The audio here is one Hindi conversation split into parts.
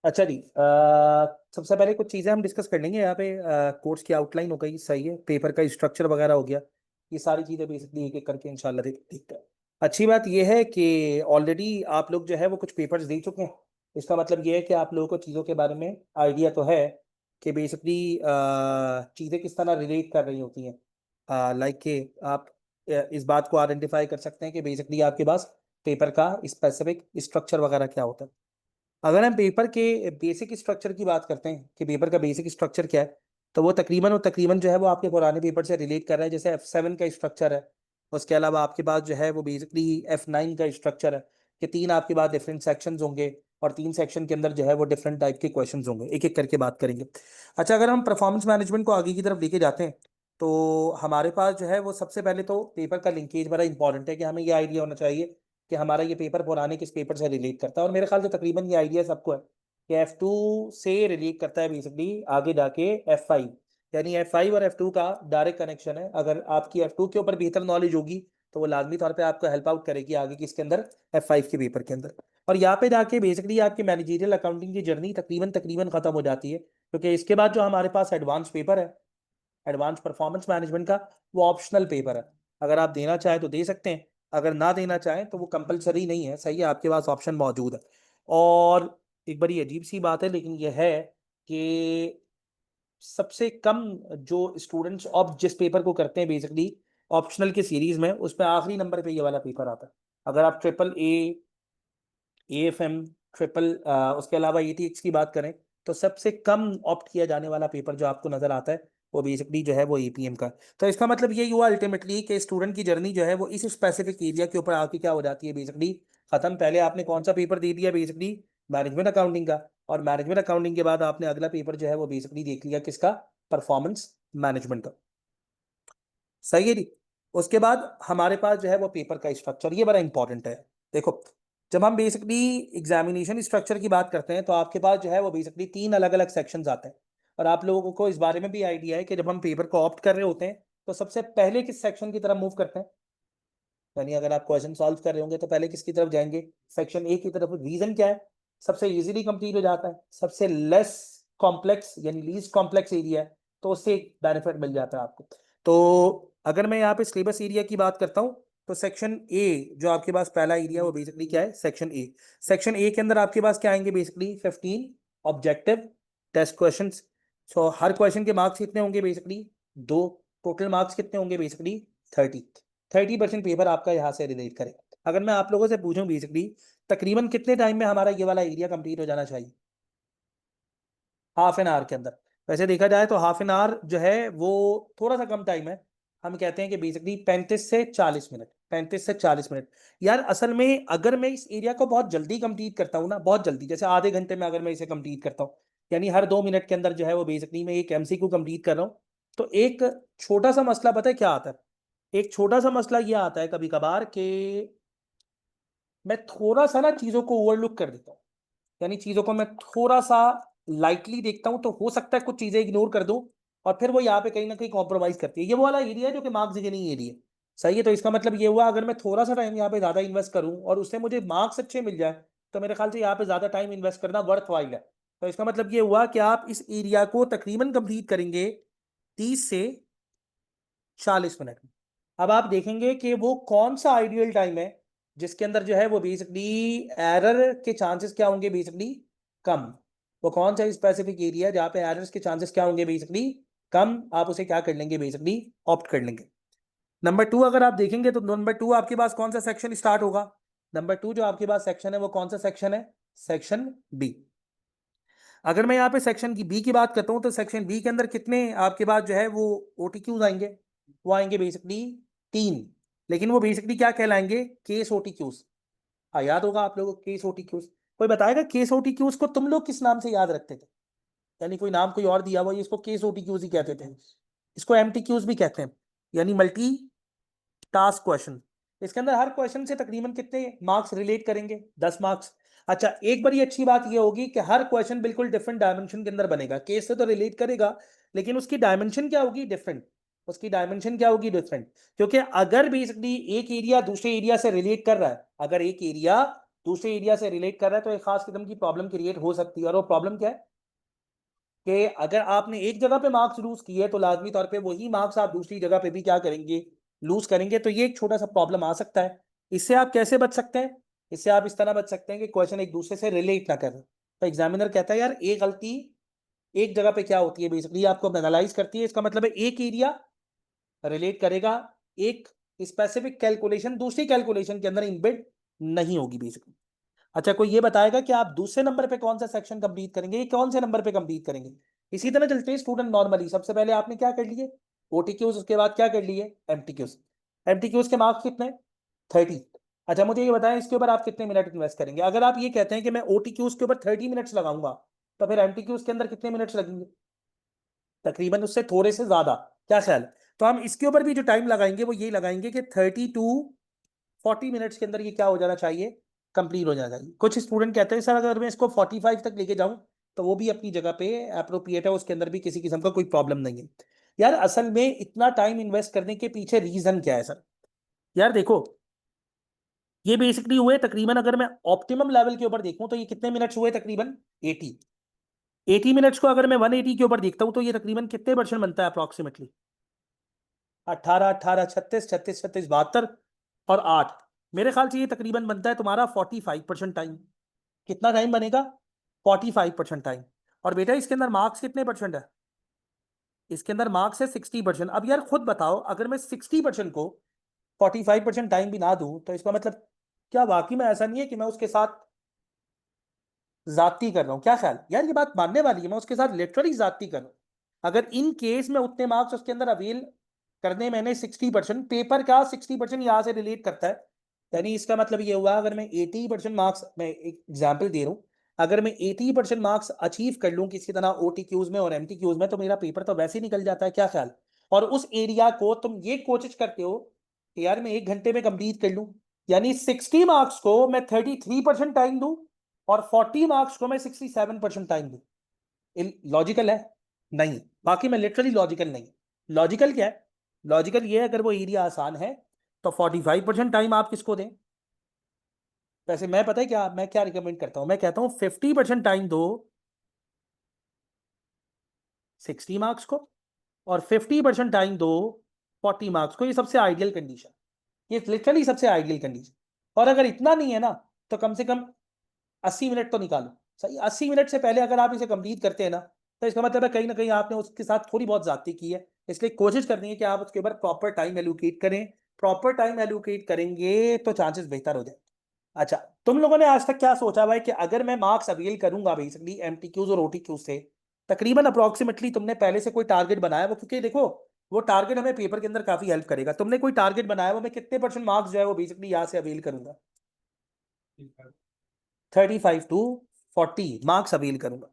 अच्छा जी, सबसे पहले कुछ चीज़ें हम डिस्कस कर लेंगे यहाँ पे। कोर्स की आउटलाइन हो गई, सही है, पेपर का स्ट्रक्चर वगैरह हो गया, ये सारी चीज़ें बेसिकली एक एक करके इंशाल्लाह देखते हैं। अच्छी बात ये है कि ऑलरेडी आप लोग जो है वो कुछ पेपर्स दे चुके हैं। इसका मतलब ये है कि आप लोगों को चीज़ों के बारे में आइडिया तो है कि बेसिकली चीज़ें किस तरह रिलेट कर रही होती हैं। लाइक कि आप इस बात को आइडेंटिफाई कर सकते हैं कि बेसिकली आपके पास पेपर का स्पेसिफिक स्ट्रक्चर वगैरह क्या होता है। अगर हम पेपर के बेसिक स्ट्रक्चर की बात करते हैं कि पेपर का बेसिक स्ट्रक्चर क्या है, तो वो तकरीबन और तकरीबन जो है वो आपके पुराने पेपर से रिलेट कर रहा है। जैसे F7 का स्ट्रक्चर है, उसके अलावा आपके पास जो है वो बेसिकली F9 का स्ट्रक्चर है कि तीन आपके पास डिफरेंट सेक्शंस होंगे और तीन सेक्शन के अंदर जो है वो डिफरेंट टाइप के क्वेश्चंस होंगे। एक एक करके बात करेंगे। अच्छा, अगर हम परफॉर्मेंस मैनेजमेंट को आगे की तरफ लेके जाते हैं तो हमारे पास जो है वो सबसे पहले तो पेपर का लिंकेज बड़ा इंपॉर्टेंट है कि हमें ये आइडिया होना चाहिए कि हमारा ये पेपर पुराने किस पेपर से रिलेट करता है। और मेरे ख्याल से तकरीबन ये आइडिया सबको है कि F2 से रिलेट करता है बेसिकली आगे जाके F5। यानी F5 और F2 का डायरेक्ट कनेक्शन है। अगर आपकी F2 के ऊपर बेहतर नॉलेज होगी तो वो लाजमी तौर पे आपको हेल्प आउट करेगी आगे किसके अंदर, F5 के पेपर के अंदर। और यहाँ पे जाके बेसिकली आपकी मैनेजरियल अकाउंटिंग की जर्नी तकरीबन तकरीबन खत्म हो जाती है, क्योंकि इसके बाद जो हमारे पास एडवांस पेपर है, एडवांस परफॉर्मेंस मैनेजमेंट का, वो ऑप्शनल पेपर है। अगर आप देना चाहें तो दे सकते हैं, अगर ना देना चाहें तो वो कंपलसरी नहीं है। सही है, आपके पास ऑप्शन मौजूद है। और एक बड़ी अजीब सी बात है लेकिन यह है कि सबसे कम जो स्टूडेंट्स अब जिस पेपर को करते हैं बेसिकली ऑप्शनल के सीरीज में, उसमें आखिरी नंबर पे ये वाला पेपर आता है। अगर आप ट्रिपल ए, AFM, ट्रिपल उसके अलावा ATX की बात करें तो सबसे कम ऑप्ट किया जाने वाला पेपर जो आपको नजर आता है वो बेसिकली जो है वो APM का। तो इसका मतलब यही हुआ अल्टीमेटली कि स्टूडेंट की जर्नी जो है वो इस स्पेसिफिक एरिया के ऊपर आके क्या हो जाती है बेसिकली खत्म। पहले आपने कौन सा पेपर दे दिया बेसिकली, मैनेजमेंट अकाउंटिंग का। और मैनेजमेंट अकाउंटिंग के बाद आपने अगला पेपर जो है वो बेसिकली देख लिया किसका, परफॉर्मेंस मैनेजमेंट का। सही है जी। उसके बाद हमारे पास जो है वो पेपर का स्ट्रक्चर, ये बड़ा इंपॉर्टेंट है। देखो, जब हम बेसिकली एग्जामिनेशन स्ट्रक्चर की बात करते हैं तो आपके पास जो है वो बेसिकली तीन अलग अलग सेक्शंस आते हैं। और आप लोगों को इस बारे में भी आइडिया है कि जब हम पेपर को ऑप्ट कर रहे होते हैं तो सबसे पहले किस सेक्शन की तरफ मूव करते हैं। यानी अगर आप क्वेश्चन सॉल्व कर रहे होंगे तो पहले किसकी तरफ जाएंगे, सेक्शन ए की तरफ। रीजन क्या है, सबसे इजीली कंप्लीट हो जाता है, सबसे लेस कॉम्प्लेक्स यानी लीस्ट कॉम्प्लेक्स एरिया है, तो उससे एक बेनिफिट मिल जाता है आपको। तो अगर मैं यहाँ पे सिलेबस एरिया की बात करता हूँ तो सेक्शन ए जो आपके पास पहला एरिया वो बेसिकली क्या है, सेक्शन ए। सेक्शन ए के अंदर आपके पास क्या आएंगे बेसिकली 15 ऑब्जेक्टिव टेस्ट क्वेश्चन। सो हर क्वेश्चन के मार्क्स कितने होंगे बेसिकली, दो। टोटल मार्क्स कितने होंगे बेसिकली 30। 30% पेपर आपका यहाँ से रिलेट करेगा। अगर मैं आप लोगों से पूछूं बेसिकली तकरीबन कितने टाइम में हमारा ये वाला एरिया कंप्लीट हो जाना चाहिए, हाफ एन आवर के अंदर। वैसे देखा जाए तो हाफ एन आवर जो है वो थोड़ा सा कम टाइम है। हम कहते हैं कि बेसिकली 35 से 40 मिनट, 35 से 40 मिनट। यार असल में अगर मैं इस एरिया को बहुत जल्दी कंप्लीट करता हूँ ना, बहुत जल्दी, जैसे आधे घंटे में अगर मैं इसे कंप्लीट करता हूँ, यानी हर 2 मिनट के अंदर जो है वो बेसिकली मैं एक MCQ कंप्लीट कर रहा हूँ, तो एक छोटा सा मसला पता है क्या आता है, एक छोटा सा मसला ये आता है कभी कभार कि मैं थोड़ा सा ना चीजों को ओवरलुक कर देता हूँ। यानी चीजों को मैं थोड़ा सा लाइटली देखता हूं, तो हो सकता है कुछ चीजें इग्नोर कर दूं और फिर वो यहाँ पे कहीं ना कहीं कॉम्प्रोमाइज करती है। ये वो वाला एरिया है जो कि मार्क्स के नहीं एरिया। सही है, तो इसका मतलब ये हुआ अगर मैं थोड़ा सा टाइम यहाँ पे ज्यादा इन्वेस्ट करूं और उससे मुझे मार्क्स अच्छे मिल जाए तो मेरे ख्याल से यहाँ पे ज्यादा टाइम इन्वेस्ट करना वर्थ वाइल है। तो इसका मतलब ये हुआ कि आप इस एरिया को तकरीबन कंप्लीट करेंगे 30 से 40 मिनट में। अब आप देखेंगे कि वो कौन सा आइडियल टाइम है जिसके अंदर जो है वो बेसिकली एरर के चांसेस क्या होंगे बेसिकली कम। वो कौन सा स्पेसिफिक एरिया है जहाँ पे एरर्स के चांसेस क्या होंगे बेसिकली कम, आप उसे क्या कर लेंगे बेसिकली ऑप्ट कर लेंगे। नंबर टू अगर आप देखेंगे तो नंबर टू आपके पास कौन सा सेक्शन स्टार्ट होगा, नंबर टू जो आपके पास सेक्शन है वो कौन सा सेक्शन है, सेक्शन बी। अगर मैं यहाँ पे सेक्शन की बी की बात करता हूँ तो सेक्शन बी के अंदर कितने आपके पास जो है वो OTQs आएंगे, वो आएंगे बेसिकली 3। लेकिन वो बेसिकली क्या कहलाएंगे, केस OTQs। हाँ, याद होगा आप लोगों को केस OTQs। कोई बताएगा केस OTQs को तुम लोग किस नाम से याद रखते थे, यानी कोई नाम कोई और दिया हुआ, इसको केस OTQs ही कहते थे। इसको MTQs भी कहते हैं, यानी मल्टी टास्क क्वेश्चन। इसके अंदर हर क्वेश्चन से तकरीबन कितने मार्क्स रिलेट करेंगे, 10 मार्क्स। अच्छा, एक बड़ी अच्छी बात यह होगी कि हर क्वेश्चन बिल्कुल डिफरेंट डायमेंशन के अंदर बनेगा, केस से तो रिलेट करेगा लेकिन उसकी डायमेंशन क्या होगी, डिफरेंट। उसकी डायमेंशन क्या होगी, डिफरेंट। क्योंकि अगर बेसिकली एक एरिया दूसरे एरिया से रिलेट कर रहा है, अगर एक एरिया दूसरे एरिया से रिलेट कर रहा है तो एक खास किस्म की प्रॉब्लम क्रिएट हो सकती है। और वो प्रॉब्लम क्या है कि अगर आपने एक जगह पे मार्क्स लूज किए तो लाजमी तौर पे वही मार्क्स आप दूसरी जगह पे भी क्या करेंगे, लूज करेंगे। तो ये एक छोटा सा प्रॉब्लम आ सकता है। इससे आप कैसे बच सकते हैं? इससे आप इस तरह बच सकते हैं कि क्वेश्चन एक दूसरे से रिलेट ना करें। तो एग्जामिनर कहता है यार एक गलती एक जगह पे क्या होती है, बेसिकली आपको एनालाइज करती है। इसका मतलब है एक एरिया रिलेट करेगा, एक स्पेसिफिक कैलकुलेशन दूसरी कैलकुलेशन के अंदर इम्बेड नहीं होगी बेसिकली। अच्छा, कोई ये बताएगा कि आप दूसरे नंबर पे कौन सा सेक्शन कंप्लीट करेंगे, ये कौन से नंबर पे कंप्लीट करेंगे? इसी तरह चलते हैं स्टूडेंट नॉर्मली। सबसे पहले आपने क्या कर लिए, ओटीक्यूज, उसके बाद क्या कर लिए, एमटीक्यूज। एमटीक्यूज के मार्क्स कितने, 30। अच्छा मुझे ये बताएं इसके ऊपर आप कितने मिनट इन्वेस्ट करेंगे? अगर आप ये कहते हैं कि मैं ओटीक्यूज के ऊपर 30 मिनट्स लगाऊंगा, तो फिर एमटीक्यूज के अंदर कितने मिनट्स लगेंगे? तकरीबन उससे थोड़े से ज्यादा। क्या ख्याल है? तो हम इसके ऊपर भी जो टाइम लगाएंगे वो ये लगाएंगे कि 30 to 40 मिनट्स के अंदर ये क्या हो जाना चाहिए, कंप्लीट हो जाना चाहिए। कुछ स्टूडेंट कहते हैं सर अगर मैं इसको 45 तक लेके जाऊं तो वो भी अपनी जगह पे अप्रोप्रिएट है, उसके अंदर भी किसी किस्म का कोई प्रॉब्लम नहीं है। यार असल में इतना टाइम इन्वेस्ट करने के पीछे रीजन क्या है सर? यार देखो, ये बेसिकली हुए तकरीबन, अगर मैं ऑप्टिमम लेवल के ऊपर देखूं तो ये कितने मिनट्स हुए, तकरीबन 80। 80 मिनट्स को अगर मैं 180 के ऊपर देखता हूं तो ये तकरीबन कितने परसेंट बनता है अप्रोक्सीमेटली? 18, 18, 36, 36, 36, 72 और 8। मेरे ख्याल से ये तकरीबन बनता है तुम्हारा 45% टाइम। कितना टाइम बनेगा? 45% टाइम। और बेटा इसके अंदर मार्क्स कितने परसेंट है? इसके अंदर मार्क्स है 60%। अब यार खुद बताओ, अगर मैं 60% को 45% टाइम भी ना दूं तो इसका मतलब क्या वाकई में ऐसा नहीं है कि मैं उसके साथ जाती कर रहा हूं? क्या ख्याल? यार ये बात मानने वाली है, मैं उसके साथ लिटरली जाती कर रहा हूं। अगर इन केस में उतने मार्क्स उसके अंदर अवेल करने मैंने 60%, पेपर का 60% यहां से रिलेट करता है, यानी इसका मतलब ये हुआ अगर मैं 80% मार्क्स, मैं एक एग्जाम्पल दे रहा हूं, अगर मैं 80% मार्क्स अचीव कर लूं किसी तरह ओटीक्यूज में और एमटीक्यूज में तो मेरा पेपर तो वैसे ही निकल जाता है। क्या ख्याल? और उस एरिया को तुम ये कोशिश करते हो कि यार मैं 1 घंटे में कंप्लीट कर लूं, यानी 60 मार्क्स को मैं 33% टाइम दूं और 40 मार्क्स को मैं 67% टाइम दूं। लॉजिकल है? नहीं। बाकी मैं लिटरली लॉजिकल नहीं। लॉजिकल क्या है? लॉजिकल ये है अगर वो एरिया आसान है तो 45% टाइम आप किसको दें? वैसे मैं पता है क्या, मैं क्या रिकमेंड करता हूं, मैं कहता हूं 50% टाइम दो 60 मार्क्स को और 50% टाइम दो 40 मार्क्स को। ये सबसे आइडियल कंडीशन, ये लिटरली सबसे आइडियल कंडीशन। और अगर इतना नहीं है ना तो कम से कम 80 मिनट तो निकालो। सही, 80 मिनट से पहले अगर आप इसे कंप्लीट करते हैं ना तो इसका मतलब है कहीं ना कहीं आपने उसके साथ थोड़ी बहुत ज्यादती की है। इसलिए कोशिश करनी है कि आप उसके ऊपर प्रॉपर टाइम एलोकेट करें। प्रॉपर टाइम एलोकेट करेंगे तो चांसेस बेहतर हो जाए। अच्छा, तुम लोगों ने आज तक क्या सोचा हुआ है कि अगर मैं मार्क्स अवेल करूंगा बेसिकली एमटीक्यूज और ओटीक्यूज से, तकरीबन अप्रोक्सीमेटली तुमने पहले से कोई टारगेट बनाया वो? क्योंकि देखो वो टारगेट हमें पेपर के अंदर काफी हेल्प करेगा। तुमने कोई टारगेट बनाया वो मैं कितने परसेंट मार्क्स जो है वो बेसिकली यहाँ से अवेल करूंगा? 35 to 40 मार्क्स अवेल करूंगा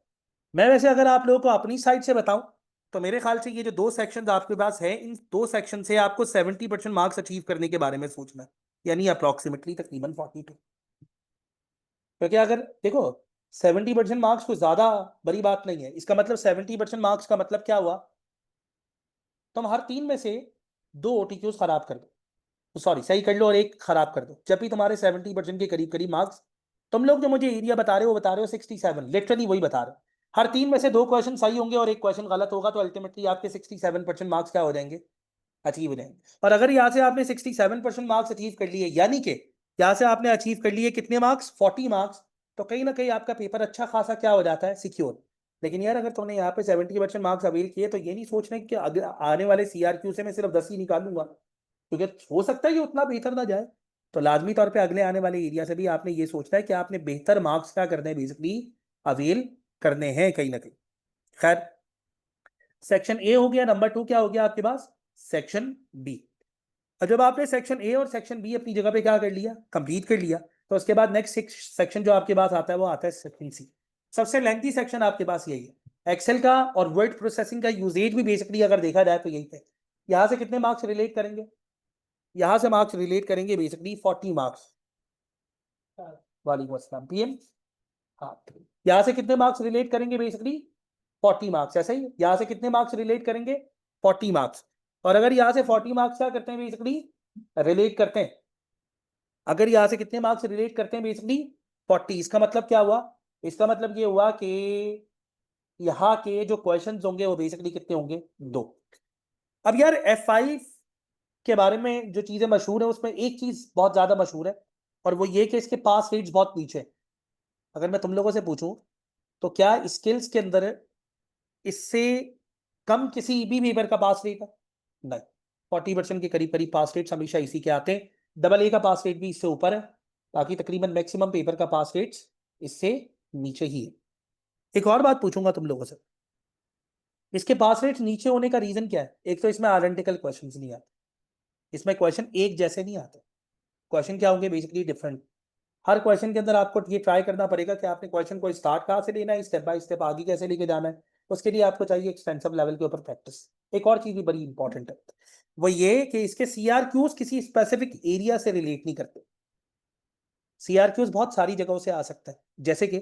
मैं। वैसे अगर आप लोगों को अपनी साइड से बताऊं तो मेरे ख्याल से ये जो दो सेक्शंस आपके पास है, इन दो सेक्शन से आपको 70% मार्क्स अचीव करने के बारे में सोचना है, यानी अप्रोक्सीमेटली तकरीबन 42। क्योंकि अगर देखो 70% मार्क्स कोई ज्यादा बड़ी बात नहीं है। इसका मतलब 70% मार्क्स का मतलब क्या हुआ, तुम हर 3 में से 2 ओटीक्यूज खराब कर दो, सॉरी सही कर लो और एक खराब कर दो, जब भी तुम्हारे 70% के करीब करीब मार्क्स। तुम लोग जो मुझे एरिया बता रहे हो बता रहे हो 67, लिटरली वही बता रहे हो। हर 3 में से 2 क्वेश्चन सही होंगे और एक क्वेश्चन गलत होगा तो अल्टीमेटली आपके 67% मार्क्स क्या हो जाएंगे, अचीव हो जाएंगे। और अगर यहाँ से आपने 67% मार्क्स अचीव कर लिए, यानी कि यहाँ से आपने अचीव कर लिए कितने मार्क्स, 40 मार्क्स, तो कहीं ना कहीं आपका पेपर अच्छा खासा क्या हो जाता है, सिक्योर। लेकिन यार अगर तुमने यहाँ पे 70% मार्क्स अवेल किए तो ये नहीं सोचना कि अगर आने वाले सीआरक्यू से मैं सिर्फ 10 ही निकालूंगा, क्योंकि हो सकता है कि उतना बेहतर ना जाए। तो लाजमी तौर पे अगले आने वाले एरिया से भी आपने ये सोचना है कि आपने बेहतर मार्क्स क्या करने हैं, बेसिकली अवेल करने हैं कहीं ना कहीं। खैर, सेक्शन ए हो गया। नंबर 2 क्या हो गया आपके पास, सेक्शन बी। और जब आपने सेक्शन ए और सेक्शन बी अपनी जगह पे क्या कर लिया, कंप्लीट कर लिया, तो उसके बाद नेक्स्ट सेक्शन जो आपके पास आता है वो आता है सेक्शन सी। सबसे लेंथी सेक्शन आपके पास यही है। एक्सेल का और वर्ड प्रोसेसिंग का यूजेज भी बेसिकली अगर देखा जाए तो यही है। यहाँ से कितने मार्क्स रिलेट करेंगे, यहाँ से मार्क्स रिलेट करेंगे बेसिकली 40 मार्क्स। वालेकुम अस्सलाम पीएम। हाँ, यहाँ से कितने मार्क्स रिलेट करेंगे बेसिकली 40 मार्क्स, ऐसा ही। यहाँ से कितने मार्क्स रिलेट करेंगे 40 मार्क्स। और अगर यहाँ से 40 मार्क्स क्या करते हैं बेसिकली रिलेट करते हैं, अगर यहाँ से कितने मार्क्स रिलेट करते हैं बेसिकली 40। इसका मतलब क्या हुआ? इसका मतलब ये हुआ कि यहाँ के जो क्वेश्चंस होंगे वो बेसिकली कितने होंगे? 2। अब यार F5 के बारे में जो चीजें मशहूर है उसमें एक चीज बहुत ज्यादा मशहूर है, और वो ये कि इसके पास रेट्स बहुत नीचे हैं। अगर मैं तुम लोगों से पूछूं तो क्या स्किल्स के अंदर इससे कम किसी भी पेपर का पास रेट है? नहीं। 40% के करीब करीब पास रेट्स हमेशा इसी के आते हैं। डबल ए का पास रेट भी इससे ऊपर है, बाकी तकरीबन मैक्सिमम पेपर का पास रेट्स इससे नीचे ही है। एक और बात पूछूंगा तुम लोगों से, इसके पास रेट्स नीचे होने का रीजन क्या है? एक तो इसमें आइडेंटिकल क्वेश्चंस नहीं आते, इसमें क्वेश्चन एक जैसे नहीं आते। क्वेश्चन क्या होंगे? Basically different. हर क्वेश्चन के अंदर आपको ये ट्राई करना पड़ेगा कि आपने क्वेश्चन को स्टार्ट कहाँ से लेना है, स्टेप बाय स्टेप आगे कैसे लेके जाना है। उसके लिए आपको चाहिए एक्सटेंसिव लेवल के ऊपर प्रैक्टिस। एक और चीज भी बड़ी इंपॉर्टेंट है, वो ये कि इसके सीआरक्यूज किसी स्पेसिफिक एरिया से रिलेट नहीं करते। सीआरक्यूज बहुत सारी जगहों से आ सकता है, जैसे कि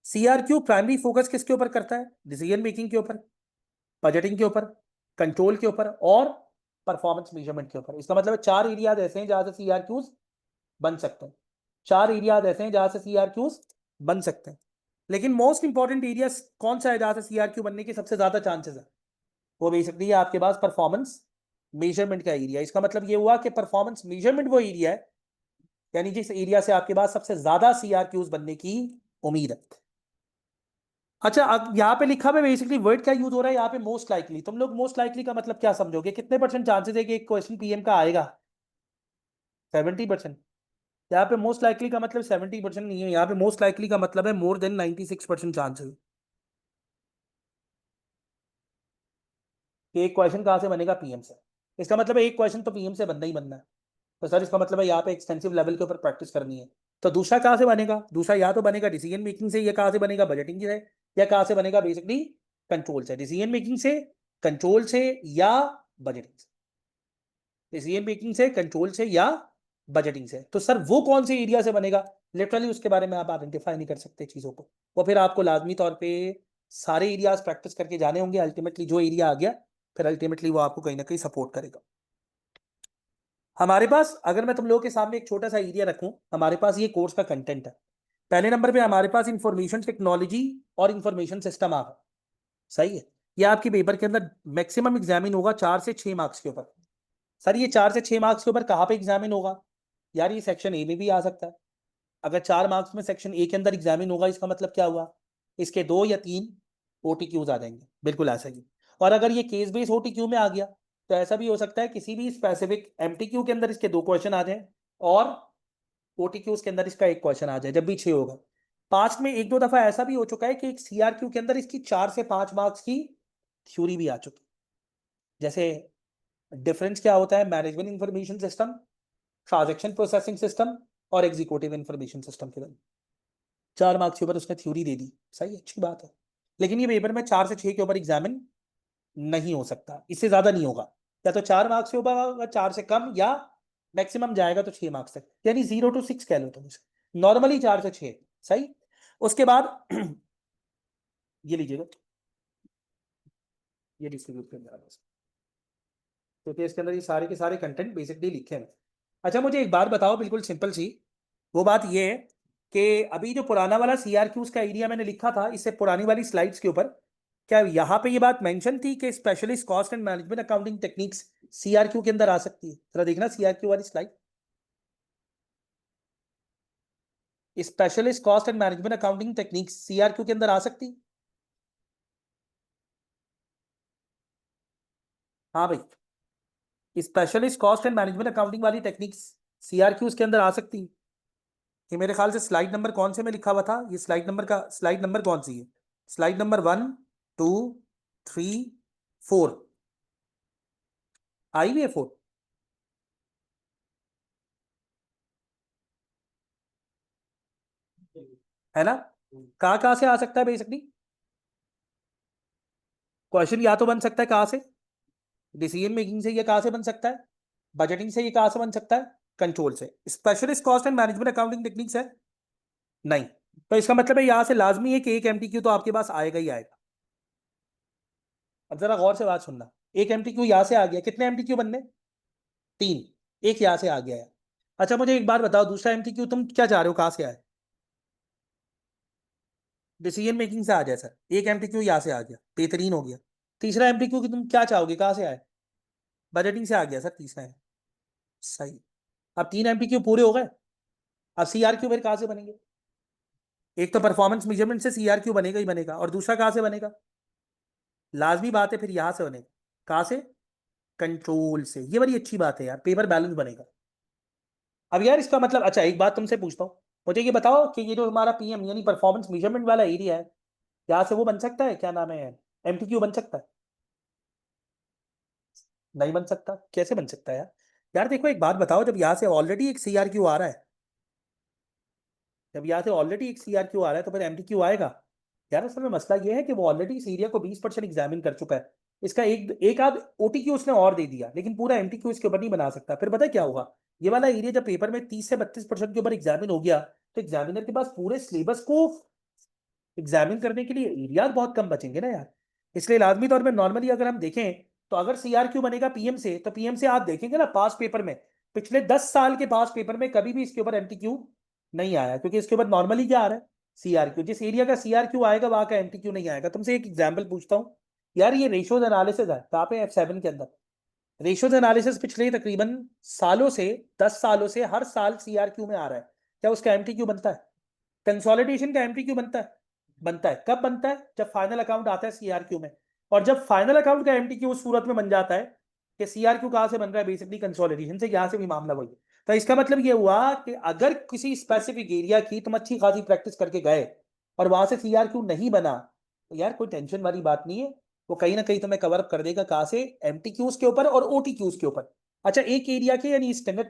सीआरक्यू प्राइमरी फोकस किसके ऊपर करता है? डिसीजन मेकिंग के ऊपर, बजटिंग के ऊपर, कंट्रोल के ऊपर और परफॉर्मेंस मेजरमेंट के ऊपर। इसका मतलब 4 एरियाज ऐसे हैं जहां से सीआरक्यूज बन सकते हैं। 4 एरियाज ऐसे हैं जहां से सीआरक्यूज बन सकते हैं। लेकिन मोस्ट इंपॉर्टेंट एरिया कौन सा है जहां से सीआरक्यू बनने के सबसे ज्यादा चांसेस है? वो बेसिकली है आपके पास परफॉर्मेंस मेजरमेंट का एरिया। इसका मतलब ये हुआ कि परफॉर्मेंस मेजरमेंट वो एरिया है, यानी जिस एरिया से आपके पास सबसे ज्यादा सीआरक्यूज बनने की उम्मीद है। अच्छा, अब यहाँ पे लिखा है बेसिकली वर्ड क्या यूज हो रहा है यहाँ पे? Most likely. तुम लोग मोस्ट लाइकली का मतलब क्या समझोगे? कितने परसेंट चांसेस है कि एक क्वेश्चन पीएम का आएगा? 70%। यहाँ पे मोस्ट लाइकली का मतलब 70% नहीं है, यहाँ पे मोस्ट लाइकली का मतलब है मोर देन 96% चांसेस कि एक क्वेश्चन कहाँ से बनेगा? पीएम से। इसका मतलब है एक क्वेश्चन तो पीएम से बनना ही बनना है। तो सर इसका मतलब है यहाँ पे एक्सटेंसिव लेवल के ऊपर प्रैक्टिस करनी है। तो दूसरा कहाँ से बनेगा? दूसरा या तो बनेगा डिसीजन मेकिंग से, या कहाँ से बनेगा? बजटिंग से, या कहाँ से बनेगा? बेसिकली कंट्रोल से। डिसीजन मेकिंग से, कंट्रोल से या बजटिंग से। डिसीजन मेकिंग से, कंट्रोल से या बजटिंग से। तो सर वो कौन से एरिया से बनेगा? लिटरली उसके बारे में आप आइडेंटिफाई नहीं कर सकते चीजों को। वो फिर आपको लाजमी तौर पे सारे एरियाज प्रैक्टिस करके जाने होंगे। अल्टीमेटली जो एरिया आ गया फिर अल्टीमेटली वो आपको कहीं ना कहीं सपोर्ट करेगा। हमारे पास अगर मैं तुम लोगों के सामने एक छोटा सा एरिया रखूं, हमारे पास ये कोर्स का कंटेंट है। पहले नंबर पे हमारे पास इंफॉर्मेशन टेक्नोलॉजी और इंफॉर्मेशन सिस्टम आ गया। सही है। ये आपके पेपर के अंदर मैक्सिमम एग्जामिन होगा 4 से 6 मार्क्स के ऊपर। सर ये 4 से 6 मार्क्स के ऊपर कहाँ पे एग्जामिन होगा? यार ये सेक्शन ए में भी आ सकता है। अगर 4 मार्क्स में सेक्शन ए के अंदर एग्जामिन होगा, इसका मतलब क्या हुआ? इसके 2 या 3 ओटीक्यूज आ जाएंगे। बिल्कुल ऐसा ही। और अगर ये केस बेस्ड ओटीक्यू में आ गया तो ऐसा भी हो सकता है किसी भी स्पेसिफिक एमटीक्यू के अंदर इसके 2 क्वेश्चन आ जाए और ओटीक्यूज के अंदर इसका 1 क्वेश्चन आ जाए, जब भी 6 होगा। पास्ट में 1-2 दफा ऐसा भी हो चुका है कि एक सीआरक्यू के अंदर इसकी 4 से 5 मार्क्स की थ्योरी भी आ चुकी। जैसे डिफरेंस क्या होता है management information system, transaction processing system और एग्जीक्यूटिव इंफॉर्मेशन सिस्टम के अंदर? 4 मार्क्स के ऊपर उसने थ्योरी दे दी। सही, अच्छी बात है। लेकिन ये पेपर में 4 से 6 के ऊपर एग्जामिन नहीं हो सकता, इससे ज्यादा नहीं होगा। या तो 4 मार्क्स के ऊपर होगा, 4 से कम, या मैक्सिमम जाएगा तो 6 मार्क्स तक, यानी 0 to 6 कह लो तुम इसे। नॉर्मली 4 से 6। सही। उसके बाद ये लीजिएगा, ये डिस्ट्रीब्यूट कर दिया क्योंकि इसके अंदर ये सारे के सारे कंटेंट बेसिकली लिखे हैं। अच्छा मुझे एक बात बताओ, बिल्कुल सिंपल सी। वो बात ये है कि अभी जो पुराना वाला सीआरक्यूज का एरिया मैंने लिखा था, इससे पुरानी वाली स्लाइड्स के ऊपर क्या यहाँ पे ये बात मेंशन थी कि specialist cost and management accounting techniques CRQ के अंदर आ सकती है? जरा देखना सीआरक्यू वाली slide. Specialist cost and management accounting techniques CRQ के अंदर आ सकती? हाँ भाई, specialist cost and management accounting वाली टेक्निक्स सीआरक्यूज के अंदर आ सकती? ये मेरे ख्याल से स्लाइड नंबर कौन से में लिखा हुआ था? ये स्लाइड नंबर कौन सी है? स्लाइड नंबर 1, 2, 3, 4 आई हुई है 4? है ना? कहाँ कहाँ से आ सकता है बेसिकली क्वेश्चन? या तो बन सकता है कहाँ से? डिसीजन मेकिंग से। ये कहाँ से बन सकता है? बजटिंग से। ये कहाँ से बन सकता है? कंट्रोल से। Specialist cost and management accounting techniques है? नहीं। तो इसका मतलब है यहाँ से लाजमी है कि एक एमटीक्यू तो आपके पास आएगा ही आएगा। अब जरा गौर से बात सुनना। एक एमटीक्यू यहाँ से आ गया, कितने एमटीक्यू बनने? 3। एक यहाँ से आ गया है। अच्छा मुझे एक बात बताओ, दूसरा एमसीक्यू तुम क्या चाह रहे हो, कहाँ से आए? डिसीजन मेकिंग से आ जाए सर, एक एमसीक्यू यहाँ से आ गया, बेहतरीन हो गया। तीसरा एमसीक्यू कि तुम क्या चाहोगे, कहाँ से आए? बजटिंग से आ गया सर तीसरा है। सही। अब 3 एमसीक्यू पूरे हो गए। अब सीआरक्यू फिर कहाँ से बनेंगे? एक तो परफॉर्मेंस मेजरमेंट से सीआरक्यू बनेगा ही बनेगा, और दूसरा कहाँ से बनेगा? लाजमी बात है फिर यहाँ से बनेगा। कहाँ से? कंट्रोल से। ये बड़ी अच्छी बात है यार, पेपर बैलेंस बनेगा। अब यार इसका मतलब, अच्छा एक बात तुमसे पूछता हूँ, मुझे ये बताओ कि ये जो हमारा पीएम यानी परफॉर्मेंस मेजरमेंट वाला एरिया है, यहाँ से वो बन सकता है, क्या नाम है, एमटीक्यू बन सकता है? नहीं बन सकता, कैसे बन सकता है यार? यार देखो एक बात बताओ, जब यहाँ से ऑलरेडी एक सीआरक्यू आ रहा है, जब यहाँ से ऑलरेडी एक सीआरक्यू आ रहा है तो फिर एमटीक्यू आएगा? यार असल में मसला ये है कि वो ऑलरेडी इस एरिया को 20% एग्जामिन कर चुका है। इसका एक एक आध ओटीक्यू उसने और दे दिया, लेकिन पूरा एमटीक्यू इसके ऊपर नहीं बना सकता। फिर पता है क्या होगा, ये वाला एरिया जब पेपर में 30 से 32% के ऊपर एग्जामिन हो गया, तो एग्जामिनर के पास पूरे सिलेबस को एग्जामिन करने के लिए एरिया बहुत कम बचेंगे ना यार। इसलिए लाजमी तौर पर नॉर्मली अगर हम देखें, तो अगर सीआरक्यू बनेगा पीएम से, तो पीएम से आप देखेंगे ना पास पेपर में, पिछले 10 साल के पास पेपर में कभी भी इसके ऊपर एमटीक्यू नहीं आया, क्योंकि इसके ऊपर नॉर्मली क्या आ रहा है, सीआरक्यू। जिस एरिया का सीआरक्यू आएगा वहां का एमटीक्यू नहीं आएगा। तुमसे एक एग्जाम्पल पूछता हूँ यार, ये रेशोज एनालिसिस है कहाँ पे, F7 के अंदर। रेशोज एनालिसिस पिछले तकरीबन सालों से, 10 सालों से हर साल सीआरक्यू में आ रहा है। क्या उसका एमटीक्यू बनता है? कंसोलिडेशन का एमटीक्यू बनता है? बनता है। कब बनता है? जब फाइनल अकाउंट आता है सीआरक्यू में। और जब फाइनल अकाउंट का एमटीक्यू उस सूरत में बन जाता है कि सीआरक्यू कहां से बन रहा है, बेसिकली कंसोलिडेशन से, यहां से भी मामला वही है। तो इसका मतलब ये हुआ कि अगर किसी स्पेसिफिक एरिया की तुम अच्छी खासी प्रैक्टिस करके गए और वहां से सीआरक्यू नहीं बना, तो यार कोई टेंशन वाली बात नहीं है, वो कहीं ना कहीं तुम्हें कवर अप कर देगा। कहां से? एमटीक्यूज के ऊपर और ओटीक्यूज के ऊपर। अच्छा एक एरिया के यानी स्टैंडर्ड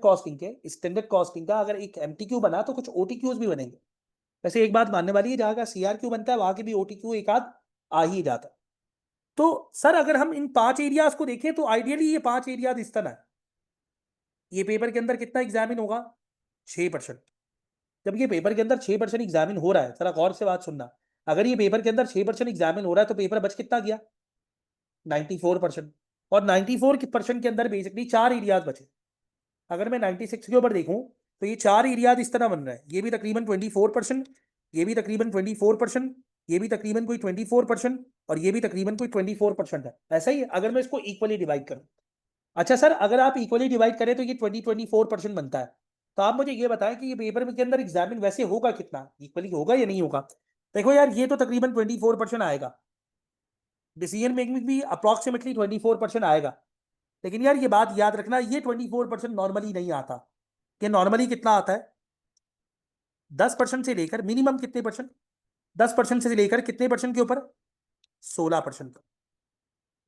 कॉस्टिंग का अगर एक एमटीक्यू बना, तो कुछ ओटीक्यूज भी बनेंगे। वैसे एक बात मानने वाली है, जहां का सीआरक्यू बनता है वहां के भी ओटीक्यू एक आध आ ही जाता है। तो सर अगर हम इन 5 एरियाज को देखें, तो आइडियली ये 5 एरियाज इस तरह है। ये पेपर के अंदर कितना एग्जामिन होगा? 6%। जब ये पेपर के अंदर 6% एग्जामिन हो रहा है, जरा गौर से बात सुनना, अगर ये पेपर के अंदर 6% एग्जामिन हो रहा है, तो पेपर बच कितना गया? 94%। और 94% के अंदर बेसिकली 4 एरियाज बचे। अगर मैं 96 के ऊपर देखूं, तो ये 4 एरियाज इस तरह बन रहे हैं, ये भी तकरीबन 24%, ये भी तकरीबन 24%, ये भी तकरीबन कोई 24%, और ये भी तकरीबन कोई 24% है। ऐसा ही है अगर मैं इसको इक्वली डिवाइड करूं। अच्छा सर अगर आप इक्वली डिवाइड करें तो ये 24% बनता है। तो आप मुझे ये बताएं कि ये पेपर के अंदर एग्जामिन वैसे होगा कितना, इक्वली होगा या नहीं होगा? देखो यार ये तो तकरीबन 24% आएगा, डिसीजन मेकिंग भी अप्रॉक्सीमेटली 24% आएगा। लेकिन यार ये बात याद रखना, ये 24% नॉर्मली नहीं आता। ये नॉर्मली कितना आता है? 10% से लेकर मिनिमम कितने परसेंट? 10% से लेकर कितने परसेंट के ऊपर? 16%।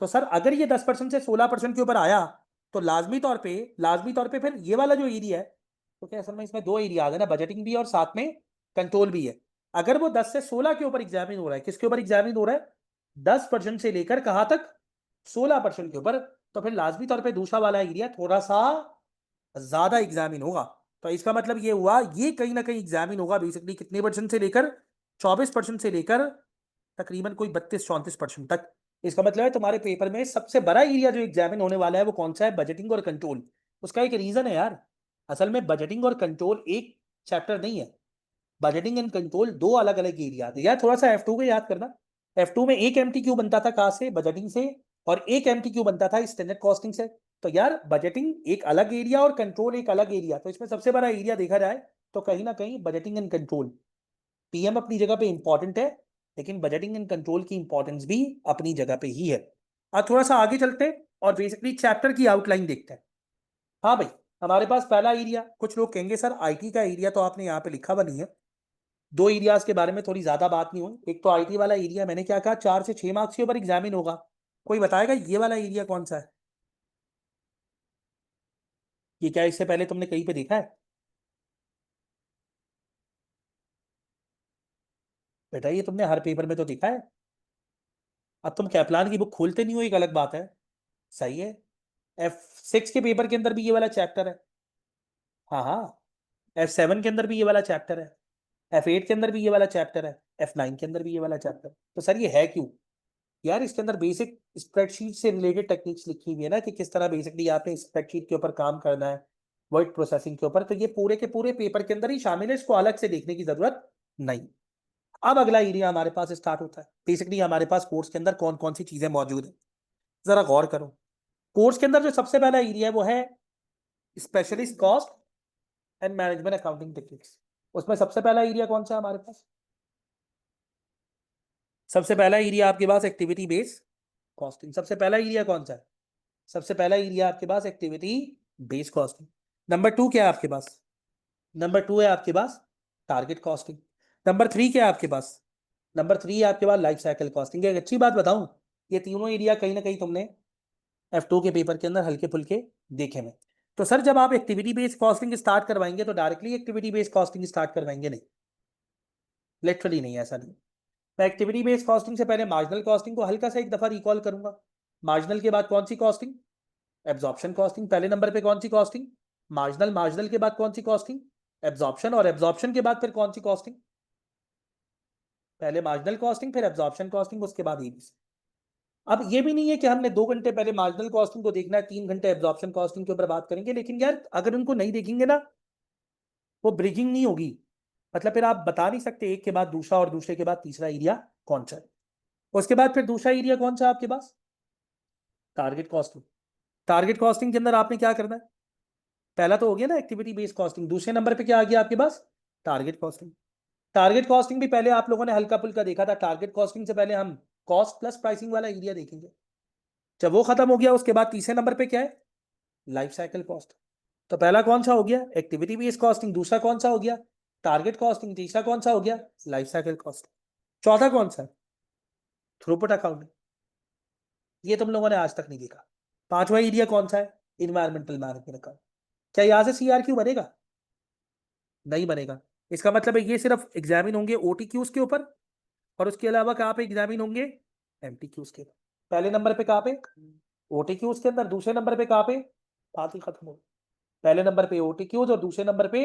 तो सर अगर ये 10% से 16% के ऊपर आया, तो लाजमी तौर पे फिर ये वाला जो एरिया है, तो क्या असल में इसमें 2 एरिया आ गए ना, बजटिंग भी और साथ में कंट्रोल भी है। अगर वो 10 से 16 के ऊपर एग्जामिन हो रहा है, किसके ऊपर एग्जामिन हो रहा है? 10% से लेकर कहां तक? 16% के ऊपर। तो फिर लाजमी तौर पर दूसरा वाला एरिया थोड़ा सा ज्यादा एग्जामिन होगा। तो इसका मतलब ये हुआ, ये कहीं ना कहीं एग्जामिन होगा बेसिकली कितने परसेंट से लेकर? 24% से लेकर तकरीबन कोई 32-34% तक। इसका मतलब है तुम्हारे पेपर में सबसे बड़ा एरिया जो एग्जामिन होने वाला है वो कौन सा है? बजटिंग और कंट्रोल। उसका एक रीजन है यार, असल में बजटिंग और कंट्रोल एक चैप्टर नहीं है। बजटिंग एंड कंट्रोल दो अलग अलग एरिया है यार। थोड़ा सा F2 को याद करना, F2 में एक एमटीक्यू बनता था कहां से? बजटिंग से। और एक एमटीक्यू बनता था स्टैंडर्ड कॉस्टिंग से। तो यार बजटिंग एक अलग एरिया और कंट्रोल एक अलग एरिया, तो इसमें सबसे बड़ा एरिया देखा जाए तो कहीं ना कहीं बजटिंग एंड कंट्रोल। पीएम अपनी जगह पे इंपॉर्टेंट है, लेकिन बजटिंग एंड कंट्रोल की इंपॉर्टेंस भी अपनी जगह पे ही है। अब थोड़ा सा आगे चलते हैं और बेसिकली चैप्टर की आउटलाइन देखते हैं। हाँ भाई, हमारे पास पहला एरिया, कुछ लोग कहेंगे सर आईटी का एरिया तो आपने यहाँ पे लिखा हुआ नहीं है। 2 एरियाज के बारे में थोड़ी ज्यादा बात नहीं हुई। एक तो आईटी वाला एरिया, मैंने क्या कहा, 4 से 6 मार्क्स के ऊपर एग्जामिन होगा। कोई बताएगा ये वाला एरिया कौन सा है? ये क्या इससे पहले तुमने कहीं पे देखा है? बेटा ये तुमने हर पेपर में तो देखा है। अब तुम कैपलान की बुक खोलते नहीं हो, एक अलग बात है। सही है। F6 के पेपर के अंदर भी ये वाला चैप्टर है। हाँ हाँ। F7 के अंदर भी ये वाला चैप्टर है। F8 के अंदर भी ये वाला चैप्टर है। F9 के अंदर भी ये वाला चैप्टर। तो सर ये है क्यों? यार इसके अंदर बेसिक स्प्रेडशीट से रिलेटेड टेक्निक्स लिखी हुई है ना, कि किस तरह बेसिकली आपने स्प्रेडशीट के ऊपर काम करना है। वर्ड प्रोसेसिंग के ऊपर। तो ये पूरे के पूरे पेपर के अंदर ही शामिल है, इसको अलग से देखने की जरूरत नहीं। अब अगला एरिया हमारे पास स्टार्ट होता है। बेसिकली हमारे पास कोर्स के अंदर कौन कौन सी चीजें मौजूद है, जरा गौर करो। कोर्स के अंदर जो सबसे पहला एरिया है वो है specialist cost and management accounting techniques. उसमें सबसे पहला एरिया कौन सा है हमारे पास? सबसे पहला एरिया आपके पास एक्टिविटी बेस्ड कॉस्टिंग। सबसे पहला एरिया कौन सा है? सबसे पहला एरिया आपके पास एक्टिविटी बेस्ड कॉस्टिंग। नंबर 2 क्या है आपके पास? नंबर 2 है आपके पास टारगेट कॉस्टिंग। नंबर 3 क्या है आपके पास? नंबर 3 है आपके पास लाइफ साइकिल कॉस्टिंग। एक अच्छी बात बताऊं, ये तीनों एरिया कहीं ना कहीं तुमने F2 के पेपर के अंदर हल्के फुल्के देखे हैं। तो सर जब आप एक्टिविटी बेस्ड कॉस्टिंग स्टार्ट करवाएंगे तो directly activity based costing start करवाएंगे? नहीं, लिटरली नहीं, ऐसा नहीं। मैं एक्टिविटी बेस्ड कॉस्टिंग से पहले मार्जिनल कॉस्टिंग को हल्का सा एक दफा रिकॉल करूंगा। मार्जिनल के बाद कौन सी कॉस्टिंग? Absorption costing. पहले नंबर पे कौन सी कॉस्टिंग? मार्जिनल। मार्जिनल के बाद कौन सी कॉस्टिंग? एब्जॉर्प्शन। और एब्जॉर्प्शन के बाद फिर कौन सी कॉस्टिंग? पहले मार्जिनल कॉस्टिंग, फिर एब्जॉर्प्शन कॉस्टिंग, उसके बाद एबीसी। अब ये भी नहीं है कि हमने 2 घंटे पहले मार्जिनल कॉस्टिंग को देखना है, 3 घंटे एब्जॉर्प्शन कॉस्टिंग के ऊपर बात करेंगे। लेकिन यार अगर उनको नहीं देखेंगे ना, वो ब्रिजिंग नहीं होगी। मतलब फिर आप बता नहीं सकते एक के बाद दूसरा और दूसरे के बाद तीसरा एरिया कौन सा है। उसके बाद फिर दूसरा एरिया कौन सा है आपके पास? Target costing. टारगेट कॉस्टिंग के अंदर आपने क्या करना है? पहला तो हो गया ना एक्टिविटी बेस्ड कॉस्टिंग, दूसरे नंबर पे क्या आ गया आपके पास? Target costing. टारगेट कॉस्टिंग भी पहले आप लोगों ने हल्का फुल्का देखा था। टारगेट कॉस्टिंग से पहले हम कॉस्ट प्लस प्राइसिंग वाला एरिया देखेंगे। जब वो खत्म हो गया उसके बाद तीसरे नंबर पे क्या है? Life cycle cost. तो पहला कौन सा हो गया? Activity based costing. दूसरा कौन सा हो गया? Target costing. तीसरा कौन सा हो गया? Life cycle cost. चौथा कौन सा? Throughput accounting. ये तुम लोगों ने आज तक नहीं देखा। पांचवा एरिया कौन सा है? Environmental management account. क्या यहां से सीआरक्यू बनेगा? नहीं बनेगा। इसका मतलब है ये सिर्फ एग्जामिन होंगे ओटीक्यूज के ऊपर, और उसके अलावा कहाँ पे एग्जामिन होंगे? एमटीक्यूज के ऊपर। पहले नंबर पे कहाँ पे? ओटीक्यूज के अंदर। दूसरे नंबर पे कहाँ पे? बात ही खत्म हो। पहले नंबर पे ओटीक्यूज और दूसरे नंबर पे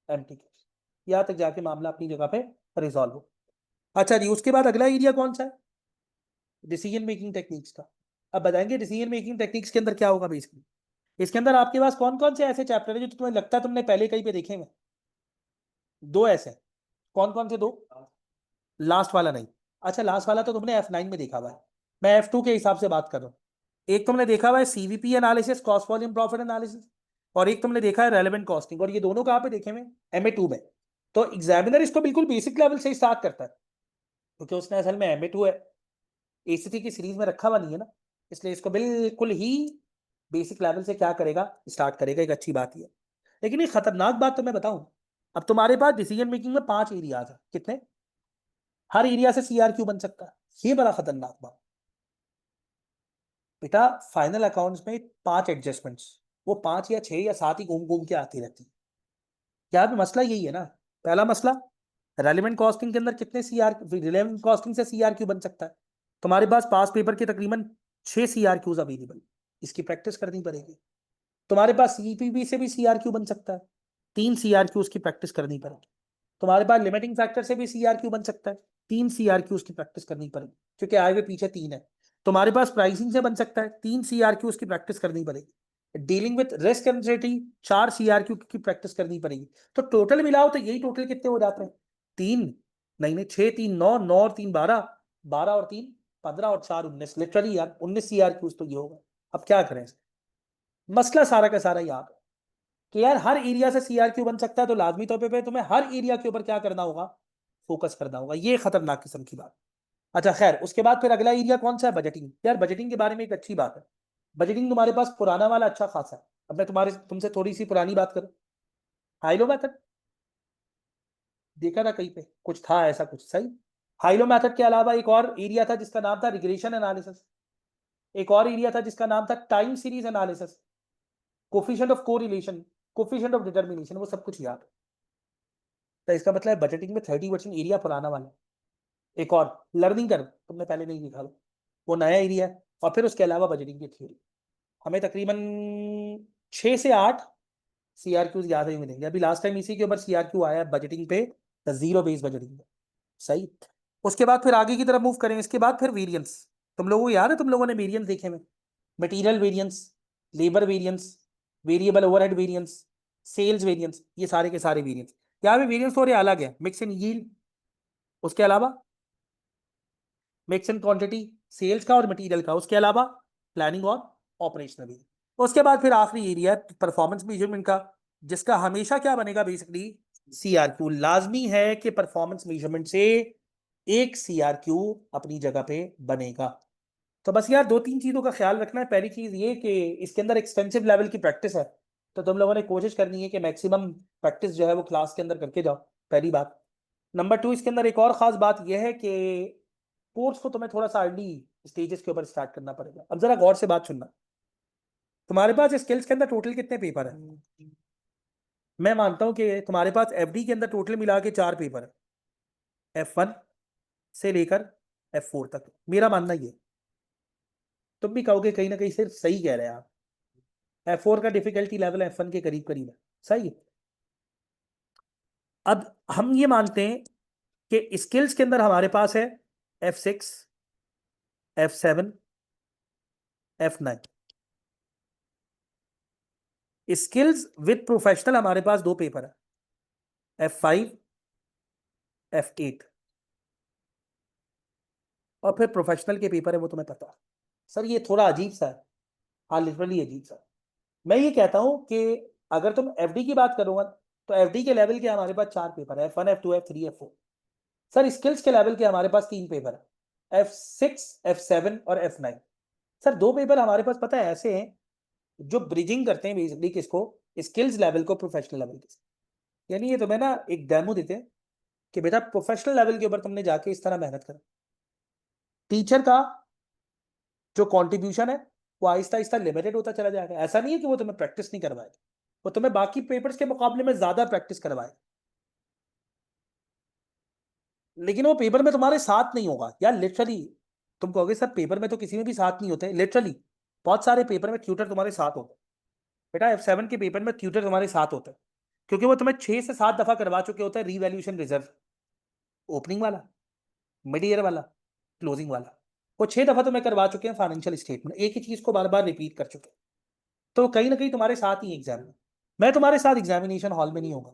एमटीक्यूज। यहाँ तक जाके मामला अपनी जगह पे रिजॉल्व हो। अच्छा जी, उसके बाद अगला एरिया कौन सा है? डिसीजन मेकिंग टेक्निक्स का। अब बताएंगे डिसीजन मेकिंग टेक्निक्स के अंदर क्या होगा बेसिकली। इसके अंदर आपके पास कौन कौन से ऐसे चैप्टर है जो तुम्हें लगता है तुमने पहले कहीं पे देखे हैं? दो ऐसे। कौन कौन से दो? लास्ट वाला नहीं। अच्छा, लास्ट वाला तो तुमने F9 में देखा हुआ है, मैं F2 के हिसाब से बात कर रहा हूँ। एक तुमने देखा हुआ है CVP analysis, cost volume profit analysis, और एक तुमने देखा है रेलेवेंट कॉस्टिंग। और ये दोनों कहाँ पे देखे हुए? MA2 में। तो एग्जामिनर इसको बिल्कुल बेसिक लेवल से स्टार्ट करता है, क्योंकि उसने असल में MA2 है, ACT की सीरीज में रखा हुआ नहीं है ना, इसलिए इसको बिल्कुल ही बेसिक लेवल से क्या करेगा? स्टार्ट करेगा। एक अच्छी बात ही है। लेकिन एक खतरनाक बात तो मैं बताऊं, अब तुम्हारे पास डिसीजन मेकिंग में 5 एरियाज है। कितने? हर एरिया से सीआरक्यू बन सकता है। ये बड़ा खतरनाक बात बेटा। फाइनल अकाउंट्स में 5 एडजस्टमेंट्स, वो 5 या 6 या 7 ही घूम घूम के आती रहती है। क्या मसला यही है ना? पहला मसला, रेलिवेंट कॉस्टिंग के अंदर कितने सीआर, रिलेवेंट कॉस्टिंग से सीआरक्यू बन सकता है? तुम्हारे पास पास पेपर के तकरीबन 6 सीआरक्यूज अवेलेबल, इसकी प्रैक्टिस करनी पड़ेगी। तुम्हारे पास सीपीबी से भी सीआरक्यू बन सकता है, 3 सीआरक्यूज की प्रैक्टिस करनी पड़ेगी। तुम्हारे पास लिमिटिंग फैक्टर से भी सीआरक्यू बन सकता है, 3 सीआरक्यूज की प्रैक्टिस करनी पड़ेगी, क्योंकि आए हुए पीछे 3 है। तुम्हारे पास प्राइसिंग से बन सकता है, 3 सीआरक्यूज की प्रैक्टिस करनी पड़ेगी। डीलिंग विद रिस्क एंजाइटी, 4 सीआरक्यू की प्रैक्टिस करनी पड़ेगी। तो टोटल मिलाओ तो यही टोटल कितने हो जाते हैं? 3 नहीं नहीं, 6 3 9, 9 और 3 12, 12 और 3 15 और 4 19, लिटरली यार 19 सीआरक्यूज तो ये होगा। अब क्या करें? मसला सारा का सारा यहाँ पे कि यार हर एरिया से सीआरक्यू बन सकता है, तो लाजमी तौर पे तुम्हें हर एरिया के ऊपर क्या करना होगा? फोकस करना होगा। ये खतरनाक किस्म की बात। अच्छा खैर, उसके बाद फिर अगला एरिया कौन सा है? बजटिंग। यार बजटिंग के बारे में एक अच्छी बात है, बजटिंग तुम्हारे पास पुराना वाला अच्छा खासा है। अब मैं तुमसे थोड़ी सी पुरानी बात करूं, हाइलो मेथड देखा था कहीं पे? कुछ था ऐसा कुछ सही? हाइलो मेथड के अलावा एक और एरिया था जिसका नाम था रिग्रेशन एनालिसिस, एक और एरिया था जिसका नाम था time series analysis, coefficient of correlation, coefficient of determination, वो सब कुछ याद है। तो इसका मतलब है बजटिंग में 30% एरिया पुराना वाला। एक और लर्निंग कर, तुमने पहले नहीं लिखा, वो नया एरिया है। और फिर उसके अलावा बजटिंग की थ्योरी। हमें तकरीबन 6 से 8 सीआरक्यूज याद ही मिलेंगे। अभी लास्ट टाइम इसी के ऊपर सीआरक्यू आया बजटिंग पे, जीरो बेस बजटिंग पे। सही। उसके बाद फिर आगे की तरफ मूव करें। इसके बाद फिर वेरिएंस। तुम लोगों को याद है, तुम लोगों ने वेरिएंस देखे में? Material variance, labour variance, variable overhead variance, sales variance, ये सारे के सारे वेरिएंस। यहाँ पे वेरिएंस थोड़े अलग है, मिक्स इन यील्ड, उसके अलावा मिक्स इन क्वांटिटी सेल्स का और मटेरियल का, उसके अलावा प्लानिंग और ऑपरेशनल। उसके बाद फिर आखिरी एरिया परफॉर्मेंस मेजरमेंट का, जिसका हमेशा क्या बनेगा बेसिकली सीआरक्यू। लाजमी है कि परफॉर्मेंस मेजरमेंट से एक सीआरक्यू अपनी जगह पे बनेगा। तो बस यार 2-3 चीजों का ख्याल रखना है। पहली चीज ये कि इसके अंदर एक्सटेंसिव लेवल की प्रैक्टिस है, तो तुम लोगों ने कोशिश करनी है कि मैक्सिमम प्रैक्टिस जो है वो क्लास के अंदर करके जाओ, पहली बात। नंबर 2, इसके अंदर एक और खास बात यह है कि कोर्स को तुम्हें थोड़ा सा अर्ली स्टेजेस के ऊपर स्टार्ट करना पड़ेगा। अब जरा गौर से बात सुनना, तुम्हारे पास स्किल्स के अंदर टोटल कितने पेपर है? मैं मानता हूं कि तुम्हारे पास एफडी के अंदर टोटल मिला के 4 पेपर है, F1 से लेकर F4 तक। मेरा मानना ये, तुम भी कहोगे कहीं ना कहीं सिर्फ सही कह रहे हैं आप, F4 का डिफिकल्टी लेवल F1 के करीब करीब है, सही है। अब हम ये मानते हैं कि स्किल्स के अंदर हमारे पास है F6, F7, F9। Skills with professional हमारे पास 2 पेपर है, F5, F8, और फिर प्रोफेशनल के पेपर है वो तुम्हें पता है। सर ये थोड़ा अजीब सा है, हाँ लिटरली अजीब सा। मैं ये कहता हूं कि अगर तुम एफडी की बात करोगे तो एफडी के लेवल के हमारे पास 4 पेपर है, F1, F2, F3, F4। Sir skills के लेवल के हमारे पास 3 पेपर है, F6, F7 और F9। सर 2 पेपर हमारे पास पता है ऐसे हैं जो ब्रिजिंग करते हैं बेसिकली किसको, स्किल्स लेवल को प्रोफेशनल लेवल के। यानी ये तुम्हें ना एक डेमो देते हैं कि बेटा प्रोफेशनल लेवल के ऊपर तुमने जाके इस तरह मेहनत करो। टीचर का जो कॉन्ट्रीब्यूशन है वो आहिस्ता आहिस्ता लिमिटेड होता चला जाएगा। ऐसा नहीं है कि वो तुम्हें प्रैक्टिस नहीं करवाएगा, वो तुम्हें बाकी पेपर्स के मुकाबले में ज्यादा प्रैक्टिस करवाएगा, लेकिन वो पेपर में तुम्हारे साथ नहीं होगा यार। लिटरली तुम कहोगे सर पेपर में तो किसी में भी साथ नहीं होते, लिटरली बहुत सारे पेपर में ट्यूटर तुम्हारे साथ होते हैं। बेटा F7 के पेपर में ट्यूटर तुम्हारे साथ होते हैं, क्योंकि वो तुम्हें 6 से 7 दफा करवा चुके होते हैं रीवैल्यूएशन रिजर्व, ओपनिंग वाला, मिड ईयर वाला, क्लोजिंग वाला। वो 6 दफा तुम्हें करवा चुके हैं फाइनेंशियल स्टेटमेंट, एक ही चीज को बार बार रिपीट कर चुके हैं। तो कहीं ना कहीं तुम्हारे साथ ही एग्जाम में, मैं तुम्हारे साथ एग्जामिनेशन हॉल में नहीं होगा,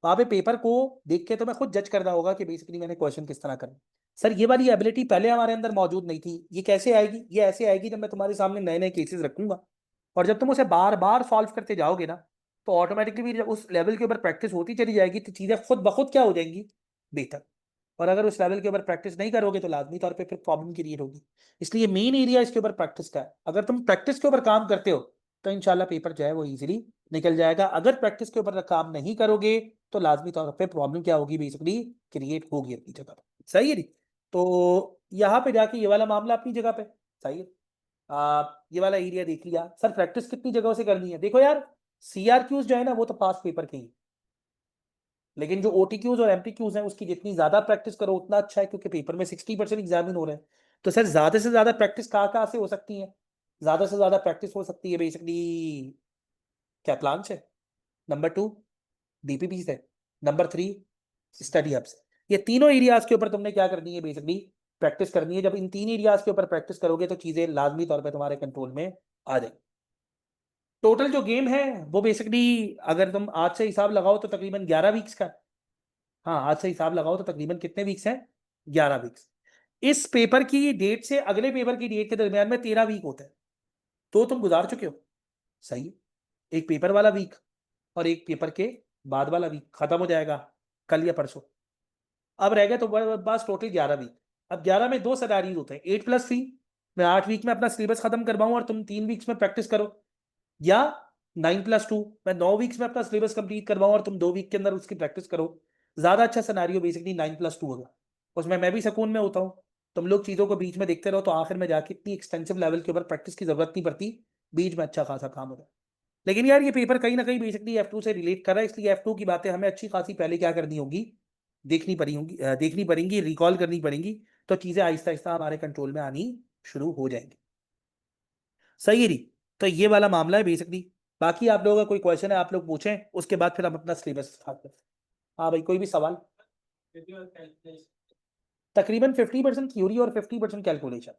वहां पे पेपर को देख के तो मैं खुद जज कर रहा होगा कि बेसिकली मैंने क्वेश्चन किस तरह करना। सर ये वाली एबिलिटी पहले हमारे अंदर मौजूद नहीं थी, ये कैसे आएगी? ये ऐसे आएगी जब मैं तुम्हारे सामने नए नए केसेस रखूंगा, और जब तुम उसे बार बार सॉल्व करते जाओगे ना, तो ऑटोमेटिकली भी जब उस लेवल के ऊपर प्रैक्टिस होती चली जाएगी तो चीजें खुद ब खुद क्या हो जाएंगी, बेहतर। और अगर उस लेवल के ऊपर प्रैक्टिस नहीं करोगे तो लाजमी तौर पे फिर प्रॉब्लम क्रिएट होगी। इसलिए मेन एरिया इसके ऊपर प्रैक्टिस का है। अगर तुम प्रैक्टिस के ऊपर काम करते हो तो इंशाल्लाह पेपर जो है वो इजीली निकल जाएगा। अगर प्रैक्टिस के ऊपर काम नहीं करोगे तो लाजमी तौर पे प्रॉब्लम क्या होगी, बेसिकली क्रिएट होगी अपनी जगह पर, सही है नहीं? तो यहाँ पे जाके ये वाला मामला अपनी जगह पे सही है। ये वाला एरिया देख लिया। सर प्रैक्टिस कितनी जगहों से करनी है? देखो यार सीआरक्यूज जो है ना वो तो पास पेपर के ही, लेकिन जो ओटीक्यूज और एमटीक्यूज हैं उसकी जितनी ज्यादा प्रैक्टिस करो उतना अच्छा है, क्योंकि पेपर में 60% एग्जामिन हो रहे हैं। तो सर ज्यादा से ज्यादा प्रैक्टिस कहाँ कहाँ से हो सकती है? ज्यादा से ज्यादा प्रैक्टिस हो सकती है बेसिकली क्या प्लान से, नंबर 2 डीपीपी से, नंबर 3 स्टडी हब से। ये तीनों एरियाज के ऊपर तुमने क्या करनी है, बेसिकली प्रैक्टिस करनी है। जब इन 3 एरियाज के ऊपर प्रैक्टिस करोगे तो चीजें लाजमी तौर पर तुम्हारे कंट्रोल में आ जाएंगी। टोटल जो गेम है वो बेसिकली अगर तुम आज से हिसाब लगाओ तो तकरीबन 11 वीक्स का। हाँ आज से हिसाब लगाओ तो तकरीबन कितने वीक्स हैं, 11 वीक्स। इस पेपर की डेट से अगले पेपर की डेट के दरमियान में 13 वीक होते हैं, तो तुम गुजार चुके हो, सही है। एक पेपर वाला वीक और एक पेपर के बाद वाला वीक खत्म हो जाएगा कल या परसों। अब रह गए तो बस टोटल 11 वीक। अब 11 में 2 सिनेरियोज होते हैं, 8+3, मैं 8 वीक में अपना सिलेबस खत्म करवाऊं और तुम 3 वीक्स में प्रैक्टिस करो, या 9+2, मैं 9 वीक्स में अपना सिलेबस कंप्लीट करवाऊं और तुम 2 वीक के अंदर उसकी प्रैक्टिस करो। ज्यादा अच्छा सिनेरियो बेसिकली 9+2 होगा, उसमें मैं भी सुकून में होता हूँ, तुम लोग चीजों को बीच में देखते रहो, तो आखिर में जाके इतनी एक्सटेंसिव लेवल के ऊपर प्रैक्टिस की जरूरत नहीं पड़ती, बीच में अच्छा खासा काम होता है। लेकिन यार ये पेपर कहीं ना कहीं बेसिकली F2 से रिलेट कर रहा है, इसलिए F2 की बातें हमें अच्छी खासी पहले क्या करनी होगी, देखनी पड़ेंगी, रिकॉल करनी पड़ेंगी, तो चीजें आहिस्ता आहिस्ता हमारे कंट्रोल में आनी शुरू हो जाएंगी, सही है नहीं? तो ये वाला मामला है बेसिकली। बाकी आप लोगों का कोई क्वेश्चन है आप लोग पूछें, उसके बाद फिर हम अपना सिलेबस स्टार्ट करते हैं। हाँ भाई कोई भी सवाल? तकरीबन 50% थ्योरी और 50% कैलकुलेशन।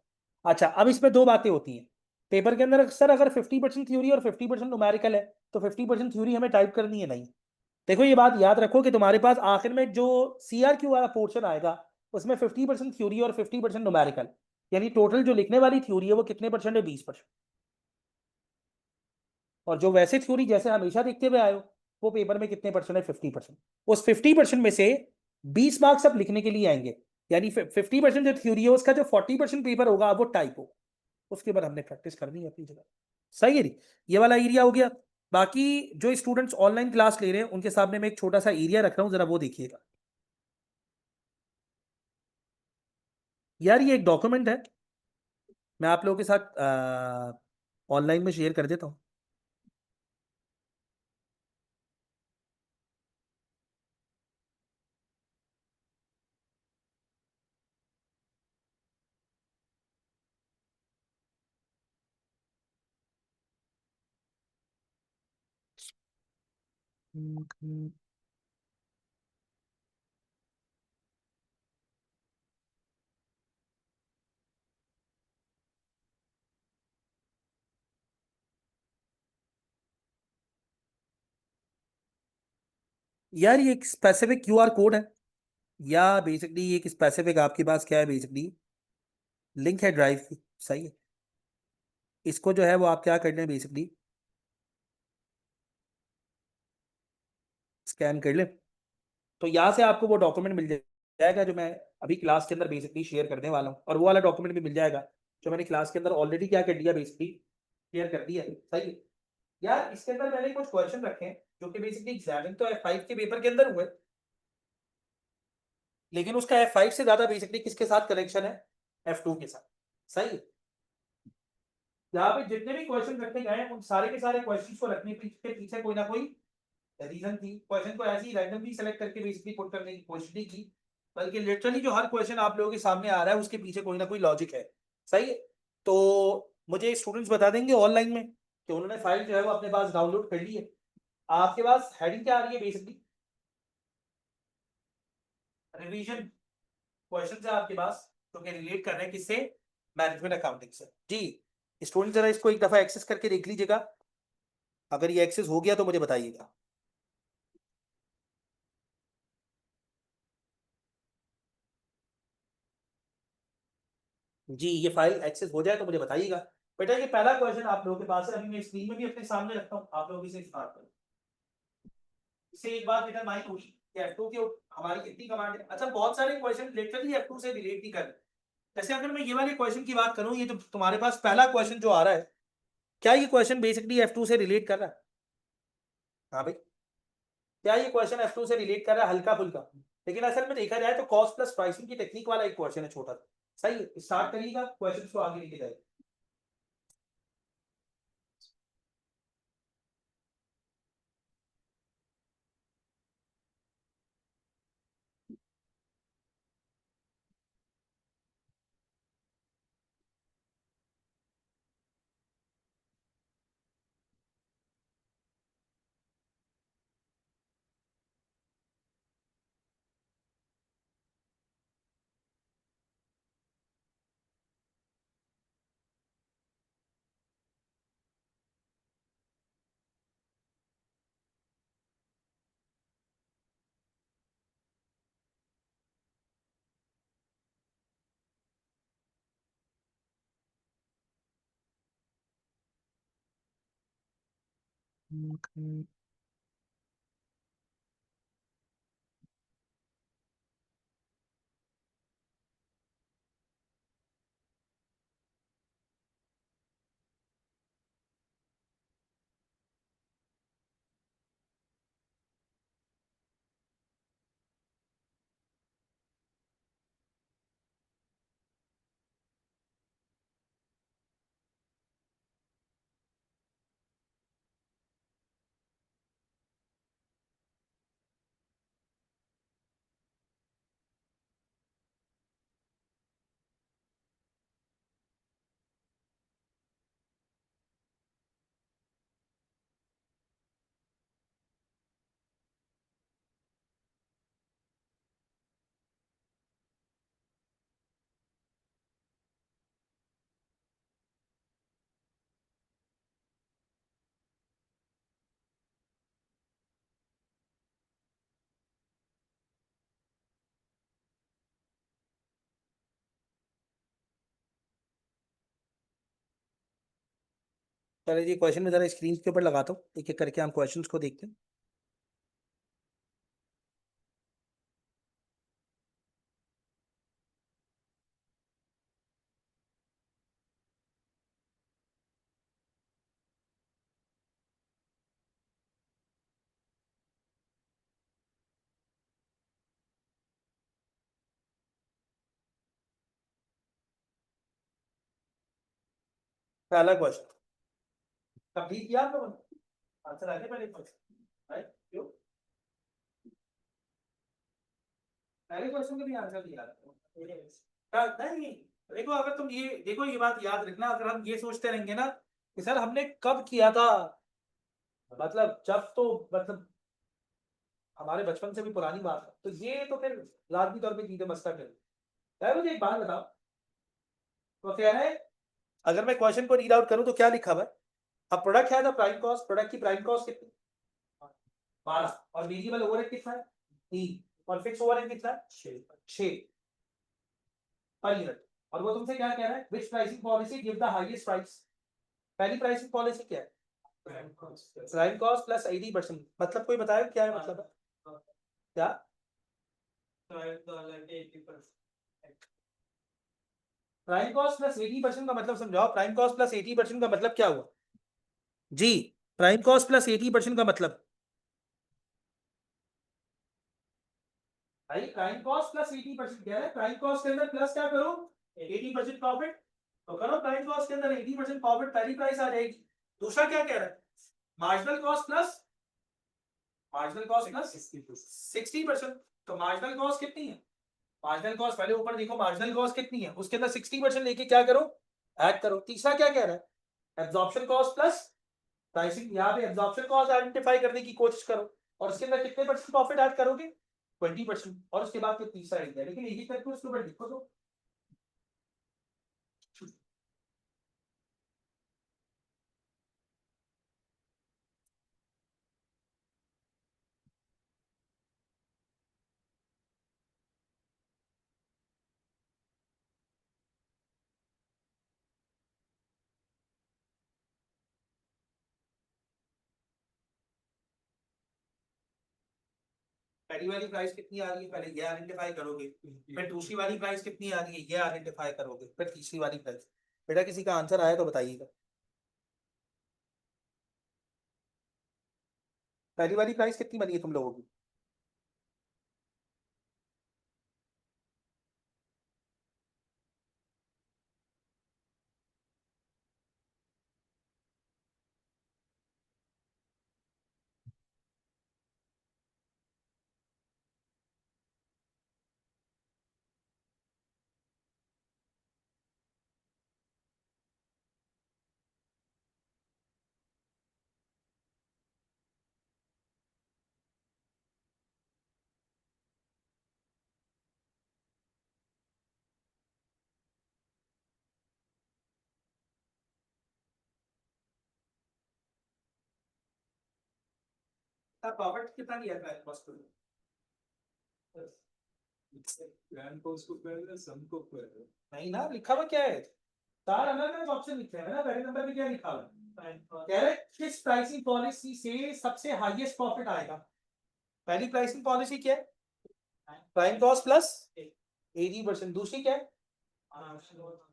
अच्छा अब इसमें 2 बातें होती हैं, पेपर के अंदर सर अगर 50% थ्योरी और 50% न्यूमेरिकल है तो 50% थ्योरी हमें टाइप करनी है नहीं। देखो ये बात याद रखो कि तुम्हारे पास आखिर में जो CRQ वाला पोर्शन आएगा उसमें 50% थ्योरी और 50% न्यूमेरिकल, यानी टोटल जो लिखने वाली थ्योरी है वो कितने परसेंट है, 20%। और जो वैसे थ्योरी जैसे हमेशा देखते हुए आए हो वो पेपर में कितने परसेंट है, 50%। उस 50% में से 20 मार्क्स अब लिखने के लिए आएंगे, यानी 50% जो थ्योरी है उसका जो 40% पेपर होगा वो टाइप हो, उसके बाद हमने प्रैक्टिस करनी है अपनी जगह। सही है नहीं? ये वाला एरिया हो गया। बाकी जो स्टूडेंट्स ऑनलाइन क्लास ले रहे हैं उनके सामने मैं एक छोटा सा एरिया रख रहा हूँ, जरा वो देखिएगा। यार ये एक डॉक्यूमेंट है, मैं आप लोगों के साथ ऑनलाइन में शेयर कर देता हूँ। यार ये एक स्पेसिफिक QR कोड है, या बेसिकली एक स्पेसिफिक आपके पास क्या है, बेसिकली लिंक है ड्राइव की। सही है, इसको जो है वो आप क्या करना है, बेसिकली स्कैन कर ले। तो यहाँ से आपको वो डॉक्यूमेंट मिल जाएगा जो मैं अभी क्लास के अंदर बेसिकली शेयर करने वाला हूँ, और वो वाला डॉक्यूमेंट भी मिल जाएगा जो मैंने क्लास के अंदर ऑलरेडी क्या कर दिया, बेसिकली शेयर कर दिया है। सही है। यार इसके अंदर मैंने कुछ क्वेश्चन रखे हैं जो कि बेसिकली एग्जामिन तो F5 के पेपर के अंदर हुए, लेकिन उसका F5 से ज्यादा बेसिकली किसके साथ कनेक्शन है, F2 के साथ। सही है। यहाँ पे जितने भी क्वेश्चन रखे गए हैं उन सारे के सारे क्वेश्चन को रखने के पीछे कोई ना कोई रीजन थी। क्वेश्चन को ऐसे ही रैंडमली सेलेक्ट करके बेसिकली पुट करने की कोशिश नहीं की, बल्कि लिटरली जो हर क्वेश्चन आप लोगों के सामने आ रहा है उसके पीछे कोई ना कोई लॉजिक है। सही है। तो मुझे स्टूडेंट्स बता देंगे ऑनलाइन में कि उन्होंने फाइल जो है वो अपने पास डाउनलोड कर ली है। आपके पास हेडिंग क्या आ रही है, बेसिकली रिवीजन क्वेश्चन है आपके पास, जो कि रिलेट कर रहे हैं किससे, मैनेजमेंट अकाउंटिंग से। जी स्टूडेंट जरा इसको एक दफा एक्सेस करके देख लीजिएगा, अगर ये एक्सेस हो गया तो मुझे बताइएगा। जी ये फाइल एक्सेस हो जाए तो मुझे बताइएगा। बेटा ये पहला क्वेश्चन आप लोगों के पास है, अभी मैं स्क्रीन में भी अपने सामने रखता हूँ, आप लोग इसे स्टार्ट करें। इससे एक बात बेटा माइंड हुई कि F2 की हमारी कितनी कमांड है। अच्छा बहुत सारे क्वेश्चन लिटरली F2 से रिलेट नहीं कर रहे। जैसे अगर मैं ये वाले क्वेश्चन की बात करूं, ये जो तुम्हारे पास पहला क्वेश्चन जो आ रहा है, क्या ये क्वेश्चन बेसिकली F2 से रिलेट कर रहा है? हाँ भाई, क्या ये क्वेश्चन F2 से रिलेट कर रहा है, हल्का फुल्का? लेकिन असल में देखा जाए तो कॉस्ट प्लस प्राइसिंग की टेक्निक वाला एक क्वेश्चन है छोटा सा। सही है, स्टार्ट करिएगा क्वेश्चन को आगे लेके जाइए। चलिए जी, क्वेश्चन में जरा स्क्रीन के ऊपर लगाता हूँ, एक एक करके हम क्वेश्चंस को देखते हैं। पहला क्वेश्चन कंप्लीट किया आप लोगों ने? आंसर आगे पहले क्वेश्चन, राइट? क्यों? पहले क्वेश्चन का भी आंसर दिया नहीं। देखो, अगर तुम ये देखो, ये बात याद रखना, अगर हम ये सोचते रहेंगे ना कि सर हमने कब किया था, मतलब जब तो मतलब हमारे बचपन से भी पुरानी बात है, तो ये तो फिर लाजमी तौर पे चीजें मस्ता कर। यार मुझे एक बात बताओ, तो क्या है, अगर मैं क्वेश्चन को रीड आउट करूं तो क्या लिखा हुआ है? अब प्रोडक्ट है, प्राइम कॉस्ट, प्रोडक्ट की प्राइम कॉस्ट कितनी? 12। और वेरिएबल ओवरहेड कितना है? 3। और फिक्स ओवरहेड कितना है? 6 पर यूनिट। और वो तुमसे क्या कह रहा है, which pricing policy give the highest price? पहली प्राइसिंग पॉलिसी क्या है? Prime cost plus 80%। मतलब कोई बताया क्या है, मतलब है क्या? प्राइम कॉस्ट प्लस 80% का मतलब समझाओ, प्राइम कॉस्ट प्लस 80% का मतलब क्या हुआ जी? प्राइम कॉस्ट प्लस 80% का मतलब भाई, प्राइम कॉस्ट प्लस 80% क्या है? प्राइम कॉस्ट के अंदर प्लस क्या करो? 80% प्रॉफिट। तो करो प्राइम कॉस्ट के अंदर 80% प्रॉफिट, पहली प्राइस आ जाएगी। दूसरा क्या कह रहा है? Marginal cost plus, marginal cost plus 60%। तो मार्जिनल कॉस्ट कितनी है? मार्जिनल कॉस्ट पहले ऊपर देखो, मार्जिनल कॉस्ट कितनी है, उसके अंदर 60% लेके क्या करो? ऐड करो। तीसरा क्या कह रहा है? Absorption cost plus pricing. यहाँ पे एब्जॉर्प्शन कॉस्ट आइडेंटिफाई करने की कोशिश करो, और उसके अंदर कितने परसेंट प्रॉफिट ऐड करोगे? 20%। और उसके बाद फिर तीसरा एरिया, लेकिन एक ही करके उसके ऊपर लिखो तो। पहली वाली प्राइस कितनी आ रही है, पहले ये आइडेंटिफाई करोगे, फिर दूसरी वाली प्राइस कितनी आ रही है, ये आइडेंटिफाई करोगे, फिर तीसरी वाली प्राइस। बेटा किसी का आंसर आया तो बताइएगा। पहली वाली प्राइस कितनी बनी है तुम लोगों की? प्रॉफिट कितना दिया था कॉस्ट को? प्लान कॉस्ट को पहले, सम को पहले नहीं ना, लिखा हुआ क्या है? चार अलग अलग ऑप्शन लिखे हैं ना, पहले नंबर पे क्या लिखा हुआ है? कह रहे किस प्राइसिंग पॉलिसी से सबसे हाईएस्ट प्रॉफिट आएगा? पहली प्राइसिंग पॉलिसी क्या है? Prime cost plus 80%। दूसरी क्या है?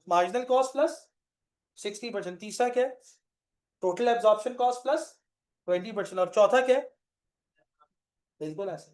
Marginal cost plus 60%। तीसरा क्या है? Total absorption cost plus 20%। और चौथा क्या है? बिल्कुल ऐसे।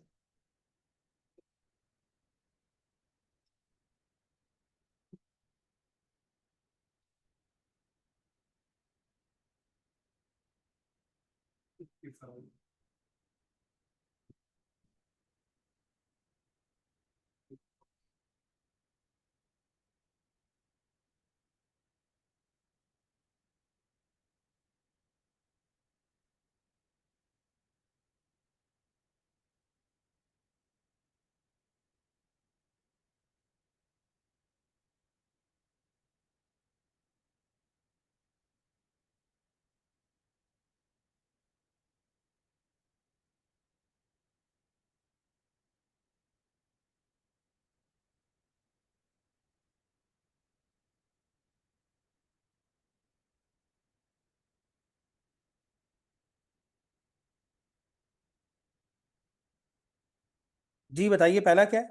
जी बताइए पहला क्या है।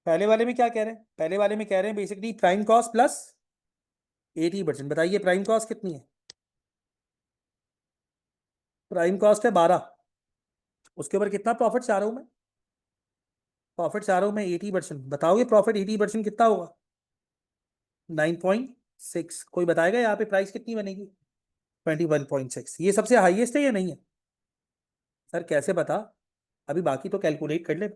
पहले वाले में क्या कह रहे हैं, पहले वाले में कह रहे हैं बेसिकली प्राइम कॉस्ट प्लस 80%। बताइए प्राइम कॉस्ट कितनी है। प्राइम कॉस्ट है 12, उसके ऊपर कितना प्रॉफिट चाह रहा हूं मैं। प्रॉफिट चाह रहा हूं मैं 80%। बताओगे प्रॉफिट 80% कितना होगा। 9.6। कोई बताएगा यहाँ पे प्राइस कितनी बनेगी। 21.6। ये सबसे हाईएस्ट है या नहीं है। सर कैसे बता, अभी बाकी तो कैलकुलेट कर ले।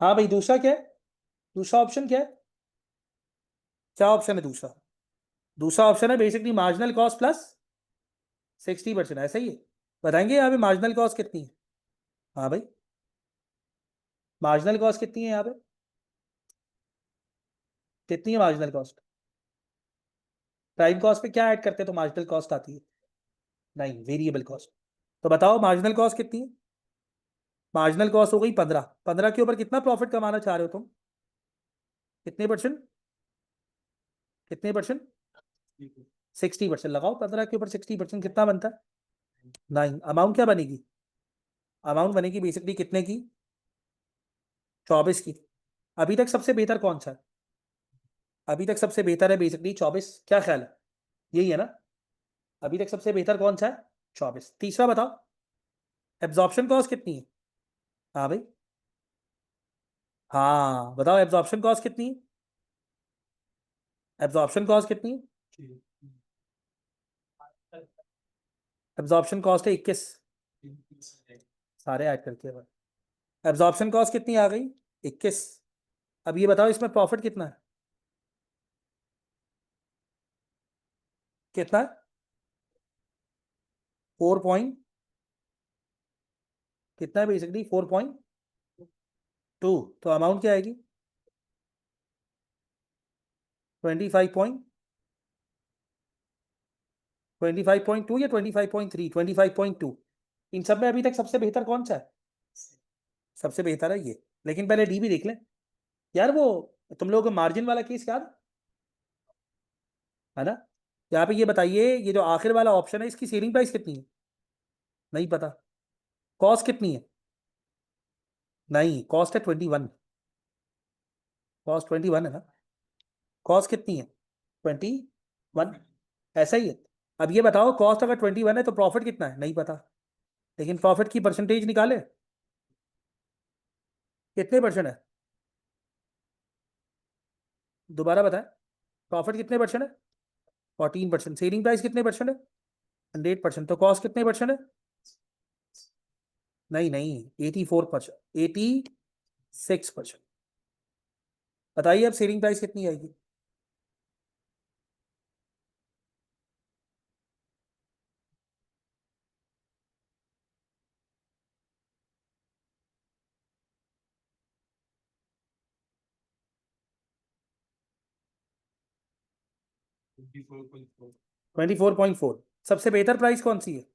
हाँ भाई दूसरा क्या है, दूसरा ऑप्शन क्या है। क्या ऑप्शन है दूसरा। दूसरा ऑप्शन है बेसिकली मार्जिनल कॉस्ट प्लस 60%, ऐसा ही है। बताएंगे यहाँ पे मार्जिनल कॉस्ट कितनी है। हाँ भाई मार्जिनल कॉस्ट कितनी है यहाँ पे, कितनी है मार्जिनल कॉस्ट। प्राइम कॉस्ट पे क्या ऐड करते हैं तो मार्जिनल कॉस्ट आती है। नहीं, वेरिएबल कॉस्ट। तो बताओ मार्जिनल कॉस्ट कितनी है। मार्जिनल कॉस्ट हो गई 15। 15 के ऊपर कितना प्रॉफिट कमाना चाह रहे हो तुम। कितने परसेंट, कितने परसेंट। 60% लगाओ, 15 के ऊपर 60% कितना बनता है। 9। अमाउंट क्या बनेगी, अमाउंट बनेगी बेसिकली कितने की, 24 की। अभी तक सबसे बेहतर कौन सा है। अभी तक सबसे बेहतर है बेसिकली 24, क्या ख्याल है। यही है ना। अभी तक सबसे बेहतर कौन सा है, 24। तीसरा बताओ एब्जॉर्प्शन कॉस्ट कितनी है। हाँ भाई, हाँ बताओ एब्जॉर्प्शन कॉस्ट कितनी है। एब्जॉर्प्शन कॉस्ट कितनी है। एब्जॉर्प्शन कॉस्ट है 21। सारे ऐड करके एब्जॉर्प्शन कॉस्ट कितनी आ गई, 21। अब ये बताओ इसमें प्रॉफिट कितना है, कितना है। 4 कितना है बेसिकली 4.2। तो अमाउंट क्या आएगी 25 25.2 या 25.3, 25.2। इन सब में अभी तक सबसे बेहतर कौन सा है। सबसे बेहतर है ये। लेकिन पहले डी भी देख लें यार, वो तुम लोगों को मार्जिन वाला केस याद है ना। यहाँ पे ये बताइए, ये जो आखिर वाला ऑप्शन है इसकी सेलिंग प्राइस कितनी है। नहीं पता। कॉस्ट कितनी है। नहीं, कॉस्ट है 21। कॉस्ट 21 है ना। कॉस्ट कितनी है 21। ऐसा ही है। अब ये बताओ कॉस्ट अगर 21 है तो प्रॉफिट कितना है, नहीं पता। लेकिन प्रॉफिट की परसेंटेज निकाले, कितने परसेंट है। दोबारा बताएं, प्रॉफिट कितने परसेंट है। 14%। सेलिंग प्राइस कितने परसेंट है, 100%। तो कॉस्ट कितने परसेंट है। नहीं नहीं, 84%, 86%। बताइए अब सेलिंग प्राइस कितनी आएगी। 24.4। सबसे बेहतर प्राइस कौन सी है।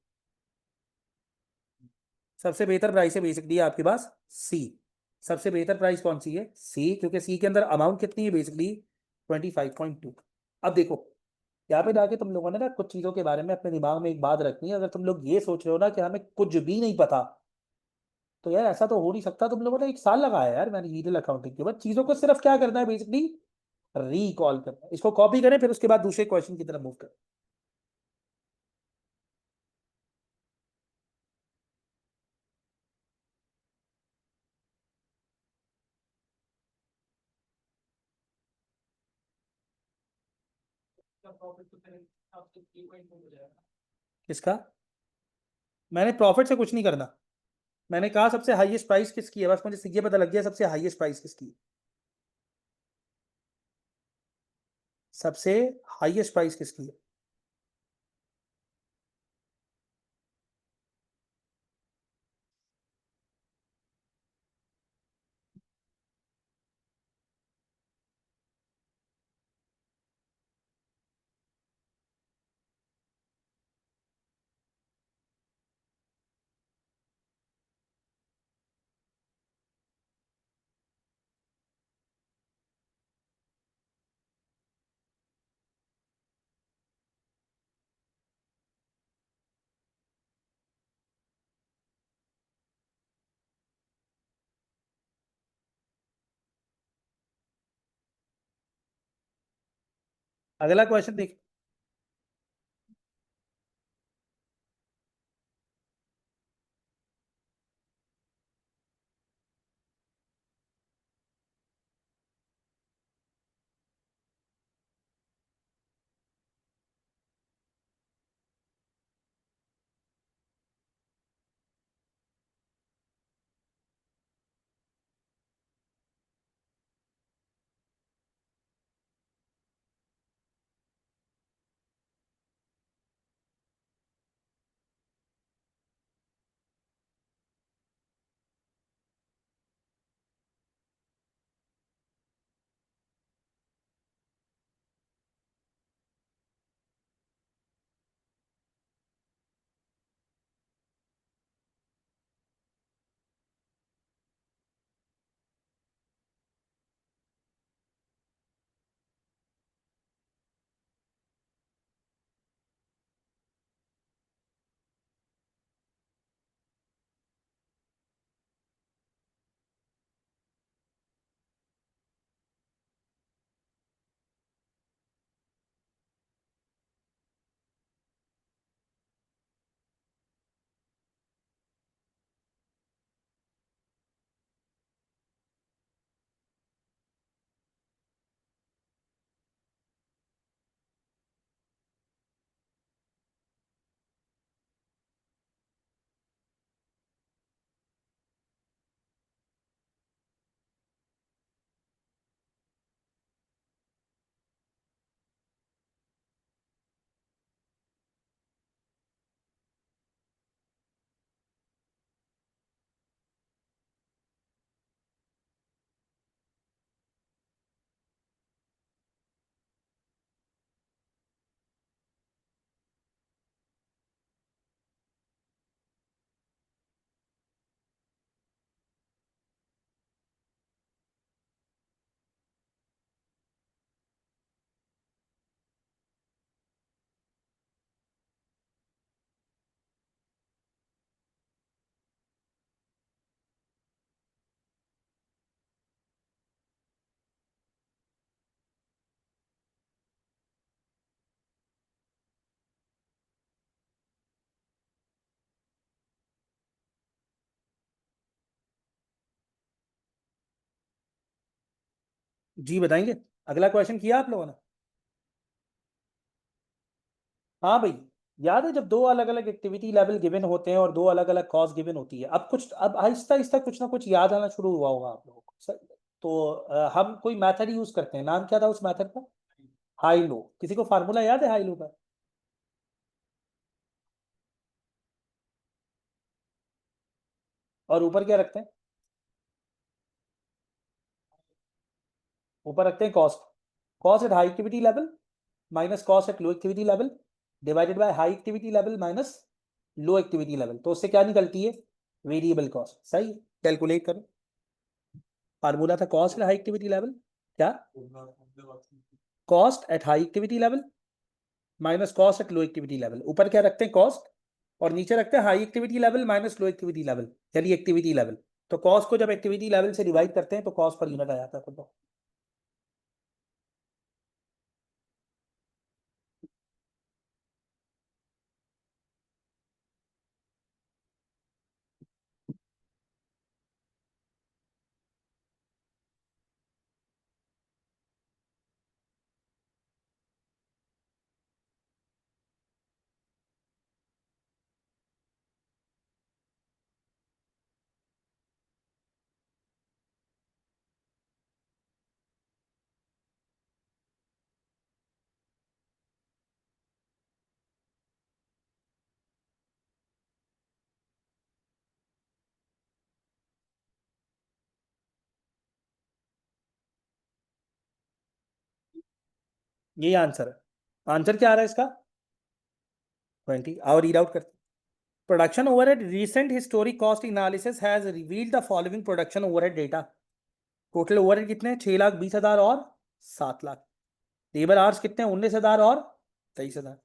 सबसे बेहतर प्राइस है बेसिकली आपके पास सी। सबसे बेहतर प्राइस कौन सी है, सी, क्योंकि सी के अंदर अमाउंट कितनी है बेसिकली 25.2। अब देखो यहाँ पे जाके तुम लोगों ने ना कुछ चीजों के बारे में अपने दिमाग में एक बात रखनी है। अगर तुम लोग ये सोच रहे हो ना कि हमें कुछ भी नहीं पता, तो यार ऐसा तो हो नहीं सकता। तुम लोगों ने 1 साल लगाया यार मैनेजरियल अकाउंटिंग के बाद, चीजों को सिर्फ क्या करना है बेसिकली रिकॉल करना है। इसको कॉपी करें फिर उसके बाद दूसरे क्वेश्चन की तरफ मूव करें। 24.4 किसका। मैंने प्रॉफिट से कुछ नहीं करना। मैंने कहा सबसे हाईएस्ट प्राइस किसकी है, बस मुझे ये पता लग गया सबसे हाईएस्ट प्राइस किसकी है। सबसे हाईएस्ट प्राइस किसकी है। अगला क्वेश्चन देख। जी बताएंगे। अगला क्वेश्चन किया आप लोगों ने? हाँ भाई। याद है जब दो अलग अलग एक्टिविटी लेवल गिवन होते हैं और दो अलग अलग कॉस्ट गिवन होती है, अब कुछ, अब आहिस्ता आहिस्ता कुछ ना कुछ याद आना शुरू हुआ होगा आप लोगों को तो हम कोई मेथड यूज करते हैं, नाम क्या था उस मेथड का? High low. किसी को फार्मूला याद है हाई लो का? और ऊपर क्या रखते हैं? ऊपर रखते हैं cost. Cost at high activity level minus cost at low activity level divided by high activity level minus low activity level. तो उससे क्या निकलती है? Variable cost. सही। कैलकुलेट करो। फार्मूला था cost at high activity level. क्या? Cost at high activity level minus cost at low activity level. ऊपर क्या रखते हैं? कॉस्ट। और नीचे रखते हैं high activity level minus low activity level, यानी एक्टिविटी लेवल। तो कॉस्ट को जब एक्टिविटी लेवल से डिवाइड करते हैं तो कॉस्ट पर यूनिट आ जाता है खुद। यही आंसर है। आंसर क्या आ रहा है इसका? 20। और रीड आउट करते। Production overhead recent historic cost analysis has revealed the following production overhead data. Total overhead कितने हैं? 6,20,000 और 7 लाख। लेबर आवर्स कितने हैं? 19,000 और 23,000।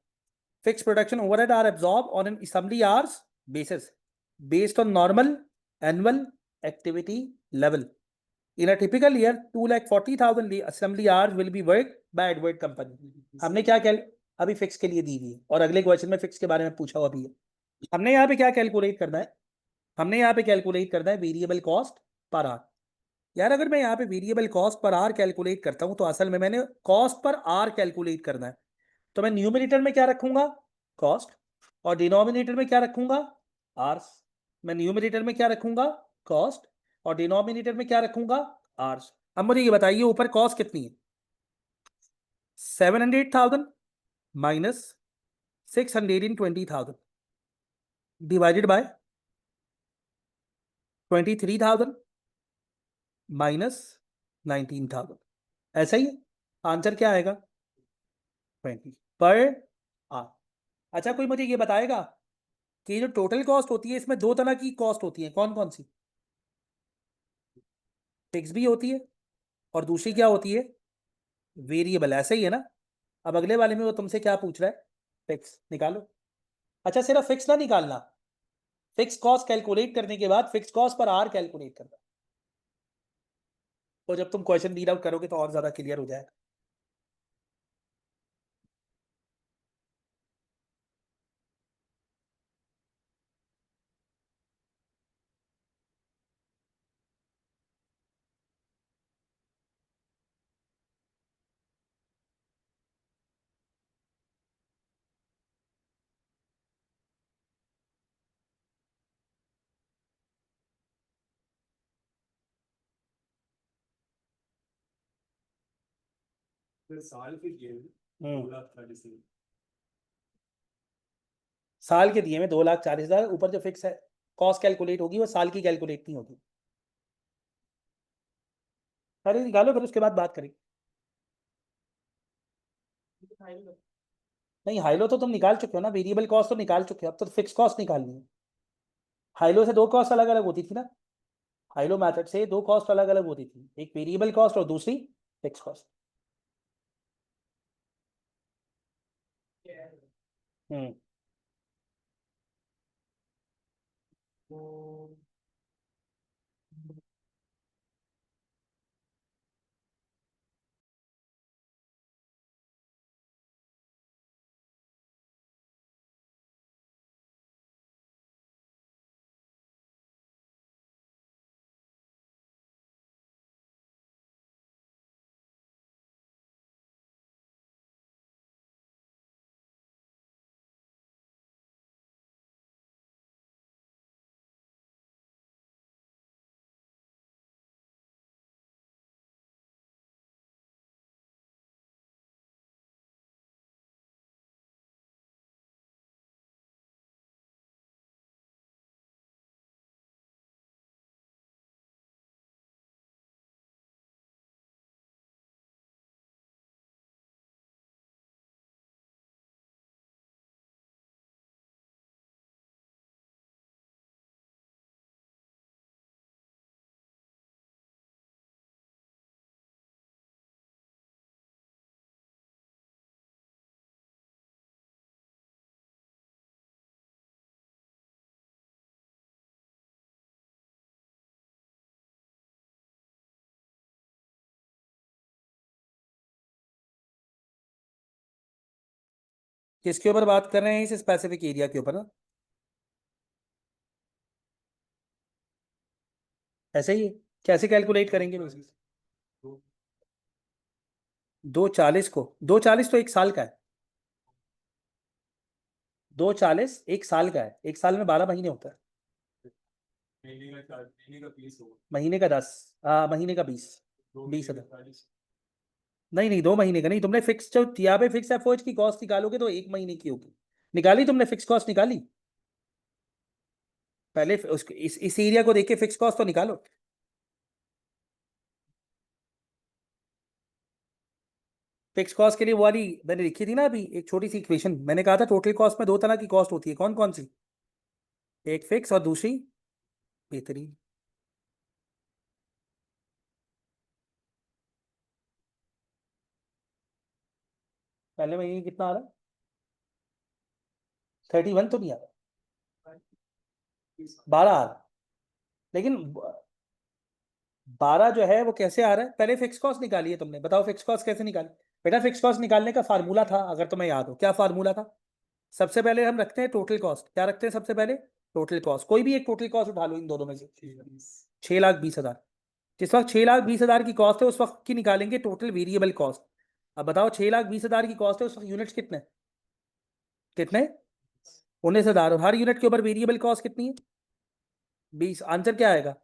Fix production overhead are absorb on an assembly hours basis based on normal annual activity level In a typical year, 2,40,000 assembly hours will be worked by Edward company. हमने क्या अभी फिक्स के लिए दी हुई है और अगले क्वेश्चन में फिक्स के बारे में पूछा हुआ भी है। हमने यहाँ पे क्या कैलकुलेट करना है? हमने यहाँ पे कैलकुलेट करना है वेरिएबल कॉस्ट पर आवर। यार अगर मैं यहाँ पे variable cost per hour calculate करता हूँ तो असल में मैंने कॉस्ट पर आवर कैलकुलेट करना है। तो मैं न्यूमरेटर में क्या रखूंगा? कॉस्ट। और डिनोमिनेटर में क्या रखूंगा? आर्स। मैं न्यूमरेटर में क्या रखूंगा? कॉस्ट। और डिनोमिनेटर में क्या रखूंगा? आर्स। अब मुझे ये बताइए ऊपर कॉस्ट कितनी है? 700,000 माइनस 620,000 डिवाइडेड बाय 23,000 माइनस 19,000। ऐसा ही है। आंसर क्या आएगा? 20 पर आर। अच्छा कोई मुझे ये बताएगा कि जो टोटल कॉस्ट होती है इसमें दो तरह की कॉस्ट होती है, कौन कौन सी? फिक्स भी होती है और दूसरी क्या होती है? वेरिएबल। ऐसा ही है ना? अब अगले वाले में वो तुमसे क्या पूछ रहा है? फिक्स निकालो। अच्छा सिर्फ फिक्स ना निकालना, फिक्स कॉस्ट कैलकुलेट करने के बाद फिक्स कॉस्ट पर आर कैलकुलेट करना। तो जब तुम क्वेश्चन रीड आउट करोगे तो और ज्यादा क्लियर हो जाएगा। साल के दिए हम्म 2,40,000। साल के दिए में 2,40,000, ऊपर जो फिक्स है कॉस्ट कैलकुलेट होगी वो साल की कैलकुलेट नहीं होगी। अरे निकालो फिर उसके बाद बात करेंगे। नहीं हाइलो तो तुम निकाल चुके हो ना, वेरिएबल कॉस्ट तो निकाल चुके हो, अब तो फिक्स कॉस्ट निकालनी है। हाइलो से दो कॉस्ट अलग अलग होती थी ना, हाइलो मेथड से दो कॉस्ट अलग अलग होती थी, एक वेरिएबल कॉस्ट और दूसरी फिक्स कॉस्ट। हम्म किसके ऊपर बात कर रहे हैं? इस स्पेसिफिक एरिया के ऊपर ना? ऐसे ही है। कैसे कैलकुलेट करेंगे बेसिस? 240 को, 240 तो एक साल का है। 240 एक साल का है, एक साल में 12 महीने होता है। महीने का 20 होगा। महीने का 10, महीने का 20, दो 20,000। 40। नहीं नहीं 2 महीने का नहीं, तुमने फिक्स जो यहाँ पे फिक्स एफओएच की कॉस्ट निकालोगे तो 1 महीने की होगी। निकाली तुमने फिक्स कॉस्ट निकाली? पहले उसको इस एरिया को देख के फिक्स कॉस्ट तो निकालो। फिक्स कॉस्ट के लिए वो वाली मैंने लिखी थी ना अभी एक छोटी सी इक्वेशन, मैंने कहा था टोटल कॉस्ट में दो तरह की कॉस्ट होती है, कौन कौन सी? एक फिक्स और दूसरी बेहतरीन। पहले महीने कितना आ रहा है? 31 तो नहीं आ रहा, 12 आ रहा। लेकिन 12 जो है वो कैसे आ रहा है, पहले फिक्स कॉस्ट निकालिए तुमने, बताओ फिक्स कॉस्ट कैसे निकाली। बेटा फिक्स कॉस्ट निकालने का फार्मूला था, अगर तुम्हें याद हो, क्या फार्मूला था। सबसे पहले हम रखते हैं टोटल कॉस्ट, क्या रखते हैं सबसे पहले, टोटल कॉस्ट। कोई भी एक टोटल कॉस्ट उठा लो इन दोनों में से। 6,20,000। जिस वक्त 6,20,000 की कॉस्ट है उस वक्त की निकालेंगे टोटल वेरिएबल कॉस्ट। अब बताओ 6,20,000 की कॉस्ट है, उस वक्त यूनिट्स कितने, कितने, 19,000, और हर यूनिट के ऊपर वेरिएबल कॉस्ट कितनी है, 20। आंसर क्या आएगा,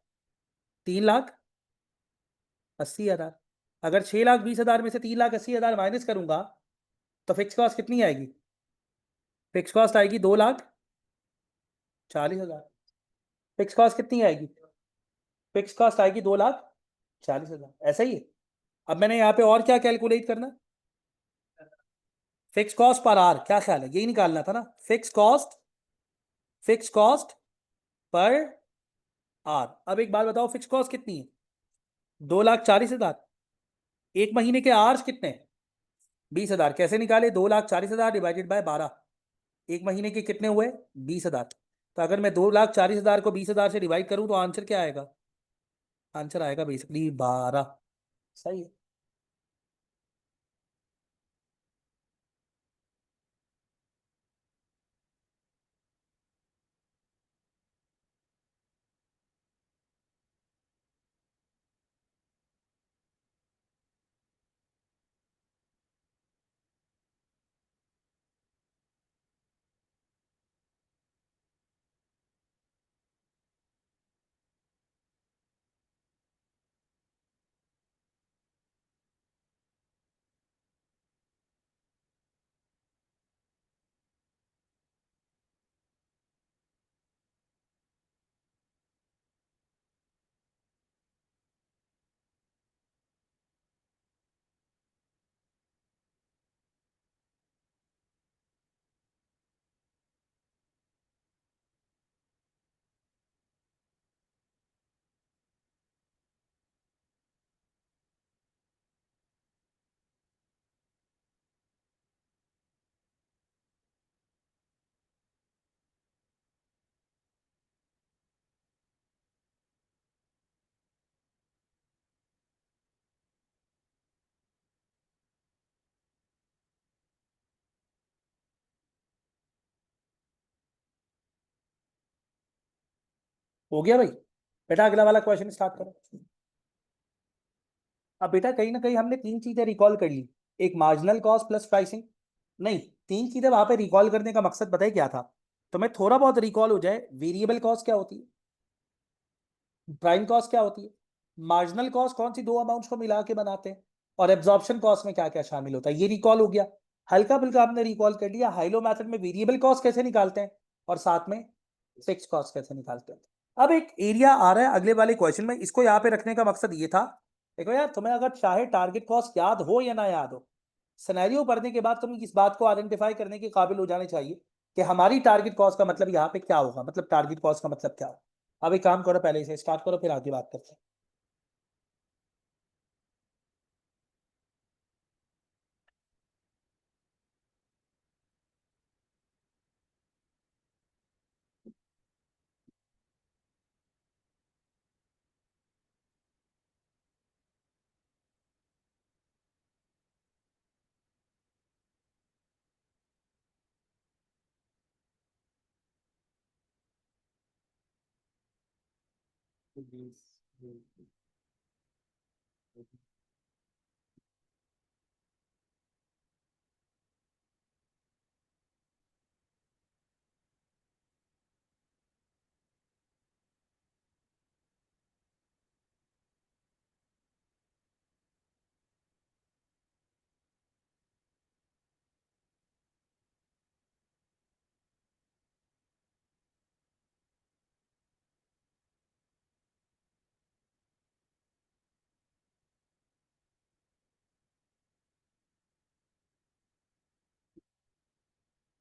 3,80,000। अगर 6,20,000 में से 3,80,000 माइनस करूंगा तो फिक्स कॉस्ट कितनी आएगी, फिक्स कॉस्ट आएगी 2,40,000। फिक्स कॉस्ट कितनी आएगी, फिक्स कॉस्ट आएगी 2,40,000, ऐसा ही है। अब मैंने यहाँ पे और क्या कैलकुलेट करना, फिक्स कॉस्ट पर आर, क्या ख्याल है, यही निकालना था ना, फिक्स कॉस्ट, फिक्स कॉस्ट पर आर। अब एक बात बताओ, फिक्स कॉस्ट कितनी है, 2,40,000। एक महीने के आर्स कितने, 20,000। कैसे निकाले, 2,40,000 डिवाइडेड बाय 12, एक महीने के कितने हुए, 20,000। तो अगर मैं 2,40,000 को 20,000 से डिवाइड करूं तो आंसर क्या आएगा, आंसर आएगा बेसिकली 12। सही है। हो गया भाई। बेटा अगला वाला क्वेश्चन स्टार्ट करो। अब बेटा कहीं ना कहीं हमने तीन चीजें रिकॉल कर ली, एक मार्जिनल कॉस्ट प्लस प्राइसिंग, नहीं, तीन चीजें वहां पे रिकॉल करने का मकसद पता है क्या था, तो मैं थोड़ा बहुत रिकॉल हो जाए, वेरिएबल कॉस्ट क्या होती है, प्राइम कॉस्ट क्या होती है, मार्जिनल कॉस्ट कौन सी दो अमाउंट्स को मिला के बनाते हैं, और एब्जॉर्प्शन कॉस्ट में क्या क्या शामिल होता है, ये रिकॉल हो गया। हल्का फुल्का आपने रिकॉल कर लिया, हाइलो मेथड में वेरिएबल कॉस्ट कैसे निकालते हैं और साथ में फिक्स कॉस्ट कैसे निकालते हैं। अब एक एरिया आ रहा है अगले वाले क्वेश्चन में, इसको यहाँ पे रखने का मकसद ये था, देखो यार तुम्हें अगर चाहे टारगेट कॉस्ट याद हो या ना याद हो, सिनेरियो पढ़ने के बाद तुम इस बात को आइडेंटिफाई करने के काबिल हो जाने चाहिए कि हमारी टारगेट कॉस्ट का मतलब यहाँ पे क्या होगा, मतलब टारगेट कॉस्ट का मतलब क्या होगा। अब एक काम करो, पहले से स्टार्ट करो फिर आगे बात करते हैं।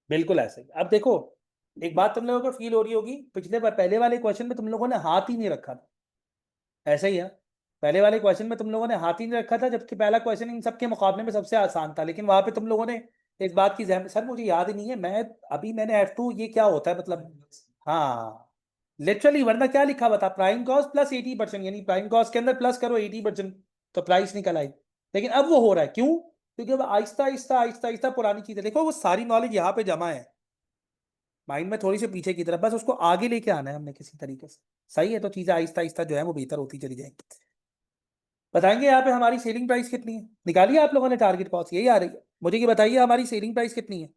बिल्कुल ऐसे ही। अब देखो एक बात तुम लोगों को फील हो रही होगी, पिछले पहले वाले क्वेश्चन में तुम लोगों ने हाथ ही नहीं रखा था, ऐसा ही है। पहले वाले क्वेश्चन में तुम लोगों ने हाथ ही नहीं रखा था, जबकि पहला क्वेश्चन इन सबके मुकाबले में सबसे आसान था, लेकिन वहां पे तुम लोगों ने इस बात की जहमत, सर मुझे याद ही नहीं है, मैंने F2 ये क्या होता है मतलब, हाँ लिटरली, वरना क्या लिखा हुआ था, प्राइम कॉस्ट प्लस 80%, यानी प्राइम कॉस्ट के अंदर प्लस करो 80%, तो प्राइस निकल आई। लेकिन अब वो हो रहा है क्यों? क्योंकि अब आहिस्ता आहिस्ता आहिस्ता आहिस्ता पुरानी चीजें, देखो वो सारी नॉलेज यहाँ पे जमा है माइंड में, थोड़ी सी पीछे की तरफ, बस उसको आगे लेके आना है हमने किसी तरीके से। सही है, तो चीजें आहिस्ता आहिस्ता जो है वो बेहतर होती चली जाएंगी। बताएंगे यहाँ पे हमारी सेलिंग प्राइस कितनी है, निकालिए आप लोगों ने टारगेट कॉस्ट, यही आ रही है मुझे, ये बताइए हमारी सेलिंग प्राइस कितनी है।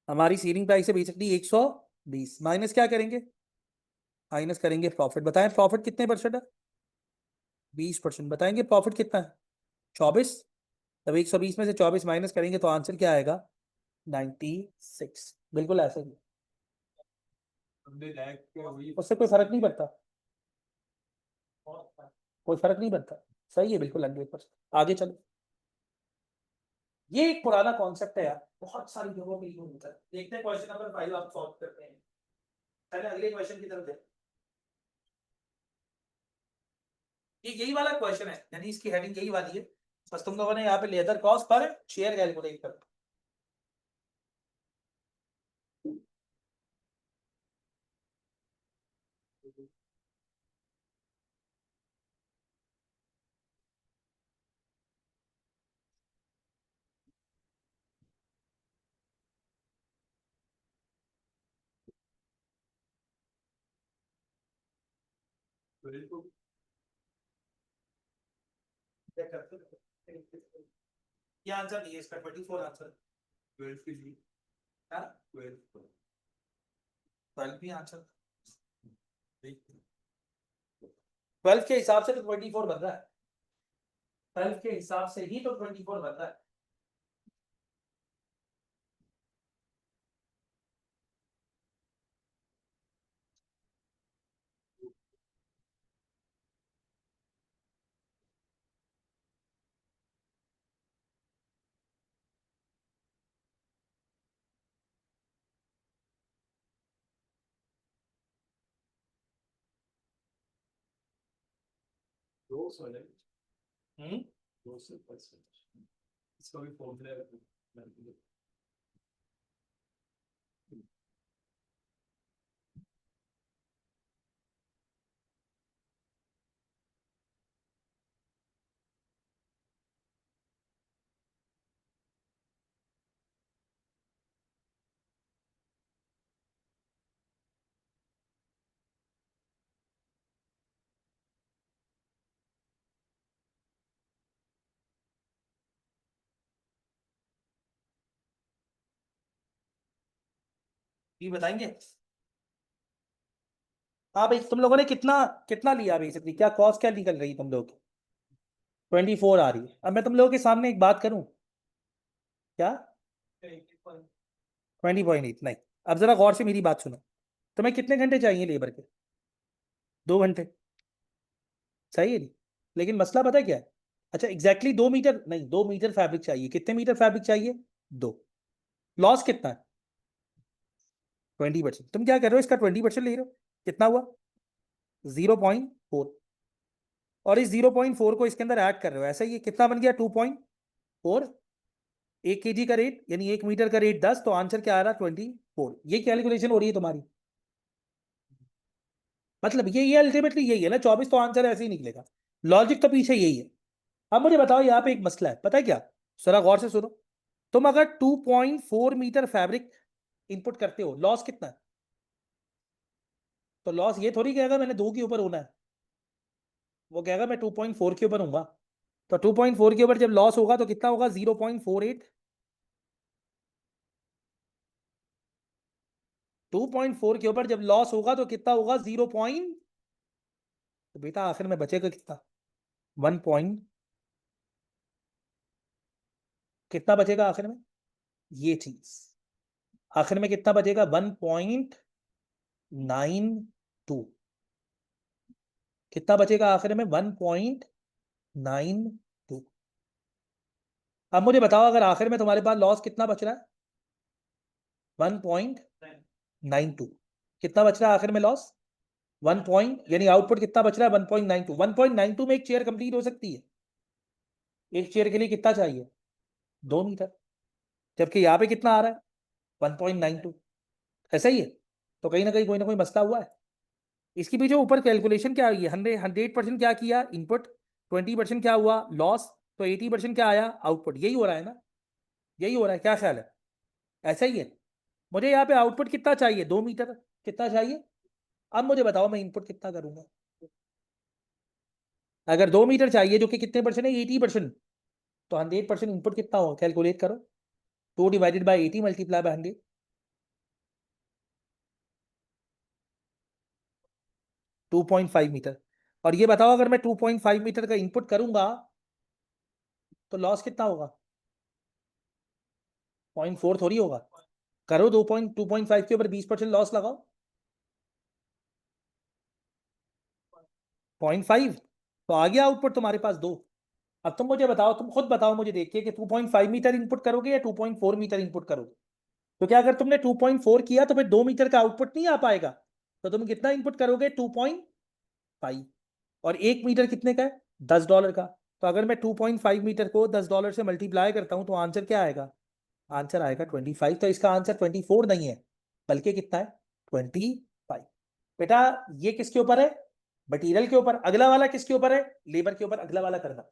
हमारी सेलिंग प्राइस है बेसिकली 120, माइनस क्या करेंगे, माइनस करेंगे प्रॉफिट। बताएं प्रॉफिट कितने परसेंट है? 20%। बताएंगे प्रॉफिट कितना है? 24। तब 120 में से 24 माइनस करेंगे तो आंसर क्या आएगा? 96। बिल्कुल ऐसे ही, हमने लैग के वही उससे कोई फर्क नहीं पड़ता, कोई फर्क नहीं पड़ता। सही है, बिल्कुल 100%। आगे चलो, ये एक पुराना कॉन्सेप्ट है यार, बहुत सारी जगहों पे यूज होता है। देखते हैं क्वेश्चन नंबर 5 आप सॉल्व करते हैं। पहले अगले क्वेश्चन की तरफ देखते हैं। ये यही वाला क्वेश्चन है, यानी इसकी हेडिंग यही वाली है, बस तुम लोगों ने यहाँ पे leather cost per share calculate कर। बिल्कुल ये आंसर नहीं है इसका, 24 आंसर 12 की जी है। 12 12 भी आंसर, 12 के हिसाब से तो 24 बन रहा है, 12 के हिसाब से ही तो 24 बन रहा है। दो सौ है हम्म 200%। इसका भी फॉर्मूला है। ये बताएंगे। हाँ भाई, तुम लोगों ने कितना कितना लिया बेसिकली, क्या कॉस्ट क्या निकल रही है तुम लोग की? 24 आ रही है। अब मैं तुम लोगों के सामने एक बात करूं, क्या? 20.8 नहीं। अब जरा गौर से मेरी बात सुनो, तुम्हें कितने घंटे चाहिए लेबर के? 2 घंटे। सही है नहीं? लेकिन मसला पता है क्या है? अच्छा एग्जैक्टली 2 मीटर नहीं, 2 मीटर फैब्रिक चाहिए। कितने मीटर फैब्रिक चाहिए? 2। लॉस कितना है? 20%। तुम क्या कर रहे हो, इसका 20% ले रहे हो, कितना हुआ? 0.4। और इस 0.4 को इसके अंदर ऐड कर रहे हो, ऐसा ही कितना बन गया? 2.4। 1 kg का रेट यानी 1 मीटर का रेट 10, तो आंसर क्या आ रहा? 24। ये कैलकुलेशन हो रही है तुम्हारी, मतलब ये अल्टीमेटली यही है ना, 24 तो आंसर ऐसे ही निकलेगा। लॉजिक तो पीछे यही है। अब मुझे बताओ यहाँ पे एक मसला है, पता है क्या? जरा गौर से सुनो। तुम अगर 2.4 मीटर फैब्रिक इनपुट करते हो, लॉस कितना है? तो लॉस ये थोड़ी कहेगा मैंने 2 के ऊपर होना है, वो कहेगा मैं 2.4 के ऊपर हूंगा। तो 2.4 के ऊपर जब लॉस होगा तो कितना होगा? 0.48। 2.4 के ऊपर जब लॉस होगा तो कितना होगा? 0 पॉइंट, तो बेटा आखिर में बचेगा कितना? 1 पॉइंट, कितना बचेगा आखिर में? ये चीज आखिर में कितना बचेगा? 1.92। कितना बचेगा आखिर में? 1.92। अब मुझे बताओ, अगर आखिर में तुम्हारे पास लॉस कितना बच रहा है? 1.92। कितना बच रहा है आखिर में लॉस? 1 पॉइंट, यानी आउटपुट कितना बच रहा है? 1.92। 1.92 में एक चेयर कंप्लीट हो सकती है। एक चेयर के लिए कितना चाहिए? 2 मीटर। जबकि यहाँ पे कितना आ रहा है? 1.92। ऐसा ही है। तो कहीं ना कोई मसला हुआ है। इसके पीछे ऊपर कैलकुलेशन क्या हुई है, 100% क्या किया इनपुट, 20% क्या हुआ लॉस, तो 80% क्या आया आउटपुट। यही हो रहा है ना, यही हो रहा है, क्या ख्याल है? ऐसा ही है। मुझे यहाँ पे आउटपुट कितना चाहिए, 2 मीटर कितना चाहिए। अब मुझे बताओ मैं इनपुट कितना करूंगा। अगर 2 मीटर चाहिए जो कि कितने परसेंट है, 80%, तो 100% इनपुट कितना होगा, कैलकुलेट करो। 2 divided by 80 multiply by 100, 2.5 metre. और ये बताओ अगर मैं 2.5 मीटर का इनपुट करूंगा तो लॉस कितना होगा, 0.4 थोड़ी होगा। करो 2.5 के ऊपर 20% लॉस लगाओ, 0.5। तो आ गया आउटपुट तुम्हारे पास 2। अब तुम मुझे बताओ, तुम खुद बताओ मुझे देख के कि 2.5 मीटर इनपुट करोगे या 2.4 मीटर इनपुट करोगे। तो क्या अगर तुमने 2.4 किया तो फिर 2 मीटर का आउटपुट नहीं आ पाएगा। तो तुम कितना इनपुट करोगे, 2.5। और 1 मीटर कितने का है, $10 का। तो अगर मैं 2.5 मीटर को $10 से मल्टीप्लाई करता हूं तो आंसर क्या आएगा, आंसर आएगा 25। तो इसका आंसर 24 नहीं है, बल्कि कितना है, 25। बेटा ये किसके ऊपर है, मटीरियल के ऊपर। अगला वाला किसके ऊपर है, लेबर के ऊपर। अगला वाला करना,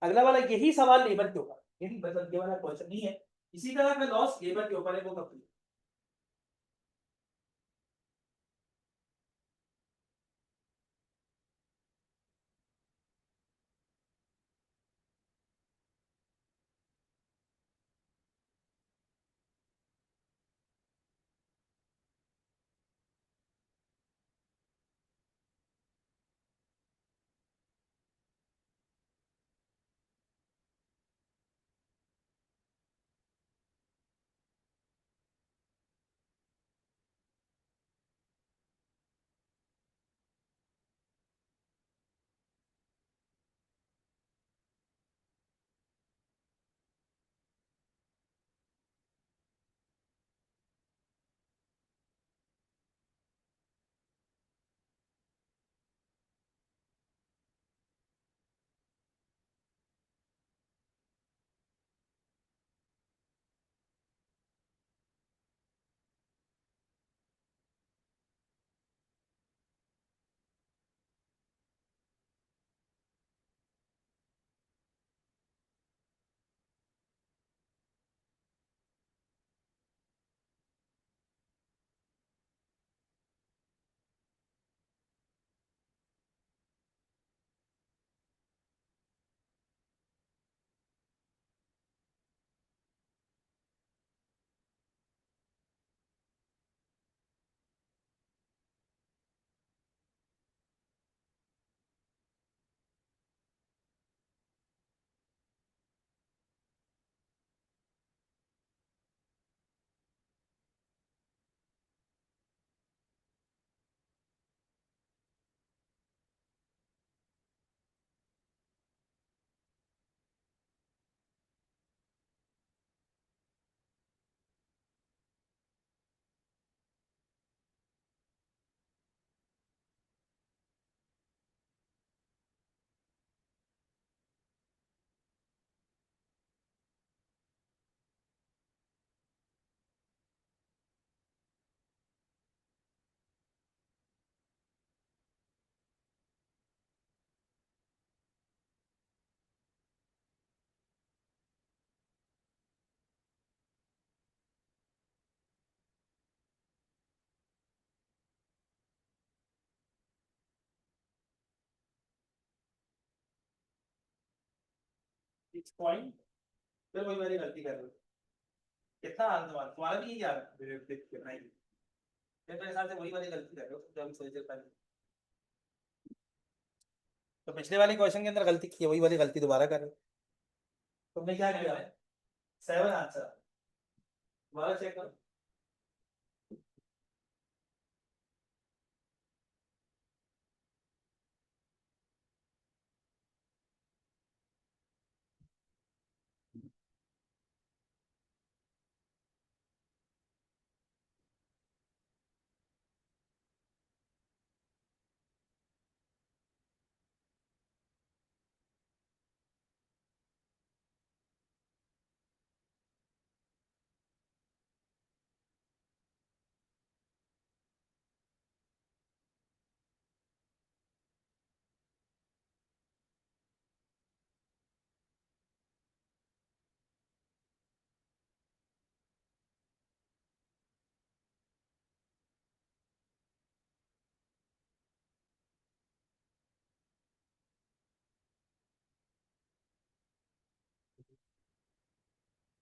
अगला वाला यही सवाल लेबर के ऊपर, यही मतलब ये वाला क्वेश्चन नहीं है। इसी तरह का लॉस लेबर के ऊपर है, वो कंप्लीट। सिक्स पॉइंट, फिर वही वाली गलती कर रहे हो। कितना आ तुम्हारा, तुम्हारा भी यही आ रहा है, नहीं फिर मेरे हिसाब से वही वाली गलती कर रहे हो जो अभी थोड़ी देर पहले। तो पिछले वाले क्वेश्चन के अंदर गलती की है, वही वाली गलती दोबारा कर रहे हो। तुमने क्या किया, 7 आंसर। दोबारा चेक करो।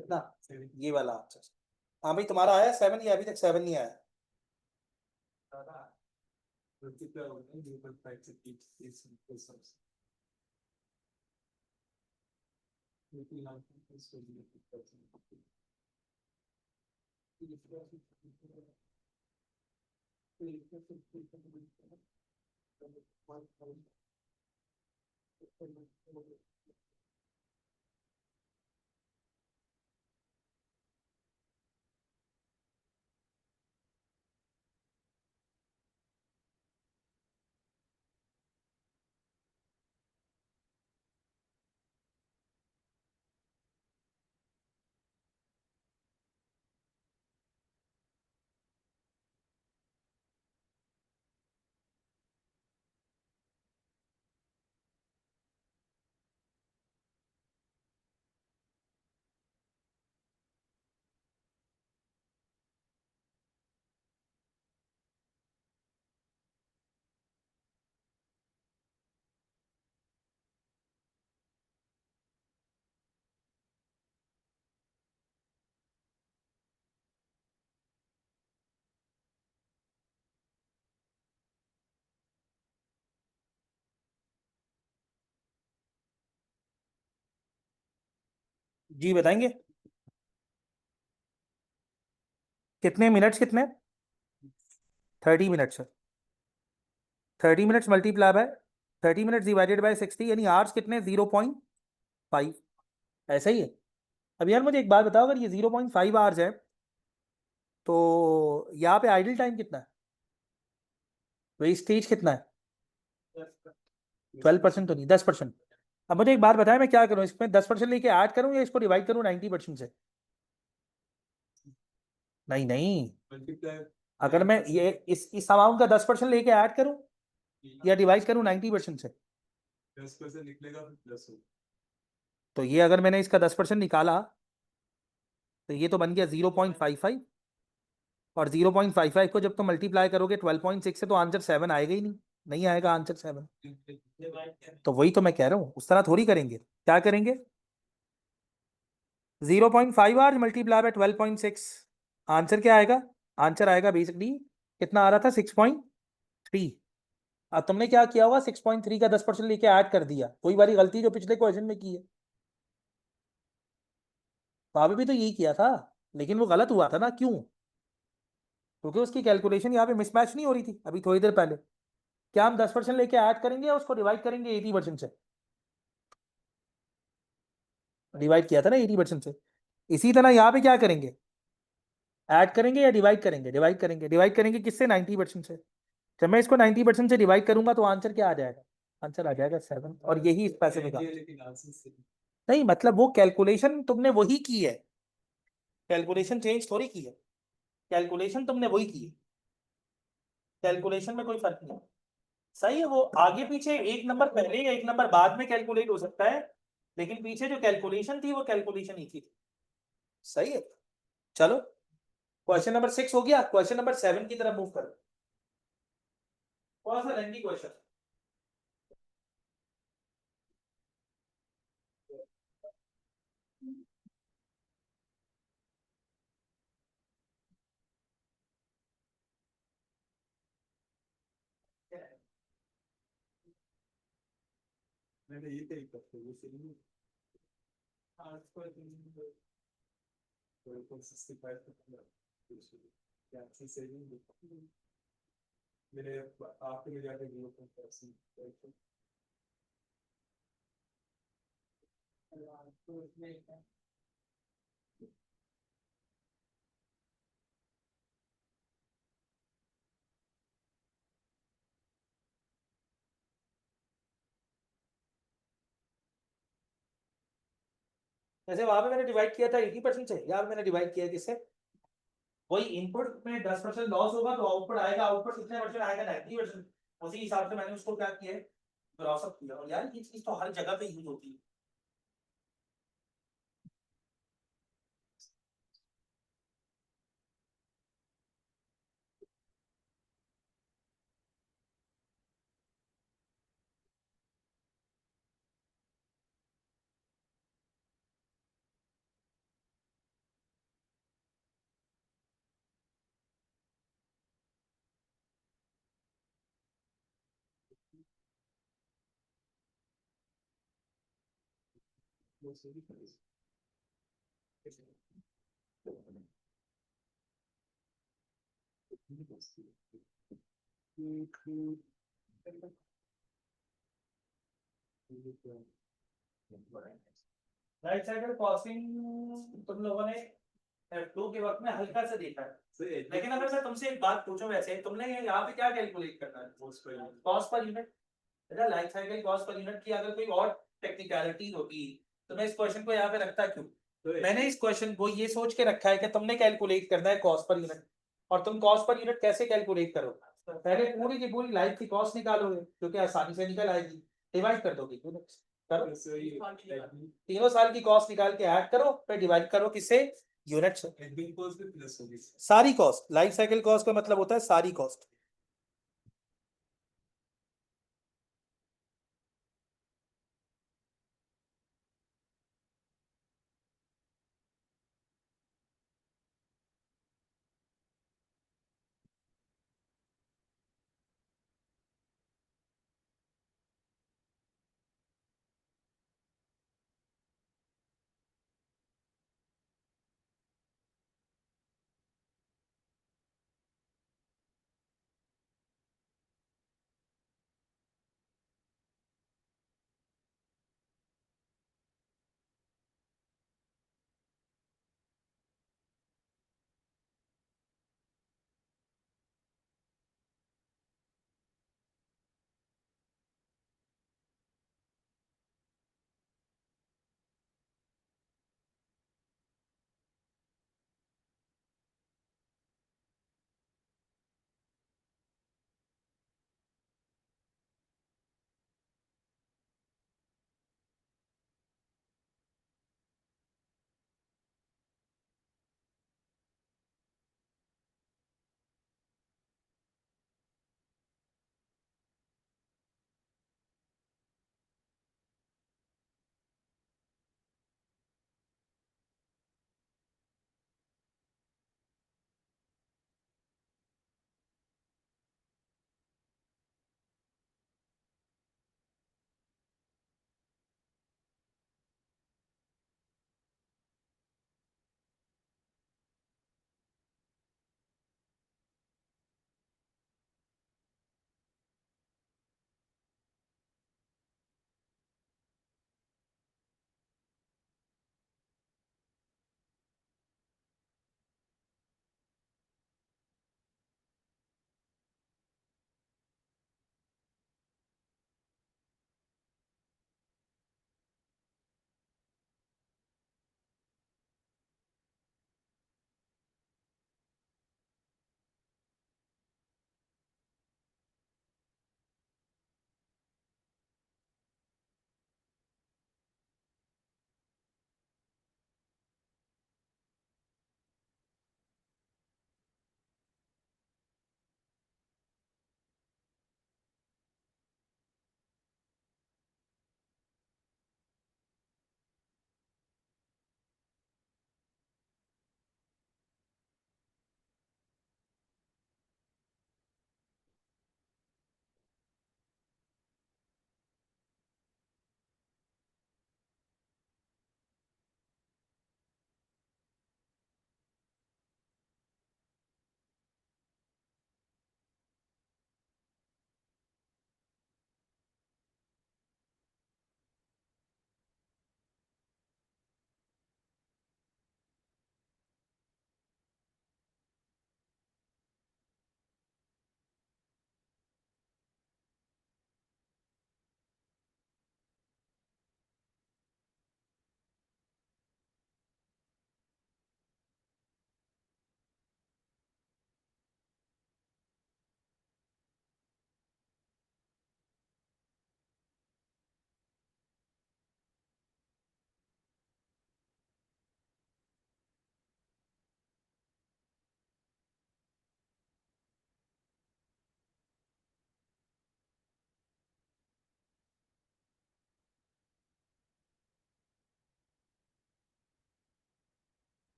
कितना? 7 ये वाला आंसर। हाँ भाई, तुम्हारा आया 7 या अभी तक 7 नहीं आया? मल्टीप्लाई होता है 0.5 से 30 इक्वल सम लेकिन हम इसको 0.5 जी बताएंगे कितने मिनट्स कितने? 30 minutes. 30 minutes multiply by 30 minutes divided by 60, यानी आवर्स कितने? 0.5। ऐसा ही है। अब यार मुझे एक बात बताओ, अगर ये 0.5 आवर्स है तो यहाँ पे आइडल टाइम कितना है? वेस्टेज कितना है? 12% तो नहीं, 10%। अब मुझे एक बात बताया, मैं क्या करूं इसमें? 10% लेके ऐड करूं या इसको डिवाइड करूं 90% से? नहीं नहीं, मल्टीप्लाई अगर मैं ये इस अमाउंट का 10% लेके ऐड करूं या डिवाइड करूं 90% से? 10% निकलेगा फिर प्लस हो तो ये अगर मैंने इसका 10% निकाला तो ये तो बन गया 0.55। और 0.55 को जब तुम मल्टीप्लाई करोगे 12.6 से तो आंसर 7 आएगा ही नहीं। नहीं आएगा आंसर 7। तो वही तो मैं कह रहा हूँ, उस तरह थोड़ी करेंगे। क्या करेंगे? 0.5 आवर्स मल्टीप्लाई बाय 12.6। आंसर क्या आएगा? आंसर आएगा बेसिकली, कितना आ रहा था? 6.3। अब तुमने क्या किया होगा? 6.3 का 10% लेके ऐड कर दिया, वही वाली गलती जो पिछले क्वेश्चन में की है। वहां भी तो यही किया था, लेकिन वो गलत हुआ था ना। क्यों? क्योंकि उसकी कैलकुलेशन यहाँ पे मिसमैच नहीं हो रही थी अभी थोड़ी देर पहले। क्या हम 10% लेके ऐड करेंगे या उसको डिवाइड करेंगे 80% से? डिवाइड किया था ना 80% से। इसी तरह यहाँ पे क्या करेंगे? ऐड करेंगे या डिवाइड करेंगे? डिवाइड करेंगे। डिवाइड करेंगे किससे? 90% से। जब मैं इसको 90% से डिवाइड करूंगा तो आंसर क्या आ जाएगा? आंसर आ जाएगा 7। और यही स्पेसिफिक आंसर। लेकिन आंसर से नहीं मतलब वो कैलकुलेशन तुमने वही की है, कैलकुलेशन चेंज थोड़ी की है। कैलकुलेशन तुमने वही की है, कैलकुलेशन में कोई फर्क नहीं है। सही है, वो आगे पीछे एक नंबर पहले या एक नंबर बाद में कैलकुलेट हो सकता है, लेकिन पीछे जो कैलकुलेशन थी वो कैलकुलेशन ही थी। सही है। चलो, क्वेश्चन नंबर 6 हो गया। क्वेश्चन नंबर 7 की तरफ मूव करो। कौन सा लेंदी क्वेश्चन? मैंने ये कही करते वो सही आज पर 65 या से सही मेरे आपके लिए जाके 0.5 जैसे वहां पे मैंने डिवाइड किया था 80% से, यहाँ पे मैंने डिवाइड किया किससे? वही इनपुट में 10% लॉस होगा तो आउटपुट आएगा। आउटपुट कितने परसेंट आएगा? 90%। उसी हिसाब से मैंने उसको क्या किया है? क्रॉस अप किया। और यार ये चीज तो हर जगह पे यूज होती है। वो सही करेगा। राइट साइड कॉस्टिंग तुम लोगों ने F2 के वक्त में हल्का से देखा है, लेकिन अगर मैं तुमसे एक बात पूछूं, वैसे तुमने यहाँ पे क्या कैलकुलेट करना है? Cost per unit. बेटा life cycle cost per unit की अगर कोई और टेक्निकलिटी होती तो मैं इस क्वेश्चन को यहाँ पे रखता क्यों? मैंने इस क्वेश्चन को ये सोच के रखा है कि तुमने कैलकुलेट करना है कॉस्ट पर यूनिट, और तुम कॉस्ट पर यूनिट कैसे कैलकुलेट करोगे? पहले पूरी की पूरी लाइफ की कॉस्ट निकालोगे, जो कि आसानी से निकल आएगी, डिवाइड कर दोगे यूनिट्स, करो। तीनों साल की कॉस्ट निकाल के ऐड करो, फिर डिवाइड करो किससे? यूनिट से। सारी कॉस्ट, लाइफ साइकिल कॉस्ट का मतलब होता है सारी कॉस्ट।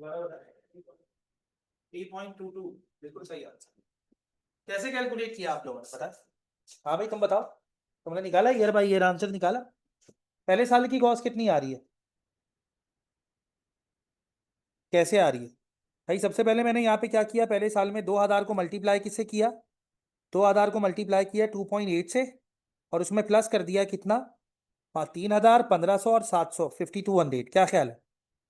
3.22 बिल्कुल सही आंसर। कैसे कैलकुलेट किया आप लोगों ने पता है? हाँ भाई तुम बताओ, तुमने निकाला ईयर बाय ईयर आंसर निकाला? पहले साल की कॉस्ट कितनी आ रही है? कैसे आ रही है? भाई सबसे पहले मैंने यहाँ पे क्या किया, पहले साल में 2000 को मल्टीप्लाई किससे किया? 2000 को मल्टीप्लाई किया 2.8 से, और उसमें प्लस कर दिया कितना? हाँ 3000, 1500 और 700, 5200। क्या ख्याल है?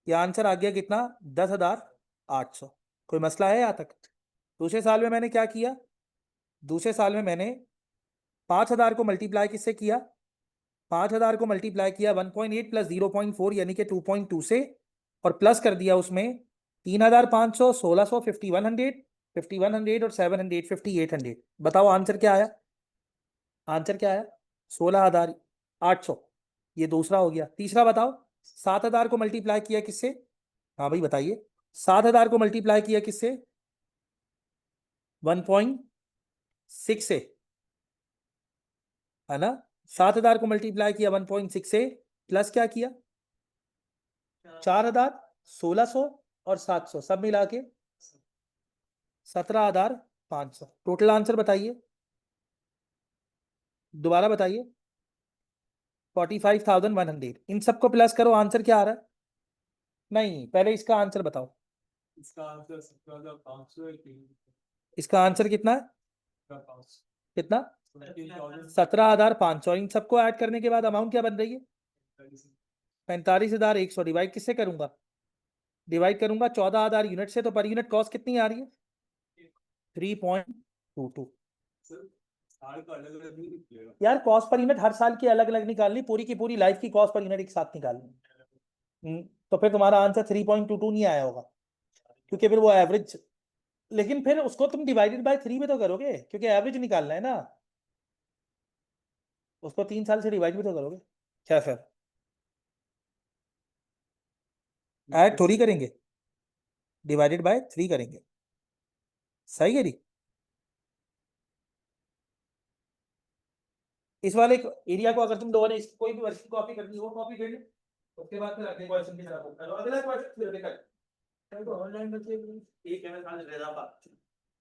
ये आंसर आ गया कितना? 10,800। कोई मसला है यहाँ तक? दूसरे साल में मैंने क्या किया? दूसरे साल में मैंने 5000 को मल्टीप्लाई किससे किया? 5000 को मल्टीप्लाई किया 1.8 प्लस 0.4 यानी कि 2.2 से, और प्लस कर दिया उसमें 3500, 1600, 5100, 5100 और 700, 5800। बताओ आंसर क्या आया? आंसर क्या आया? 16,800। ये दूसरा हो गया। तीसरा बताओ, 7000 को मल्टीप्लाई किया किससे? हाँ भाई बताइए, 7000 को मल्टीप्लाई किया किससे? 1.6 से, है ना? 7000 को मल्टीप्लाई किया 1.6 से, प्लस क्या किया? 4000, 1600 और 700 सब मिला के 17,500। टोटल आंसर बताइए, दोबारा बताइए। 45,100। इन सबको प्लस करो, आंसर क्या आ रहा है? नहीं, पहले इसका आंसर बताओ। इसका आंसर 17,500 है। इसका आंसर कितना है? 17,500। कितना? 17,500। इन सबको ऐड करने के बाद अमाउंट क्या बन रही है? 45,100। डिवाइड किससे करूंगा? डिवाइड करूंगा 14,000 यूनिट से, तो पर यूनिट कॉस्ट कितनी आ रही है? 3.22। साल का अलग अलग नहीं निकलेगा। यार कॉस्ट पर यूनिट हर साल की अलग अलग निकालनी, पूरी की पूरी लाइफ की कॉस्ट पर यूनिट एक साथ निकालनी। तो फिर तुम्हारा आंसर 3.22 नहीं आया होगा, क्योंकि फिर वो एवरेज, लेकिन फिर उसको तुम डिवाइडेड बाय 3 में तो करोगे, क्योंकि एवरेज निकालना है ना, उसको 3 साल से डिवाइड भी तो करोगे। क्या फिर ऐड थोड़ी करेंगे, डिवाइडेड बाय 3 करेंगे। सही है जी। इस वाले एरिया को अगर तुम लोगों ने कोई भी वर्किंग कॉपी करनी हो, कॉपी कर लो, उसके बाद फिर अगले क्वेश्चन की तरफ करो। अगला क्वेश्चन फिर देखा तो ऑनलाइन बच्चे ठीक है। मैं खाने रेदा पा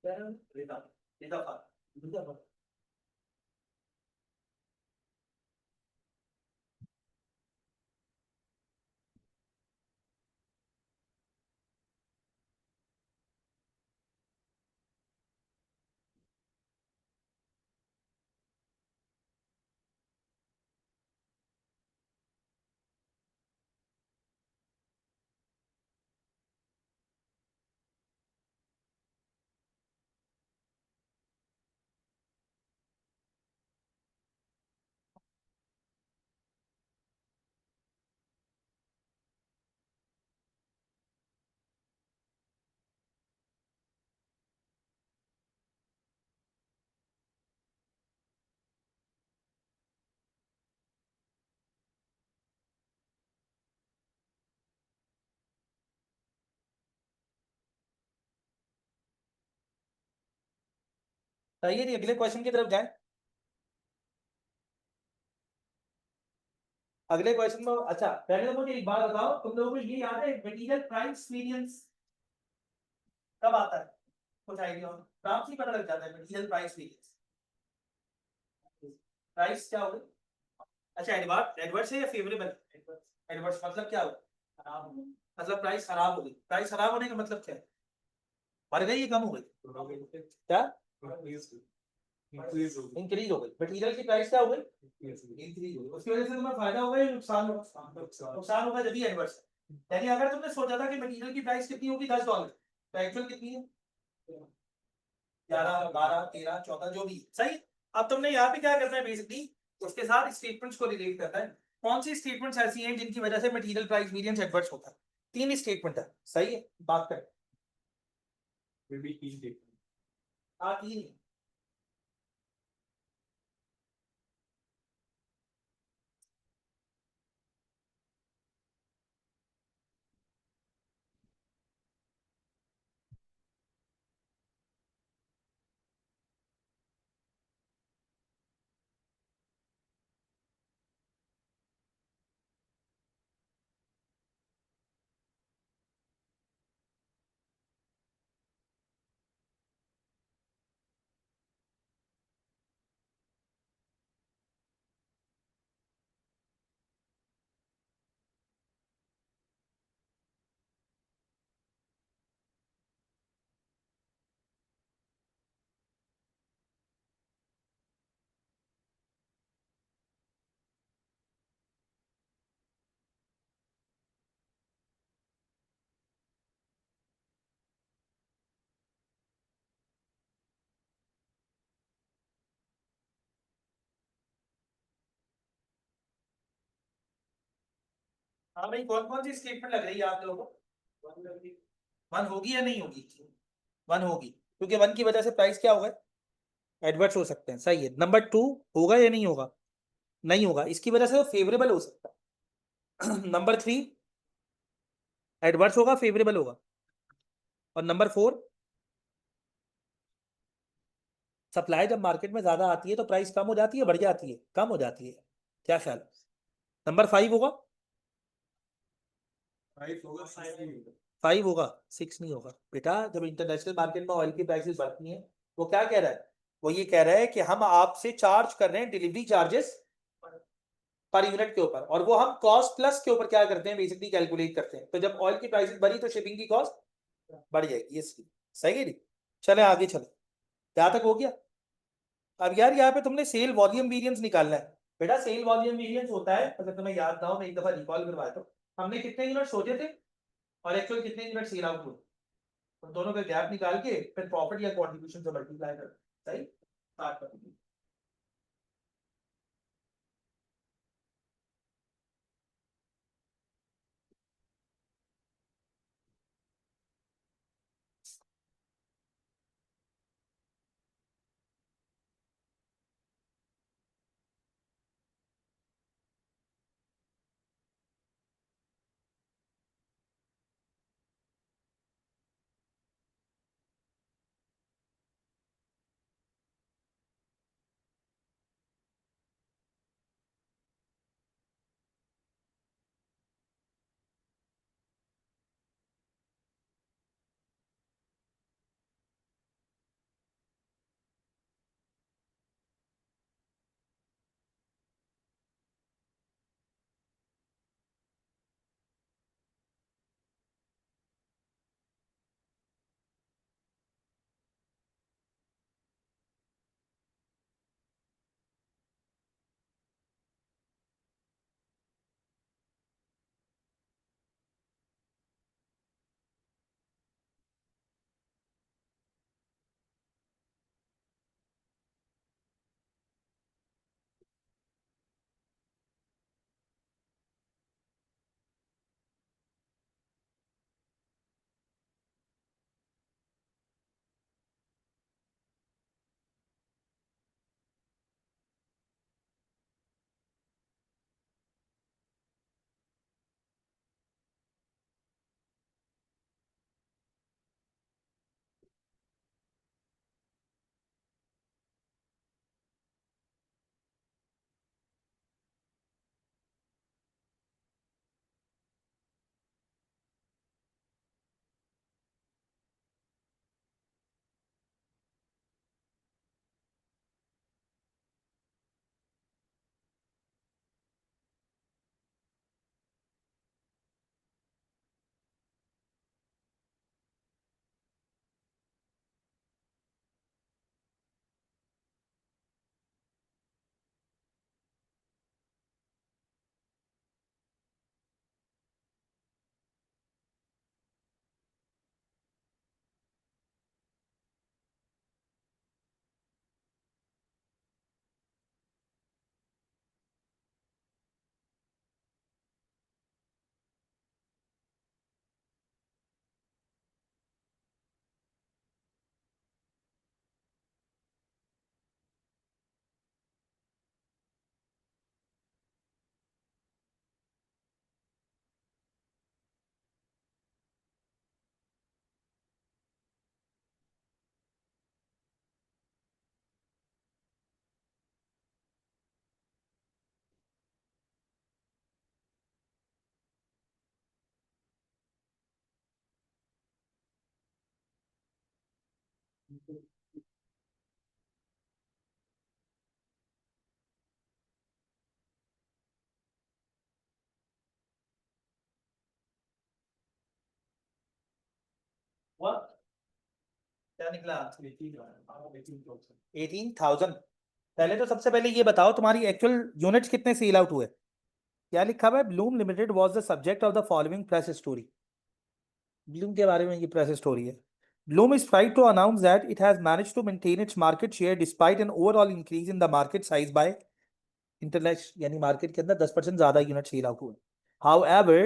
रेदा रेदा पा रेदा पा। सही है जी, अगले क्वेश्चन की तरफ जाए। अगले क्वेश्चन में, अच्छा पहले तो मुझे एक बात बताओ, तुम लोगों को ये याद है मटेरियल प्राइस वेरिएंस कब आता है? कुछ आइडिया हो? नाम से ही पता लग जाता है मटेरियल प्राइस वेरिएंस। प्राइस क्या होगा? अच्छा एडवर्स, एडवर्स है या फेवरेबल? एडवर्स मतलब क्या होगा? खराब हो गई। मतलब प्राइस खराब हो गई। प्राइस खराब होने का मतलब क्या है? बढ़ गई या कम हो गई? क्या? इंक्रीज हो गई। मटेरियल की प्राइस क्या हो गई? इंक्रीज हो गई। उसकी वजह से तुम्हें फायदा होगा या नुकसान होगा? नुकसान होगा जब भी एडवर्स। यानी अगर तुमने सोचा था कि मटेरियल की प्राइस कितनी होगी $10, तो एक्चुअल कितनी है? 11, 12, 13, 14, जो भी सही। अब तुमने यहाँ पे क्या करना है बेसिकली, उसके साथ स्टेटमेंट्स को रिलेट करना है। कौन सी स्टेटमेंट्स ऐसी हैं जिनकी वजह से मटेरियल प्राइस वेरिएंस एडवर्स होता है? 3 स्टेटमेंट है। सही है, बात करें। हाँ 3। हाँ भाई, कौन कौन सी स्टेटमेंट लग रही है आप लोगों को? वन होगी या नहीं होगी? वन होगी, क्योंकि वन की वजह से प्राइस क्या होगा, एडवर्स हो सकते हैं, सही है। नंबर टू होगा या नहीं होगा? नहीं होगा, इसकी वजह से वो फेवरेबल हो सकता है। नंबर थ्री एडवर्स होगा, फेवरेबल होगा। और नंबर फोर, सप्लाई जब मार्केट में ज्यादा आती है तो प्राइस कम हो जाती है, बढ़ जाती है, कम हो जाती है, क्या ख्याल है? नंबर फाइव होगा? प्राइस होगा 5 नहीं होगा। फाइव होगा, सिक्स नहीं होगा बेटा। जब इंटरनेशनल मार्केट में ऑयल की प्राइसेस बढ़ती हैं, वो क्या कह रहा है? वो ये कह रहा है कि हम आपसे चार्ज कर रहे हैं डिलीवरी चार्जेस पर यूनिट के ऊपर, और वो हम कॉस्ट प्लस के ऊपर क्या करते हैं, बेसिकली कैलकुलेट करते हैं। तो जब ऑयल की प्राइसेस बढ़ी तो शिपिंग की कॉस्ट बढ़ जाएगी, ये सही है नहीं? चले आगे चले, यहाँ तक हो गया। अब यार यहाँ पे तुमने सेल वॉल्यूम वेरिएंस निकालना है। बेटा सेल वॉल्यूम वेरिएंस होता है, अगर तुम्हें याद ना हो मैं एक दफा रिकॉल करवाया तो, हमने कितने यूनिट सोचे थे और एक्चुअल कितने यूनिट सेल आउट हुए, उन दोनों का गैप निकाल के फिर प्रॉफिट या कंट्रीब्यूशन से मल्टीप्लाई कर, सही, स्टार्ट कर। हुआ, क्या निकला? 18,000। पहले तो सबसे पहले ये बताओ तुम्हारी एक्चुअल यूनिट्स कितने सेल आउट हुए? क्या लिखा हुआ है? Bloom limited was the subject of the following press story. Bloom के बारे में ये प्रेस स्टोरी है। Bloom is proud to announce that it has managed to maintain its market share despite an overall increase in the market size by international, यानी मार्केट के अंदर 10% ज्यादा यूनिट सेल आउट हुए। However,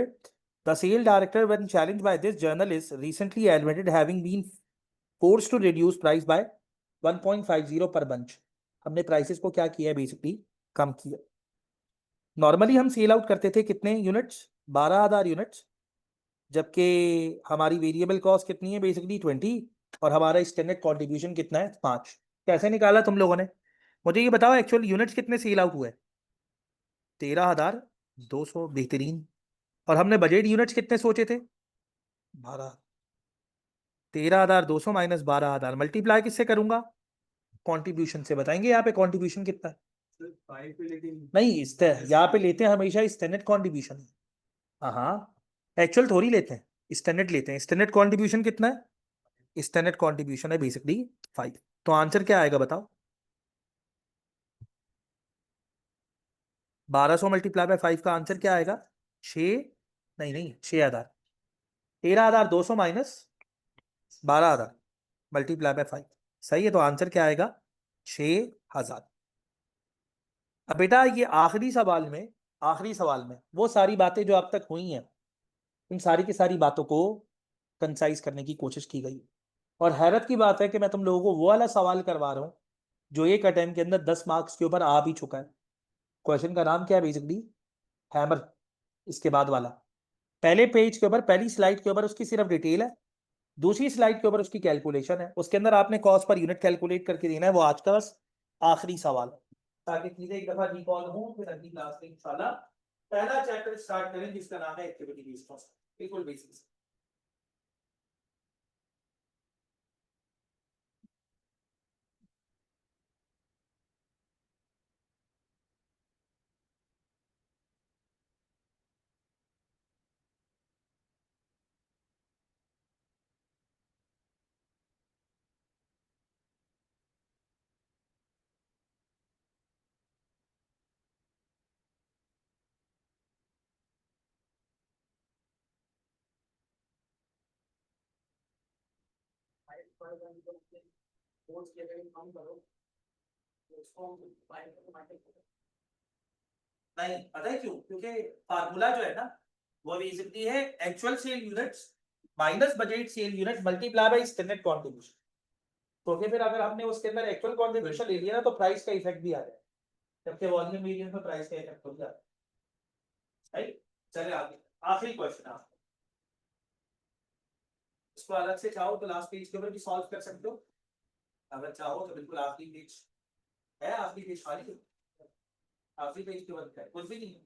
the sale director, when challenged by this journalist, recently admitted having been forced to reduce price by 1.50 per bunch. हमने प्राइसेस को क्या किया है बेसिकली, कम किया. नॉर्मली हम सेल आउट करते थे कितने यूनिट्स, 12,000 यूनिट्स, जबकि हमारी वेरिएबल कॉस्ट कितनी है बेसिकली 20, और हमारा स्टैंडर्ड कंट्रीब्यूशन कितना है 5. कैसे निकाला तुम लोगों ने, मुझे ये बताओ. एक्चुअल यूनिट्स कितने सेल आउट हुए, 13,200. बेहतरीन. और हमने बजट यूनिट्स कितने सोचे थे, 12. 13,200 माइनस 12,000 मल्टीप्लाई किससे करूंगा, कंट्रीब्यूशन से. बताएंगे यहाँ पे कंट्रीब्यूशन कितना है. सर 5 पे लेकिन नहीं, इस यहाँ पे लेते हैं हमेशा स्टैंडर्ड कंट्रीब्यूशन. हाँ हाँ, एक्चुअल थोड़ी लेते हैं, स्टैंडर्ड लेते हैं. स्टैंडर्ड कंट्रीब्यूशन कितना है, स्टैंडर्ड कंट्रीब्यूशन है बेसिकली 5. तो आंसर क्या आएगा बताओ, 1200 मल्टीप्लाई बाय 5 का आंसर क्या आएगा, 6. नहीं नहीं, 6,000. 13,200 माइनस 12,000 मल्टीप्लाई बाय 5. सही है, तो आंसर क्या आएगा, 6,000. अब बेटा ये आखिरी सवाल में वो सारी बातें जो अब तक हुई हैं, इन सारी की सारी बातों को कंसाइज करने की कोशिश की गई. और हैरत की बात है कि मैं तुम लोगों को वो वाला सवाल करवा रहा हूं जो एक अटेम्प्ट के अंदर 10 मार्क्स के ऊपर आ भी चुका है. क्वेश्चन का नाम क्या है बेसिकली, हैमर. इसके बाद वाला, पहले पेज के ऊपर, पहली स्लाइड के ऊपर उसकी सिर्फ डिटेल है, दूसरी स्लाइड के ऊपर उसकी कैलकुलेशन है. उसके अंदर आपने कॉस्ट पर यूनिट कैलकुलेट करके देना है. वो आज का बस आखिरी सवाल है, ताकि चीजें एक दफा रिकॉल हो, फिर अगली क्लास में इंशाल्लाह पहला चैप्टर स्टार्ट करें जिसका नाम है एक्टिविटी बेस्ड कॉस्ट. बिल्कुल बेसिक्स. नहीं, पता है क्यों, क्योंकि फार्मूला जो है ना, वो बेसिकली है actual sale units minus budget sale unit multiply by standard contribution. तो फिर अगर हमने उसके अंदर एक्चुअल कंट्रीब्यूशन ले लिया ना, तो प्राइस का इफेक्ट भी आ जाए, जबकि वॉल्यूम वेरिएंस में प्राइस का इफेक्ट हो जाता है. राइट. चले आगे, आखिरी क्वेश्चन आप इसको अलग से चाहो तो लास्ट पेज के ऊपर भी सॉल्व कर सकते हो. अगर चाहो तो बिल्कुल आखिरी पेज है, आखिरी पेज खाली है, आखिरी पेज के ऊपर है, कुछ भी नहीं है.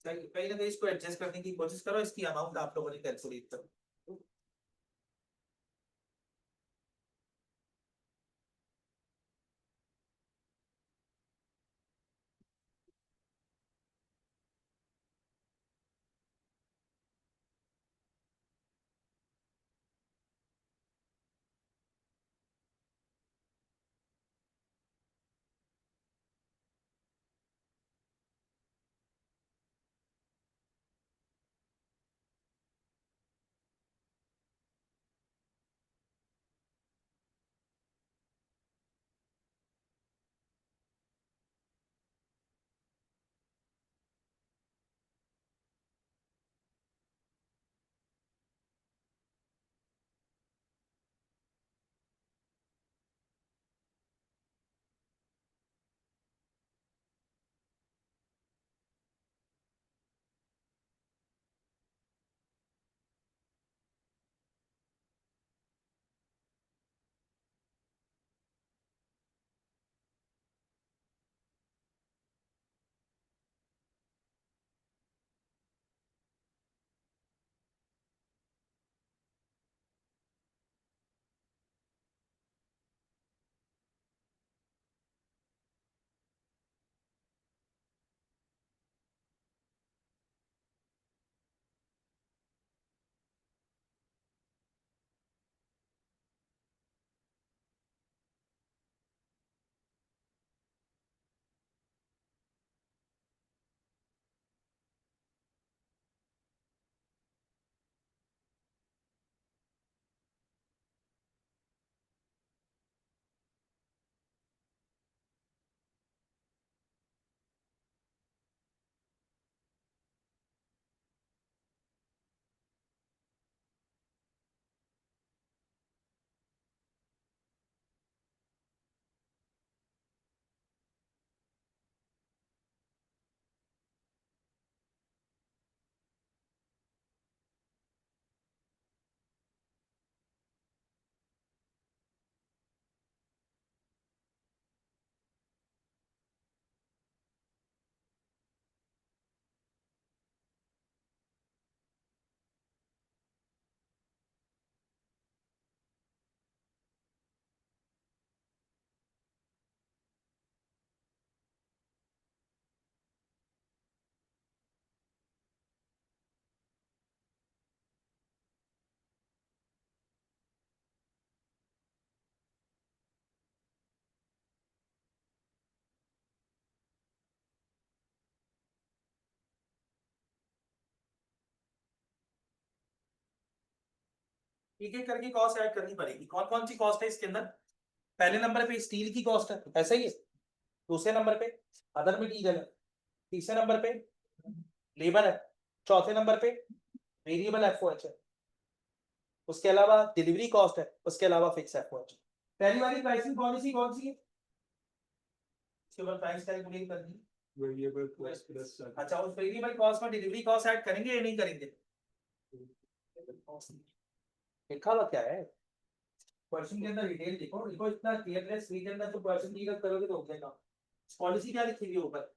कहीं कहीं ना कहीं इसको एडजस्ट करने की कोशिश करो, इसकी अमाउंट आप लोगों ने कैलकुलेट करो. एक एक करके कॉस्ट ऐड करनी पड़ेगी। कौन कौन सी कॉस्ट है इसके अंदर? पहले नंबर पे स्टील की कॉस्ट है, ऐसा ही है। दूसरे नंबर पे अदर मटीरियल है। तीसरे नंबर पे लेबर है। चौथे नंबर पे वेरिएबल एफओएच है। उसके अलावा डिलीवरी कॉस्ट है, उसके अलावा फिक्स एफओएच। पहली वाली प्राइसिंग पॉलिसी कौन सी है? इसके ऊपर प्राइस कैलकुलेट करनी है। वेरिएबल कॉस्ट प्लस अच्छा, उस वेरिएबल कॉस्ट में डिलीवरी कॉस्ट ऐड करेंगे या नहीं करेंगे? लिखा हुआ क्या है क्वेश्चन के अंदर? डिटेल देखो, देखो इतना क्लियरनेस रीजन में तो क्वेश्चन की अगर करोगे तो हो जाएगा। पॉलिसी क्या लिखी हुई है ऊपर?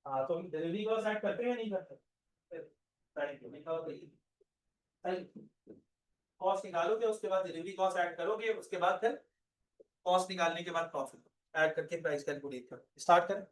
हाँ, तो डिलीवरी कॉस्ट ऐड करते हैं या नहीं करते? लिखा हुआ सही। कॉस्ट निकालोगे, उसके बाद डिलीवरी कॉस्ट ऐड करोगे, उसके बाद फिर कॉस्ट निकालने के बाद प्रॉफिट ऐड करके प्राइस कैलकुलेट कर स्टार्ट करें।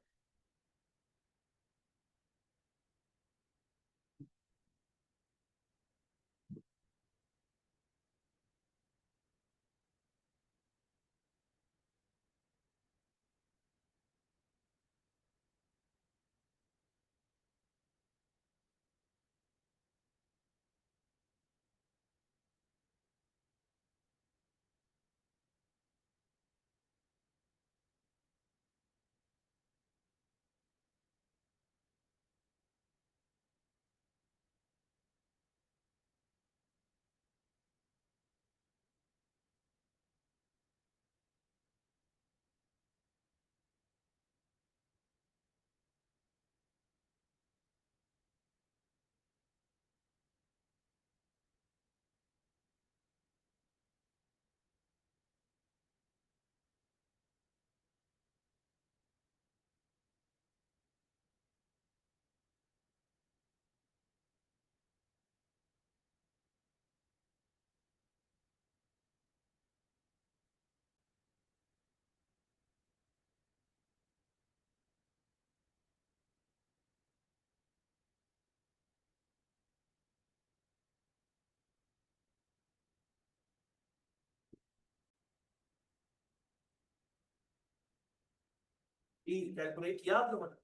कैलकुलेट किया आप लोगों ने?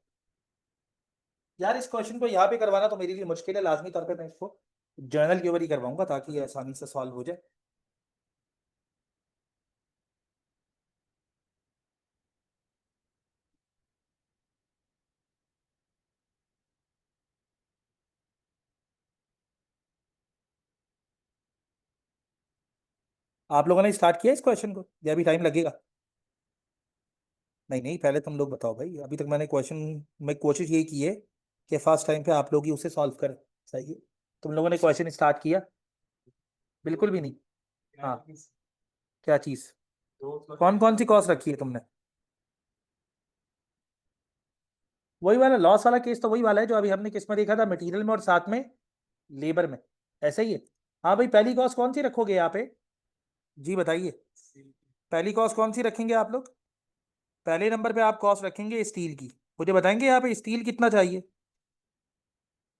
यार इस क्वेश्चन को यहाँ पे करवाना तो मेरे लिए मुश्किल है। लाजमी तौर पे मैं इसको जर्नल के ऊपर ही करवाऊंगा ताकि ये आसानी से सॉल्व हो जाए। आप लोगों ने स्टार्ट किया इस क्वेश्चन को या अभी टाइम लगेगा? नहीं नहीं, पहले तुम लोग बताओ भाई। अभी तक मैंने क्वेश्चन में कोशिश यही की है कि फर्स्ट टाइम पे आप लोग ही उसे सॉल्व करें। सही है। तुम लोगों ने क्वेश्चन स्टार्ट किया? बिल्कुल भी नहीं। हाँ, क्या चीज? कौन कौन सी कॉस्ट रखी है तुमने? वही वाला लॉस वाला केस तो वही वाला है जो अभी हमने किस में देखा था, मटेरियल में और साथ में लेबर में। ऐसा ही है। हाँ भाई, पहली कॉस्ट कौन सी रखोगे यहाँ पे? जी बताइए। पहली कॉस्ट कौन सी रखेंगे आप लोग? पहले नंबर पे आप कॉस्ट रखेंगे स्टील की। मुझे बताएंगे यहाँ पे स्टील कितना चाहिए?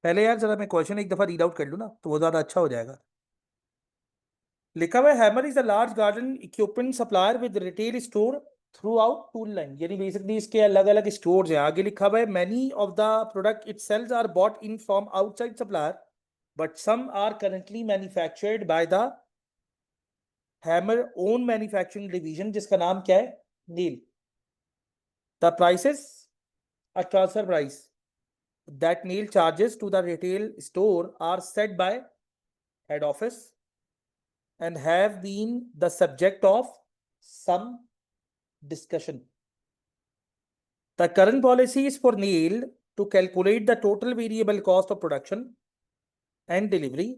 पहले यार जरा मैं क्वेश्चन एक दफा रीड आउट कर लूँ ना तो वो ज्यादा अच्छा हो जाएगा। लिखा हुआ है Hammer is a large garden equipment supplier with retail store throughout tool line. यानी बेसिकली इसके अलग अलग स्टोर्स हैं। आगे लिखा हुआ है many of the product it sells are bought in from outside supplier but some are currently manufactured by the Hammer own manufacturing division जिसका नाम क्या है? Neil. The prices a transfer price that Neil charges to the retail store are set by head office and have been the subject of some discussion. The current policy is for Neil to calculate the total variable cost of production and delivery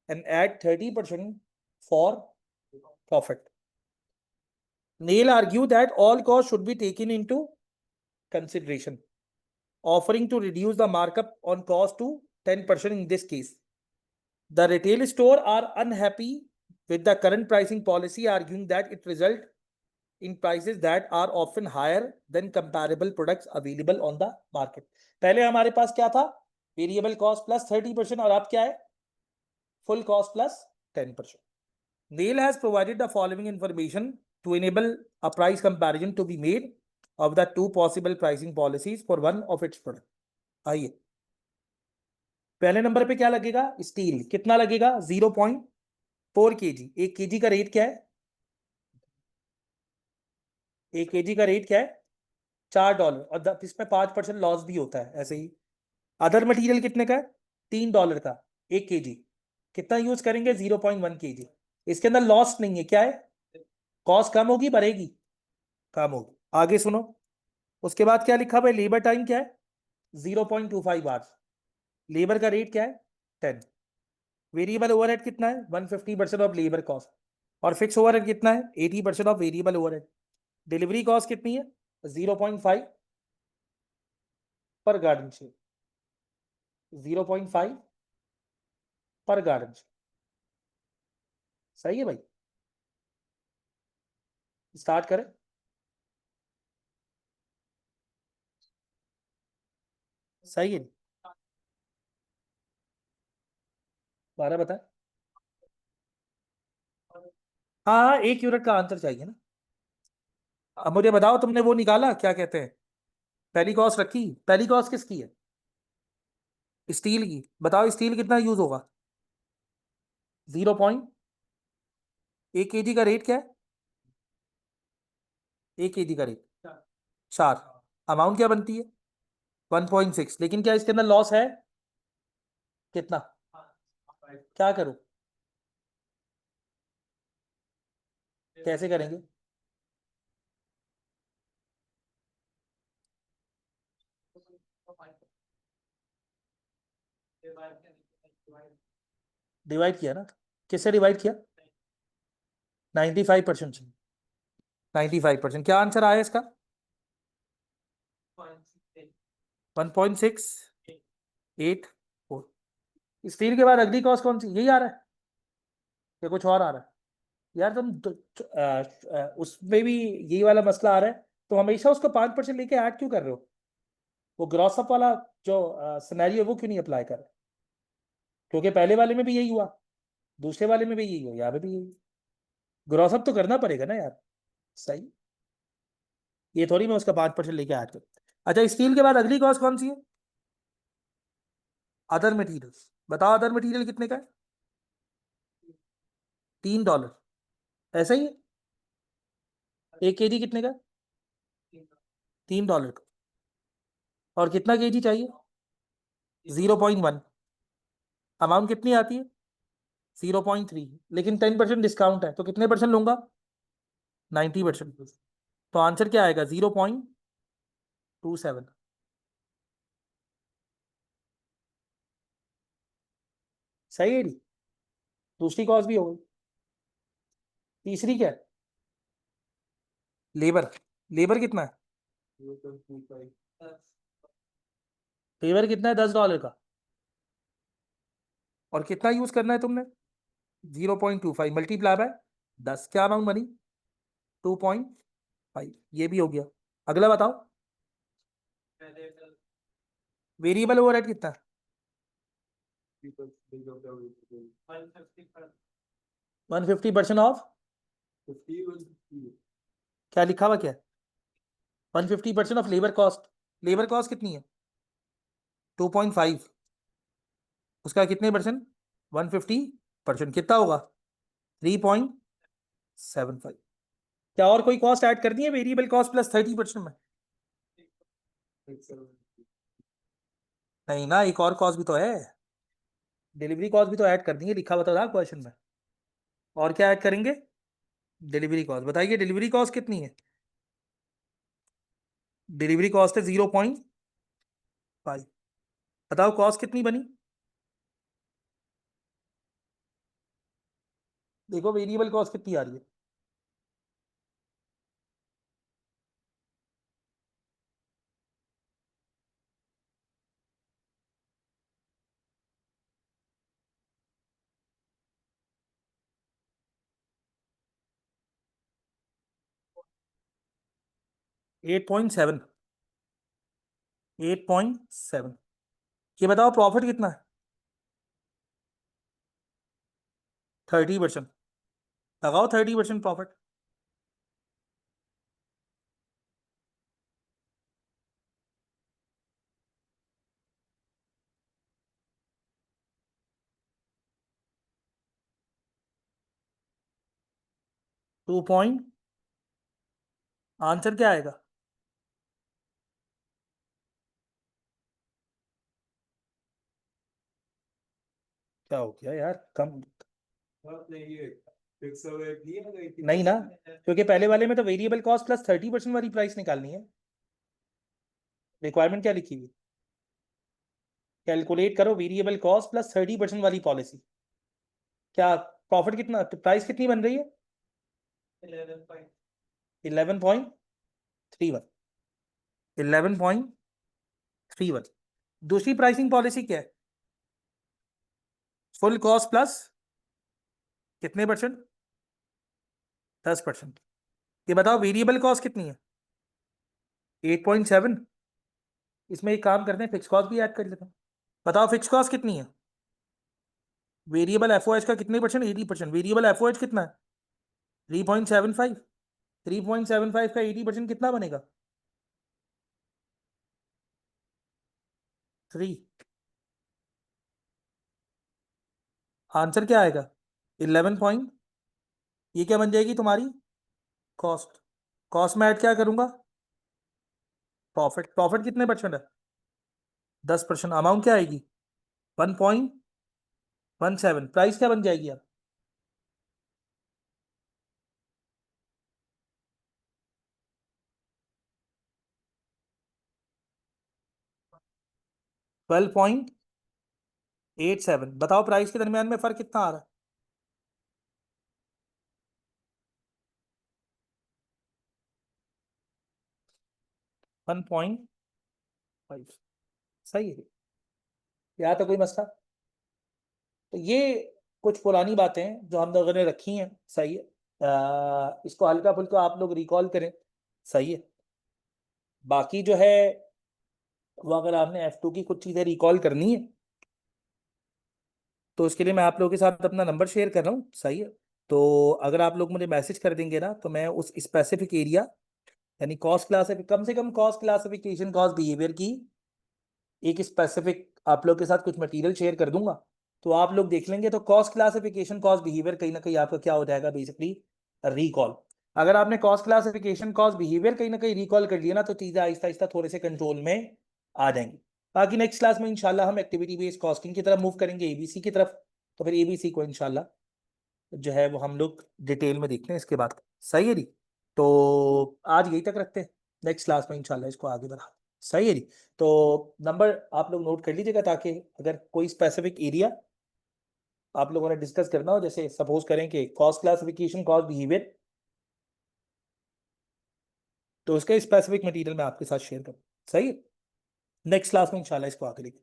and add 30% for profit. Neil argue that all costs should be taken into consideration, offering to reduce the markup on cost to 10% in this case. The retail store are unhappy with the current pricing policy, arguing that it results in prices that are often higher than comparable products available on the market. पहले हमारे पास क्या था? वेरिएबल कॉस्ट प्लस 30% और अब क्या है? Full cost plus 10%. Neil has provided the following information to enable a price comparison to be made. of the two possible pricing policies for one of its product. आइए, पहले नंबर पे क्या लगेगा? स्टील कितना लगेगा? 0.4 kg। 1 kg का रेट क्या है? 1 kg का रेट क्या है? $4। और इसमें 5% लॉस भी होता है ऐसे ही। अदर मटेरियल कितने का है? $3 का 1 kg। कितना यूज करेंगे? 0.1 kg। इसके अंदर लॉस नहीं है, क्या है? कॉस्ट कम होगी, बढ़ेगी? कम होगी। आगे सुनो, उसके बाद क्या लिखा भाई? लेबर टाइम क्या है? 0.25 आवर्स। लेबर का रेट क्या है? 10। वेरिएबल ओवरहेड कितना है? 150% ऑफ लेबर कॉस्ट। और फिक्स ओवरहेड कितना है? 80% of variable overhead. Delivery cost कितनी है? 0.5 पर गार्डन शेप। 0.5 पर गार्डन शेप। सही है भाई? स्टार्ट करें? सही है? 12 बताए। हाँ हाँ, 1 यूनिट का आंसर चाहिए ना। अब मुझे बताओ, तुमने वो निकाला क्या कहते हैं, पहली कॉस्ट रखी? पहली कॉस्ट किसकी है? स्टील की। बताओ स्टील कितना यूज होगा? 0. 1 kg का रेट क्या है? 1 kg का रेट 4। अमाउंट क्या बनती है? 1.6। लेकिन क्या इसके अंदर लॉस है? कितना? क्या करूं? कैसे करेंगे? डिवाइड किया ना? किससे डिवाइड किया? 95% से। 95%। क्या आंसर आया इसका? 1.684। स्टील के बाद अगली कॉस्ट कौन सी? यही आ रहा है या कुछ और आ रहा है? यार उसमें भी यही वाला मसला आ रहा है, तो हमेशा उसको 5% लेके ऐड क्यों कर रहे हो? वो ग्रॉस अप वाला जो सिनेरियो है वो क्यों नहीं अप्लाई कर रहे? क्योंकि पहले वाले में भी यही हुआ, दूसरे वाले में भी यही हुआ, यहाँ पे भी यही। ग्रॉस अप तो करना पड़ेगा ना यार। सही। ये थोड़ी मैं उसका 5% लेके ऐड करूँ। अच्छा, स्टील के बाद अगली कॉस्ट कौन सी है? Other material. बताओ अदर मटीरियल कितने का है? $3। ऐसा ही है? 1 kg कितने का? $3 का। और कितना kg चाहिए? 0.1। अमाउंट कितनी आती है? 0.3। लेकिन 10% डिस्काउंट है, तो कितने परसेंट लूंगा? 90%। तो आंसर क्या आएगा? 0.27। सही है नी? दूसरी कॉस्ट भी हो गई। तीसरी क्या है? लेबर। लेबर कितना है? लेबर कितना है? $10 का। और कितना यूज करना है तुमने? 0.25 मल्टीप्लाई बाय 10। क्या अमाउंट बनी? 2.5। ये भी हो गया। अगला बताओ, वेरिएबल ओवरहेड कितना है? 150% ऑफ। क्या लिखा हुआ क्या है? 150% of labour cost. Labour cost कितनी है? 2.5। उसका कितने परसेंट? 150%। कितना होगा? 3.75। क्या और कोई कॉस्ट ऐड करनी है वेरिएबल कॉस्ट प्लस 30% में? नहीं ना, एक और कॉस्ट भी तो है। डिलीवरी कॉस्ट भी तो ऐड करनी है, लिखा हुआ था क्वेश्चन में। और क्या ऐड करेंगे? Delivery cost. बताइए डिलीवरी कॉस्ट कितनी है? डिलीवरी कॉस्ट है 0.5। बताओ कॉस्ट कितनी बनी? देखो वेरिएबल कॉस्ट कितनी आ रही है। 8.7। 8.7। ये बताओ प्रॉफिट कितना है? 30%। लगाओ 30% प्रॉफिट। 2 पॉइंट, आंसर क्या आएगा? क्या हो गया यार, कम बात नहीं है, फिक्स हो गई थी ना, गई थी नहीं ना, क्योंकि पहले वाले में तो वेरिएबल कॉस्ट प्लस 30% वाली प्राइस निकालनी है। रिक्वायरमेंट क्या लिखी हुई? कैलकुलेट करो वेरिएबल कॉस्ट प्लस 30% वाली पॉलिसी। क्या प्रॉफिट कितना, प्राइस कितनी बन रही है? 11.31। 11.31। दूसरी प्राइसिंग पॉलिसी क्या है? फुल कॉस्ट प्लस कितने परसेंट? 10%। ये बताओ वेरिएबल कॉस्ट कितनी है? 8.7। इसमें एक काम करते हैं, फिक्स कॉस्ट भी ऐड कर लेते हैं। बताओ फिक्स कॉस्ट कितनी है? वेरिएबल एफओएच का कितने परसेंट? 80%। वेरिएबल एफओएच कितना है? 3.75। 3.75 का 80% कितना बनेगा? 3। आंसर क्या आएगा? 11 पॉइंट, ये क्या बन जाएगी तुम्हारी कॉस्ट। कॉस्ट में ऐड क्या करूंगा? प्रॉफिट। प्रॉफिट कितने परसेंट है? 10%। अमाउंट क्या आएगी? 1.17। प्राइस क्या बन जाएगी अब? $12.87। बताओ प्राइस के दरमियान में फर्क कितना आ रहा है? 1.5। सही है, यहाँ तो कोई मसला। तो ये कुछ पुरानी बातें हैं जो हम लोगों ने रखी हैं, सही है। इसको हल्का फुल्का आप लोग रिकॉल करें, सही है। बाकी जो है वो अगर आपने F2 की कुछ चीज़ें रिकॉल करनी है तो उसके लिए मैं आप लोगों के साथ अपना नंबर शेयर कर रहा हूँ, सही है। तो अगर आप लोग मुझे मैसेज कर देंगे ना, तो मैं उस स्पेसिफिक एरिया, यानी कॉस्ट क्लासिफिक, कम से कम कॉस्ट क्लासिफिकेशन, कॉस्ट बिहेवियर की एक स्पेसिफिक आप लोग के साथ कुछ मटेरियल शेयर कर दूंगा। तो आप लोग देख लेंगे, तो कॉस्ट क्लासिफिकेशन, कॉस्ट बिहेवियर कहीं ना कहीं आपका क्या हो जाएगा, बेसिकली रिकॉल। अगर आपने कॉस्ट क्लासिफिकेशन, कॉस्ट बिहेवियर कहीं ना कहीं रिकॉल कर लिया ना, तो चीज़ें आहिस्ता आहिस्ता थोड़े से कंट्रोल में आ जाएंगी। बाकी नेक्स्ट क्लास में इंशाल्लाह हम एक्टिविटी बेस्ड कॉस्टिंग की तरफ मूव करेंगे, एबीसी की तरफ। तो फिर एबीसी को इंशाल्लाह जो है वो हम लोग डिटेल में देखते हैं इसके बाद, सही है जी। तो आज यही तक रखते हैं, नेक्स्ट क्लास में इंशाल्लाह इसको आगे बढ़ा, सही है जी। तो नंबर आप लोग नोट कर लीजिएगा, ताकि अगर कोई स्पेसिफिक एरिया आप लोगों ने डिस्कस करना हो, जैसे सपोज करें कि कॉस्ट क्लासिफिकेशन, कॉस्ट बिहेवियर, तो उसका स्पेसिफिक मटेरियल मैं आपके साथ शेयर करूँ, सही है। नेक्स्ट क्लास में इंशाल्लाह इसको आगे लेके